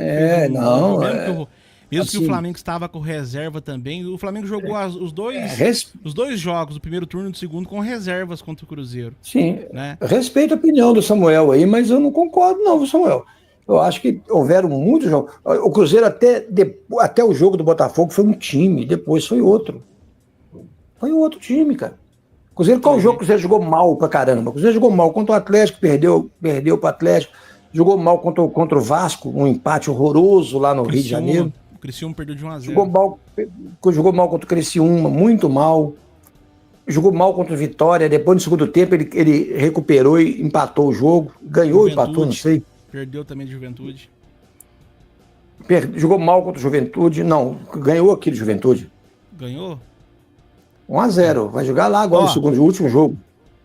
Mesmo que o Flamengo estava com reserva também. O Flamengo jogou os dois jogos, o primeiro turno e o segundo, com reservas contra o Cruzeiro. Sim, né? Respeito a opinião do Samuel aí, mas eu não concordo não, Samuel. Eu acho que houveram muitos jogos. O Cruzeiro até o jogo do Botafogo foi um time, depois foi outro. Foi outro time, cara. Cruzeiro, qual jogo que o Cruzeiro jogou mal pra caramba? O Cruzeiro jogou mal contra o Atlético, perdeu pro Atlético, jogou mal contra o Vasco, um empate horroroso lá no Rio de Janeiro. O Criciúma perdeu de 1-0. Jogou mal contra o Criciúma, muito mal. Jogou mal contra o Vitória, depois no segundo tempo ele recuperou e empatou o jogo. Ganhou ou empatou, não sei. Perdeu também de Juventude. Jogou mal contra o Juventude, não, ganhou aqui de Juventude. Ganhou? 1-0, vai jogar lá agora no último jogo.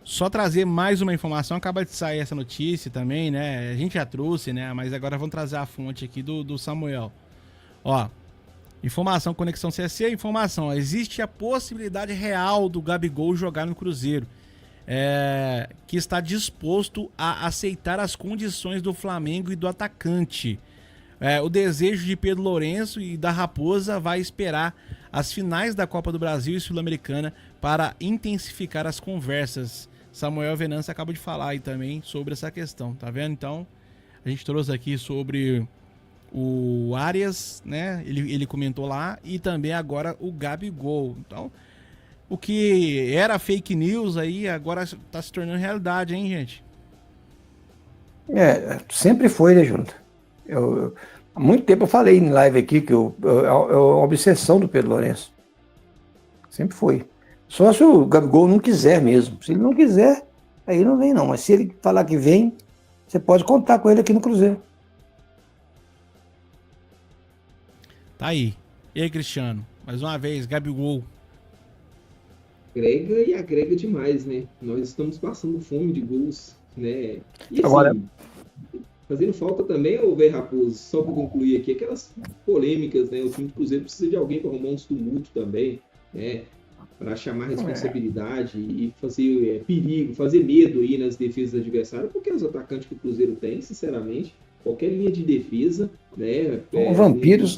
Só trazer mais uma informação, acaba de sair essa notícia também, né? A gente já trouxe, né? Mas agora vamos trazer a fonte aqui do Samuel. Ó, informação, Conexão CSE, informação. Existe a possibilidade real do Gabigol jogar no Cruzeiro. Que está disposto a aceitar as condições do Flamengo e do atacante. O desejo de Pedro Lourenço e da Raposa vai esperar as finais da Copa do Brasil e Sul-Americana para intensificar as conversas. Samuel Venâncio acaba de falar aí também sobre essa questão, tá vendo? Então, a gente trouxe aqui sobre o Arias, né? Ele comentou lá, e também agora o Gabigol. Então, o que era fake news aí, agora tá se tornando realidade, hein, gente? Sempre foi, né, Junta? Há muito tempo eu falei em live aqui que é uma obsessão do Pedro Lourenço. Sempre foi. Só se o Gabigol não quiser mesmo. Se ele não quiser, aí não vem não. Mas se ele falar que vem, você pode contar com ele aqui no Cruzeiro. Tá aí. E aí, Cristiano? Mais uma vez, Gabigol. Agrega e agrega demais, né? Nós estamos passando fome de gols, né? E assim, agora, fazendo falta também, o Velho Raposo, só para concluir aqui, aquelas polêmicas, né? O time do Cruzeiro precisa de alguém para arrumar uns tumultos também, né? Para chamar responsabilidade e fazer perigo, fazer medo aí nas defesas do adversário, porque os atacantes que o Cruzeiro tem, sinceramente, qualquer linha de defesa, né? Vampiros.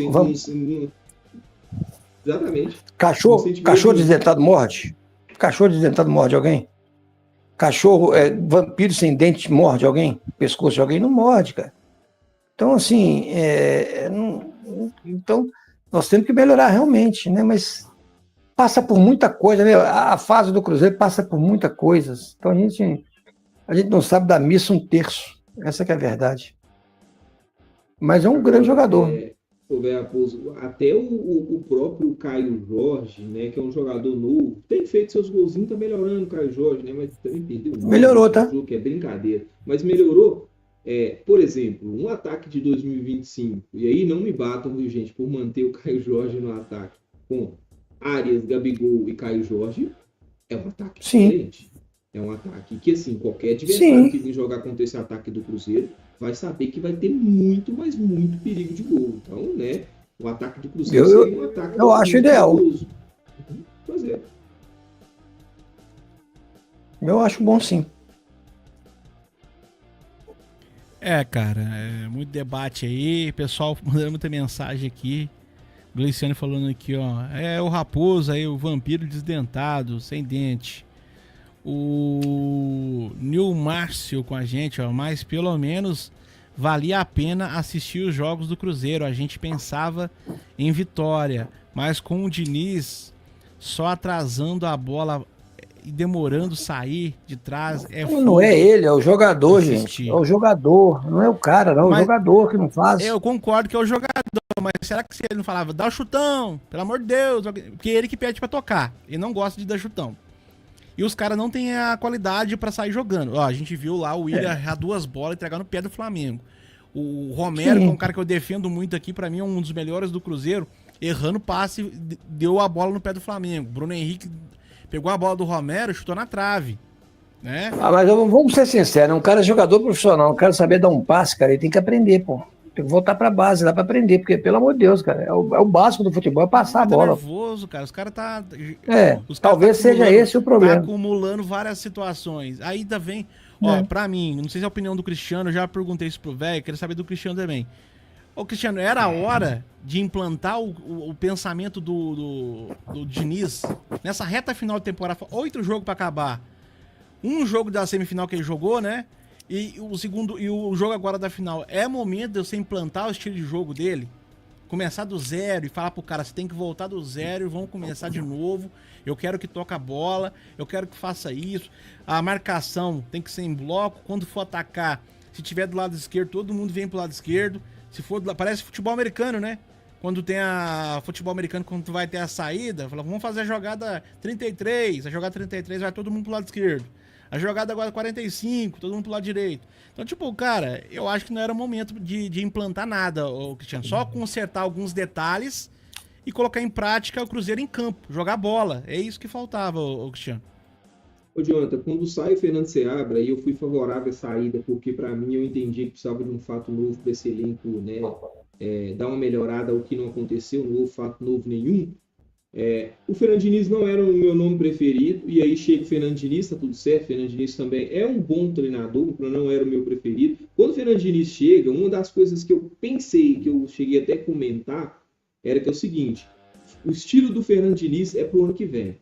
Exatamente. Cachorro desdentado morde? Cachorro desdentado morde alguém? Cachorro, vampiro sem dente morde alguém? Pescoço de alguém? Não morde, cara. Então, assim, então, nós temos que melhorar realmente, né? Mas passa por muita coisa, né? A fase do Cruzeiro passa por muitas coisas. Então, a gente não sabe dar missa um terço. Essa que é a verdade. Mas é um grande jogador. Até o próprio Caio Jorge, né, que é um jogador novo, tem feito seus golzinhos, tá melhorando o Caio Jorge, né, mas também perdeu muito. Melhorou, tá? Jogo, que é brincadeira, mas melhorou. Por exemplo, um ataque de 2025, e aí não me batam, viu, gente, por manter o Caio Jorge no ataque, com Arias, Gabigol e Caio Jorge, é um ataque diferente. É um ataque que, assim, qualquer adversário que vir jogar contra esse ataque do Cruzeiro vai saber que vai ter muito, mas muito perigo de gol. Então, né, o ataque do Cruzeiro seria um ataque... Eu acho ideal. Pois é. Eu acho bom, sim. Cara, muito debate aí, pessoal mandando muita mensagem aqui. Gleiciane falando aqui, ó. É o raposo aí, o vampiro desdentado, sem dente. O Nil Márcio com a gente, ó. Mas pelo menos valia a pena assistir os jogos do Cruzeiro. A gente pensava em vitória. Mas com o Diniz só atrasando a bola e demorando sair de trás. Não é ele, é o jogador, gente. É o jogador. Não é o cara, não. É o jogador que não faz. Eu concordo que é o jogador. Mas será que se ele não falava, dá o chutão, pelo amor de Deus, porque é ele que pede pra tocar, ele não gosta de dar chutão. E os caras não têm a qualidade pra sair jogando. Ó, a gente viu lá o Willian errar 2 bolas e entregar no pé do Flamengo. O Romero, que é um cara que eu defendo muito aqui, pra mim é um dos melhores do Cruzeiro, errando passe, deu a bola no pé do Flamengo. Bruno Henrique pegou a bola do Romero e chutou na trave, né? Mas vamos ser sinceros, um cara é jogador profissional, um cara saber dar um passe, cara, ele tem que aprender, pô. Tem que voltar pra base, dá pra aprender, porque, pelo amor de Deus, cara, é o básico do futebol, é passar a bola. Nervoso, cara, os caras tá... Talvez seja esse o problema. Tá acumulando várias situações. Aí ainda vem, ó, pra mim, não sei se é a opinião do Cristiano, eu já perguntei isso pro velho, quero saber do Cristiano também. Ô, Cristiano, era a hora de implantar o pensamento do Diniz nessa reta final de temporada, 8 jogos pra acabar. Um jogo da semifinal que ele jogou, né? E o segundo, e o jogo agora da final. É momento de você implantar o estilo de jogo dele? Começar do zero e falar pro cara, você tem que voltar do zero e vamos começar de novo. Eu quero que toque a bola, eu quero que faça isso. A marcação tem que ser em bloco. Quando for atacar, se tiver do lado esquerdo, todo mundo vem pro lado esquerdo. Se for, parece futebol americano, né? Quando tem futebol americano, quando tu vai ter a saída, fala, vamos fazer a jogada 33. A jogada 33 vai todo mundo pro lado esquerdo. A jogada agora 45, todo mundo pro lado direito. Então, tipo, cara, eu acho que não era o momento de implantar nada, Cristiano. Só consertar alguns detalhes e colocar em prática o Cruzeiro em campo, jogar bola. É isso que faltava, Cristiano. Ô, Jonathan, quando sai o Fernando Seabra, aí eu fui favorável à saída, porque para mim eu entendi que precisava de um fato novo para esse elenco, né? Dar uma melhorada, o que não aconteceu, não houve fato novo nenhum. O Fernando Diniz não era o meu nome preferido, e aí chega o Fernando Diniz, tá tudo certo, o Fernando Diniz também é um bom treinador, mas não era o meu preferido. Quando o Fernando Diniz chega, uma das coisas que eu pensei, que eu cheguei até a comentar, era que é o seguinte, o estilo do Fernando Diniz é pro ano que vem.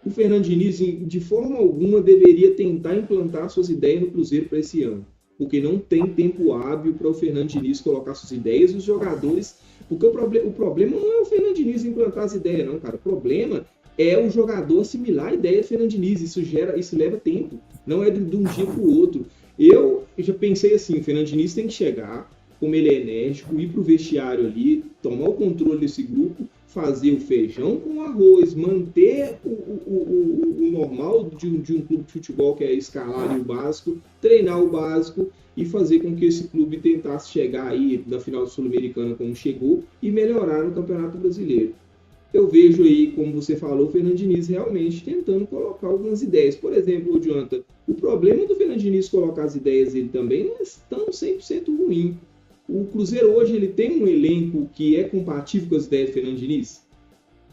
O Fernando Diniz, de forma alguma, deveria tentar implantar suas ideias no Cruzeiro para esse ano, porque não tem tempo hábil para o Fernando Diniz colocar suas ideias e os jogadores... Porque o problema não é o Fernando Diniz implantar as ideias, não, cara. O problema é o jogador assimilar a ideia do Fernando Diniz. Isso leva tempo. Não é de um dia para o outro. Eu já pensei assim, o Fernando Diniz tem que chegar, como ele é enérgico, ir para o vestiário ali, tomar o controle desse grupo, fazer o feijão com arroz, manter o normal de um clube de futebol, que é escalar o básico, treinar o básico e fazer com que esse clube tentasse chegar aí na final sul-americana como chegou e melhorar no Campeonato Brasileiro. Eu vejo aí, como você falou, o Fernando Diniz realmente tentando colocar algumas ideias. Por exemplo, Jonathan, o problema do Fernando Diniz colocar as ideias dele também não é tão 100% ruim. O Cruzeiro hoje ele tem um elenco que é compatível com as ideias do Fernando Diniz?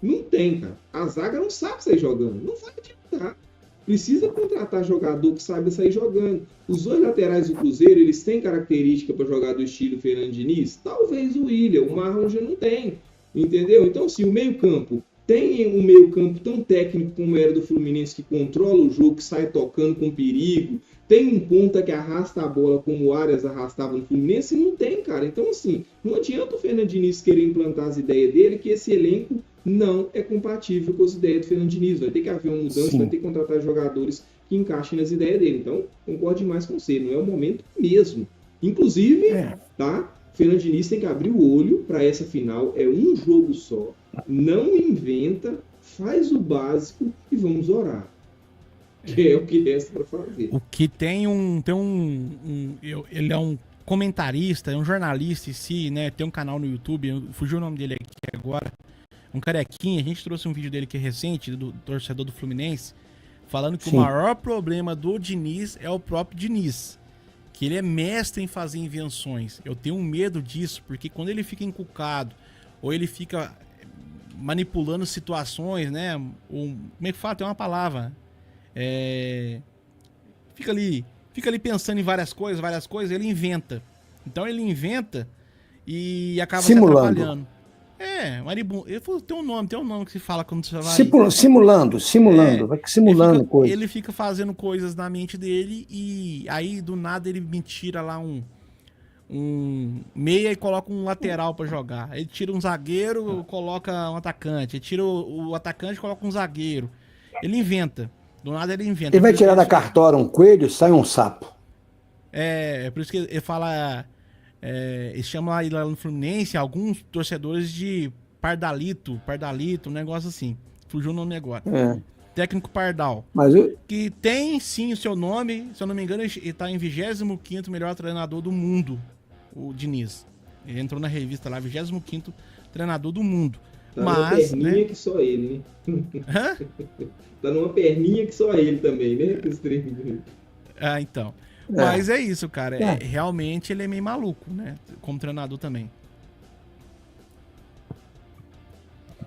Não tem, cara. A zaga não sabe sair jogando. Não vai adiantar. Precisa contratar jogador que saiba sair jogando. Os 2 laterais do Cruzeiro, eles têm característica para jogar do estilo Fernando Diniz? Talvez o Willian, o Marlon já não tem. Entendeu? Então, assim, o meio-campo tem um meio-campo tão técnico como era do Fluminense, que controla o jogo, que sai tocando com perigo. Tem um ponta que arrasta a bola como o Arias arrastava no Fluminense? Não tem, cara. Então, assim, não adianta o Fernando Diniz querer implantar as ideias dele, que esse elenco não é compatível com as ideias do Fernando Diniz. Vai ter que haver uma mudança, Sim. Vai ter que contratar jogadores que encaixem nas ideias dele. Então, concordo demais com você. Não é o momento mesmo. Inclusive, tá? O Fernando Diniz tem que abrir o olho para essa final. É um jogo só. Não inventa, faz o básico e vamos orar. Que é o que resta para fazer. O que ele é um comentarista, é um jornalista em si, né? Tem um canal no YouTube, fugiu o nome dele aqui agora. Um carequinha, a gente trouxe um vídeo dele que é recente, do torcedor do Fluminense, falando que Sim. O maior problema do Diniz é o próprio Diniz. Que ele é mestre em fazer invenções. Eu tenho medo disso, porque quando ele fica encucado, ou ele fica manipulando situações, né? Ou, como é que fala? Tem uma palavra. Fica ali pensando em várias coisas, ele inventa. Então ele inventa e acaba simulando. Se atrapalhando. Maribundo. Tem um nome que se fala quando você vai... Simulando, vai simulando coisa. Ele fica fazendo coisas na mente dele e aí do nada ele me tira lá um meia e coloca um lateral pra jogar. Ele tira um zagueiro, coloca um atacante. Ele tira o atacante e coloca um zagueiro. Ele inventa. Do nada ele inventa. Ele vai tirar da cartola um coelho, sai um sapo. É por isso que ele fala... eles chamam lá no Fluminense alguns torcedores de Pardalito, um negócio assim. Fugiu o nome agora. Técnico Pardal. Que tem sim o seu nome, se eu não me engano, ele tá em 25º melhor treinador do mundo, o Diniz. Ele entrou na revista lá, 25º treinador do mundo. Tá numa perninha que só ele, né? Hã? Tá numa perninha que só ele também, né? Então. Mas é isso, cara. Realmente ele é meio maluco, né? Como treinador também.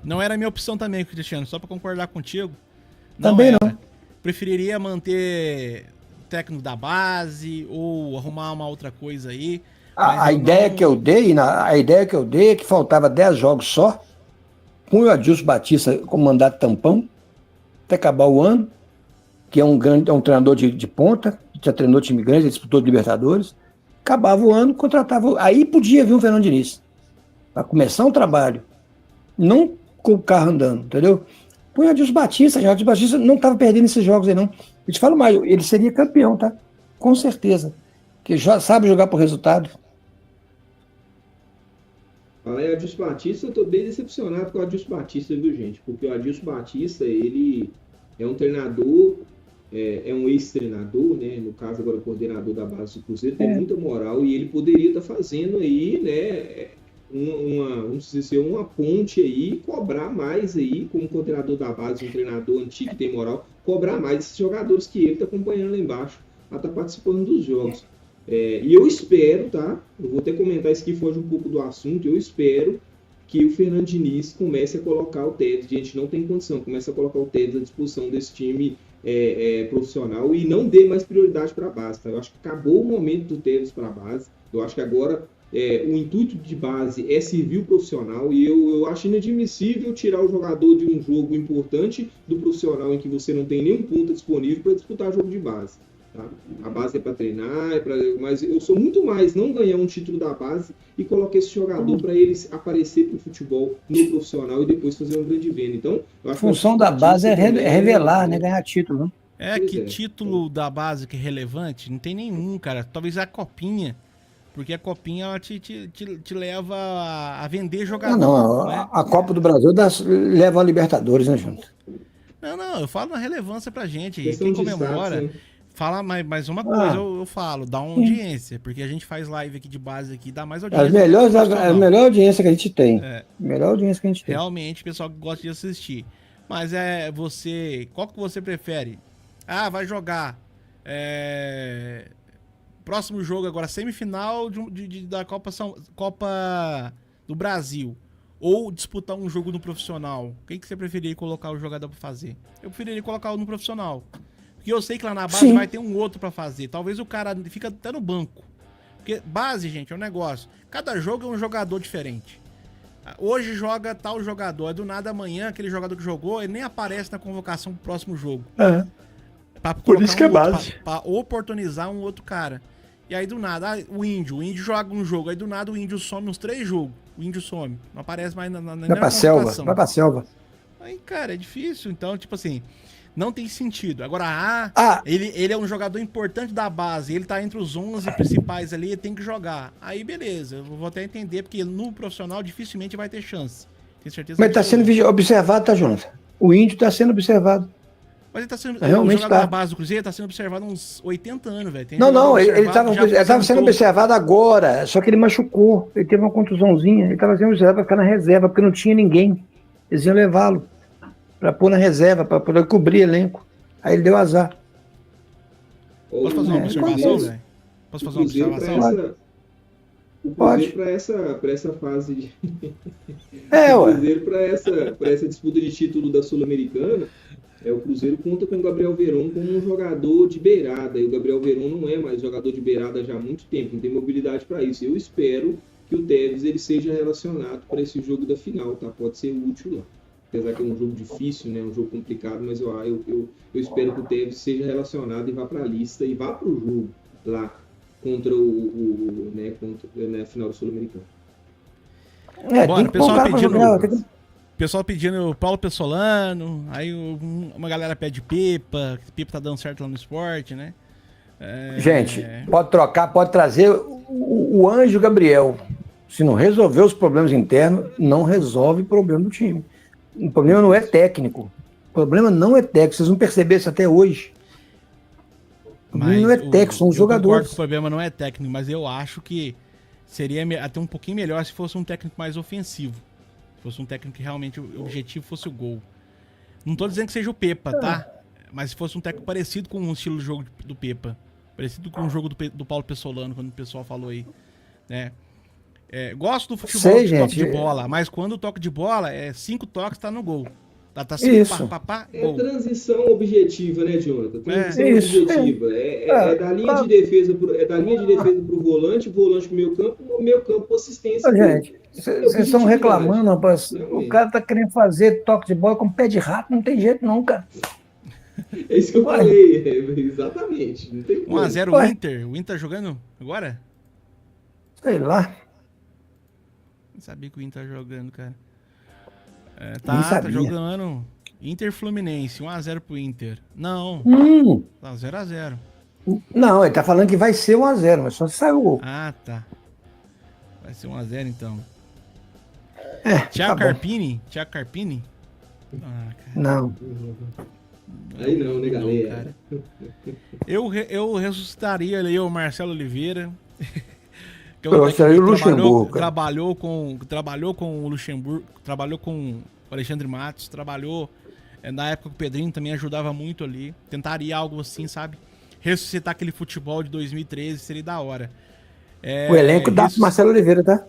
Não era a minha opção também, Cristiano, só pra concordar contigo. Também não. Preferiria manter o técnico da base ou arrumar uma outra coisa aí. A ideia que eu dei é que faltava 10 jogos só, com o Adilson Batista como mandato tampão, até acabar o ano, que é um treinador de ponta, já treinou time grande, disputou Libertadores, acabava o ano, contratava, aí podia vir um Fernando Diniz, para começar um trabalho, não com o carro andando, entendeu? Põe o Adilson Batista, o Adilson Batista não estava perdendo esses jogos aí não, eu te falo mais, ele seria campeão, tá? Com certeza, que já sabe jogar por resultado. Fala aí, Adilson Batista, eu tô bem decepcionado com o Adilson Batista, viu, gente? Porque o Adilson Batista, ele é um treinador, é um ex-treinador, né? No caso, agora coordenador da base do Cruzeiro, tem muita moral e ele poderia estar fazendo aí, né? Vamos dizer, uma ponte aí, cobrar mais aí, como coordenador da base, um treinador antigo que tem moral, cobrar mais esses jogadores que ele está acompanhando lá embaixo, a estar participando dos jogos. E eu espero, tá? Eu vou até comentar isso que foge um pouco do assunto. Eu espero que o Fernando Diniz comece a colocar o Tevez. A gente não tem condição, comece a colocar o Tevez à disposição desse time profissional e não dê mais prioridade para a base. Tá? Eu acho que acabou o momento do Tevez para a base. Eu acho que agora o intuito de base é servir o profissional e eu acho inadmissível tirar o jogador de um jogo importante do profissional em que você não tem nenhum ponto disponível para disputar jogo de base. Tá? A base é para treinar, mas eu sou muito mais não ganhar um título da base e colocar esse jogador para ele aparecer para o futebol no profissional e depois fazer uma grande venda. Então, a função da base é revelar, né? Ganhar título. Né? Título da base que é relevante? Não tem nenhum, cara. Talvez a copinha, porque a copinha ela te leva a vender jogador. Não, né? A Copa do Brasil leva a Libertadores, né, junto? Não, eu falo na relevância pra gente. Questão quem comemora. Status, né? Fala mais uma coisa, eu falo, dá uma audiência, porque a gente faz live aqui de base aqui, dá mais audiência. A melhor audiência que a gente tem. Melhor audiência que a gente tem. Realmente, o pessoal que gosta de assistir. Mas qual que você prefere? Vai jogar próximo jogo agora, semifinal da Copa do Brasil. Ou disputar um jogo no profissional. Quem que você preferiria colocar o jogador pra fazer? Eu preferiria colocar no profissional. Porque eu sei que lá na base vai ter um outro pra fazer. Talvez o cara fica até no banco. Porque base, gente, é um negócio. Cada jogo é um jogador diferente. Hoje joga tal jogador. Do nada amanhã, aquele jogador que jogou, ele nem aparece na convocação pro próximo jogo. Por isso que é base. Pra oportunizar um outro cara. E aí do nada, o índio joga um jogo. Aí do nada o índio some uns 3 jogos. O índio some. Não aparece mais na vai pra selva. Aí, cara, é difícil. Então, tipo assim... Não tem sentido. Agora, ele é um jogador importante da base, ele tá entre os 11 principais ali, ele tem que jogar. Aí, beleza, eu vou até entender, porque no profissional dificilmente vai ter chance. Tenho certeza. Mas tá sendo observado, tá, Jonathan? O índio tá sendo observado. Mas ele tá sendo. Realmente o jogador da base do Cruzeiro tá sendo observado há uns 80 anos, velho. Ele tava sendo observado agora, só que ele machucou. Ele teve uma contusãozinha, ele tava sendo observado pra ficar na reserva, porque não tinha ninguém. Eles iam levá-lo para pôr na reserva, para poder cobrir elenco. Aí ele deu azar. Posso fazer uma observação, velho? Posso fazer uma observação? O Cruzeiro para essa fase de... ué. O Cruzeiro para essa disputa de título da Sul-Americana, o Cruzeiro conta com o Gabriel Veron como um jogador de beirada, e o Gabriel Veron não é mais jogador de beirada já há muito tempo, não tem mobilidade para isso. Eu espero que o Tevez ele seja relacionado para esse jogo da final, tá? Pode ser útil lá. Apesar que é um jogo difícil, né? Um jogo complicado, mas eu espero que o Tevez seja relacionado e vá para a lista e vá para o jogo lá contra na final do Sul-Americano. Bora, o pessoal pedindo Paulo Pessolano, aí uma galera pede Pepa, que Pepa tá dando certo lá no esporte, né? Gente, pode trocar, pode trazer o Anjo Gabriel. Se não resolver os problemas internos, não resolve o problema do time. O problema não é técnico. O problema não é técnico. Vocês não perceberam isso até hoje. O problema não é técnico, são os jogadores. O problema não é técnico, mas eu acho que seria até um pouquinho melhor se fosse um técnico mais ofensivo. Se fosse um técnico que realmente o objetivo fosse o gol. Não tô dizendo que seja o Pepa, tá? Mas se fosse um técnico parecido com o estilo de jogo do Pepa. Parecido com o jogo do Paulo Pessolano, quando o pessoal falou aí. Né? Gosto do futebol toque de bola, mas quando o toque de bola 5 toques, tá no gol. Tá 5 gol. Transição objetiva, né, Jonathan? Transição objetiva. Da linha de defesa pro volante pro meio campo, o meio campo pro assistência. Gente, vocês estão reclamando, rapaz. O cara tá querendo fazer toque de bola com pé de rato, não tem jeito não, cara. É isso que eu falei, exatamente. 1x0 o Inter. O Inter jogando agora? Sei lá. Não sabia que o Inter tá jogando, cara. Tá jogando Inter Fluminense, 1x0 pro Inter. Não. Tá 0x0. Não, ele tá falando que vai ser 1x0, mas só se saiu o gol. Ah, tá. Vai ser 1x0 então. Thiago Carpini? Thiago Carpini? Ah, cara. Não. Aí não, né, galera? Eu ressuscitaria ali o Marcelo Oliveira. O Luxemburgo. Trabalhou com o Luxemburgo, trabalhou com o Alexandre Matos, trabalhou na época que o Pedrinho também ajudava muito ali. Tentaria algo assim, sabe? Ressuscitar aquele futebol de 2013 seria da hora. O elenco dá pro Marcelo Oliveira, tá?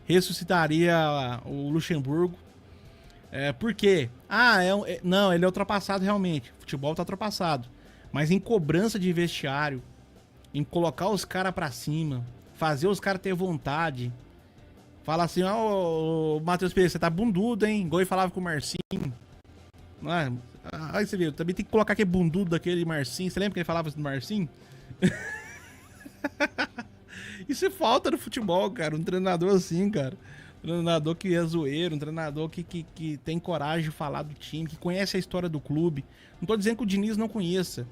Ressuscitaria o Luxemburgo. Por quê? Não, ele é ultrapassado realmente. O futebol tá ultrapassado. Mas em cobrança de vestiário, em colocar os caras pra cima, fazer os caras ter vontade. Fala assim, ô Matheus Pereira, você tá bundudo, hein? Igual ele falava com o Marcinho. Aí você viu, também tem que colocar aquele bundudo daquele Marcinho. Você lembra que ele falava isso do Marcinho? Isso é falta no futebol, cara. Um treinador assim, cara. Um treinador que é zoeiro, um treinador que tem coragem de falar do time, que conhece a história do clube. Não tô dizendo que o Diniz não conheça.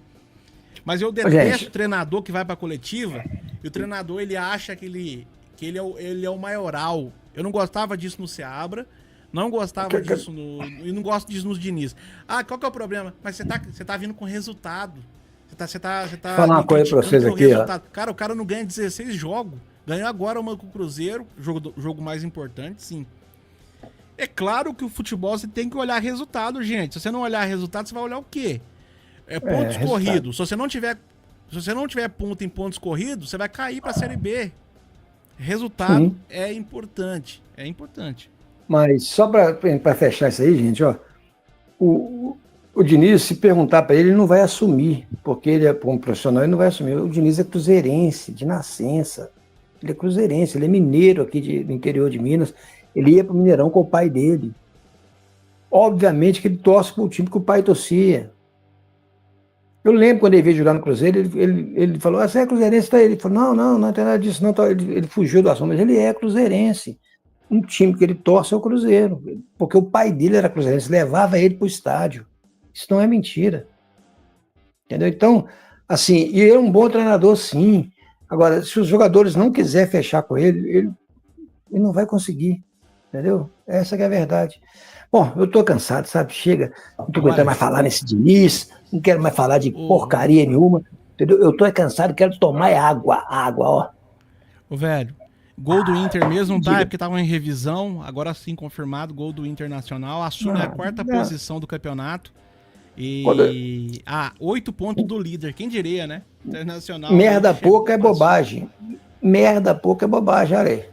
Mas eu detesto o treinador que vai pra coletiva e o treinador ele acha que ele é o maioral. Eu não gostava disso no Seabra, não gostava disso e não gosto disso no Diniz. Qual que é o problema? Mas você tá vindo com resultado. Você tá falar uma coisa pra vocês aqui, ó. Cara, o cara não ganha 16 jogos. Ganhou agora uma com o Cruzeiro, jogo mais importante, sim. É claro que o futebol você tem que olhar resultado, gente. Se você não olhar resultado, você vai olhar o quê? Pontos corridos. Se você não tiver ponto em pontos corridos, você vai cair pra Série B. Resultado é importante. É importante. Mas só pra fechar isso aí, gente, ó. O Diniz, se perguntar pra ele, ele não vai assumir. Porque ele é um profissional, ele não vai assumir. O Diniz é cruzeirense, de nascença. Ele é cruzeirense, ele é mineiro aqui do interior de Minas. Ele ia pro Mineirão com o pai dele. Obviamente que ele torce pro time que o pai torcia. Eu lembro quando ele veio jogar no Cruzeiro, ele falou, você é cruzeirense? Tá? Ele falou, não tem nada disso, não. Ele fugiu do assunto, mas ele é cruzeirense. Um time que ele torce é o Cruzeiro. Porque o pai dele era cruzeirense, levava ele pro estádio. Isso não é mentira. Entendeu? Então, assim, e ele é um bom treinador, sim. Agora, se os jogadores não quiserem fechar com ele não vai conseguir. Entendeu? Essa que é a verdade. Bom, eu tô cansado, sabe? Chega, não tô aguentando mais falar nesse Diniz, não quero mais falar de porcaria nenhuma, entendeu? Eu tô cansado, quero tomar água, ó. Velho, gol do Inter mesmo, tá? É porque tava em revisão, agora sim confirmado, gol do Internacional, assume a 4ª posição do campeonato e 8 pontos do líder, quem diria, né? Internacional. Merda pouca é bobagem. Merda pouca é bobagem, olha aí.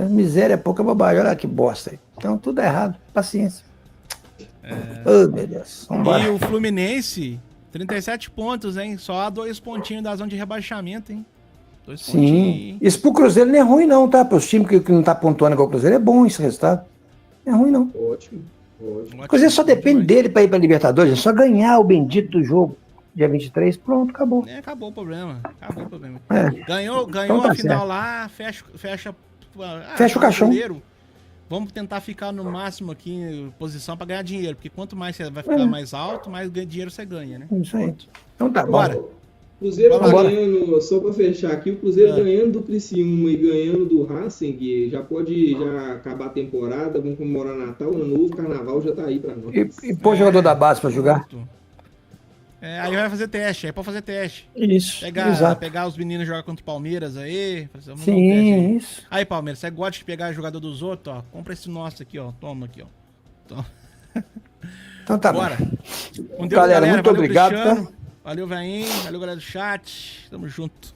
Miséria pouca é bobagem, olha que bosta aí. Então tudo errado, paciência. Oh, meu Deus. Vambora. E o Fluminense, 37 pontos, hein? Só 2 pontinhos da zona de rebaixamento, hein? 2 Sim. pontinhos. Isso pro Cruzeiro não é ruim, não, tá? Para os times que não tá pontuando igual o Cruzeiro, é bom esse resultado. Não é ruim, não. Ótimo. O Cruzeiro só depende dele para ir para Libertadores, é só ganhar o bendito do jogo. Dia 23, pronto, acabou. Acabou o problema. É. Ganhou Então tá a final certo. lá, fecha Fecha o caixão. brasileiro. Vamos tentar ficar no máximo aqui em posição para ganhar dinheiro, porque quanto mais você vai ficar mais alto, mais dinheiro você ganha, né? Isso aí. Então tá bom. Bora. Cruzeiro Vambora. ganhando, só para fechar aqui, o Cruzeiro ganhando do Criciúma e ganhando do Racing, já pode acabar a temporada, vamos comemorar Natal, Ano Novo, Carnaval já tá aí para nós. E pôr jogador da base para jogar. Aí vai fazer teste, aí pode fazer teste. Isso. Exato. Exato. Pegar os meninos jogar contra o Palmeiras aí. Vamos dar um teste Sim, aí. isso. Aí, Palmeiras, você gosta de pegar jogador dos outros, ó. Compra esse nosso aqui, ó. Toma aqui, ó. Toma. Então tá Bora. bom. Com Deus, Galera, muito valeu, obrigado, Cristiano. tá? Valeu, Veinho. Valeu, galera do chat. Tamo junto.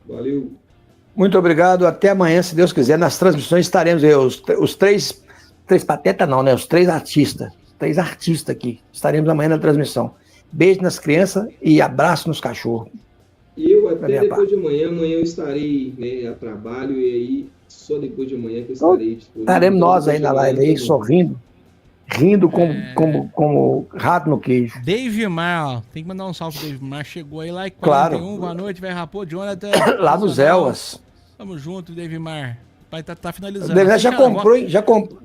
Valeu. Muito obrigado. Até amanhã, se Deus quiser. Nas transmissões estaremos aí, os três patetas não, né? Os 3 artistas. 3 artistas aqui. Estaremos amanhã na transmissão. Beijo nas crianças e abraço nos cachorros. E eu até minha depois de amanhã eu estarei, né, a trabalho, e aí só depois de amanhã que eu estarei disponível. Estaremos Então, nós aí depois de na amanhã, live aí, todo mundo. sorrindo. Rindo como rato no queijo. Dave Mar, ó. Tem que mandar um salve pro Dave Mar. Chegou aí lá e 41. Claro. Boa noite, vai Rapô, Jonathan. Lá nos Elvas. Tamo junto, Dave Mar. O pai tá finalizando. O David já Cara, comprou, hein? Já comprou.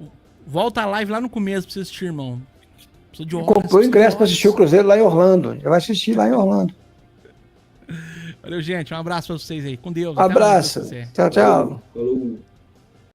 Volta a live lá no começo pra você assistir, irmão. Precisa de horas, Comprou precisa de ingresso para horas. assistir o Cruzeiro lá em Orlando. Já vai assistir lá em Orlando. Valeu, gente. Um abraço pra vocês aí. Com Deus. Até amanhã, se Abraço. Deus quiser. Tchau, tchau. Falou.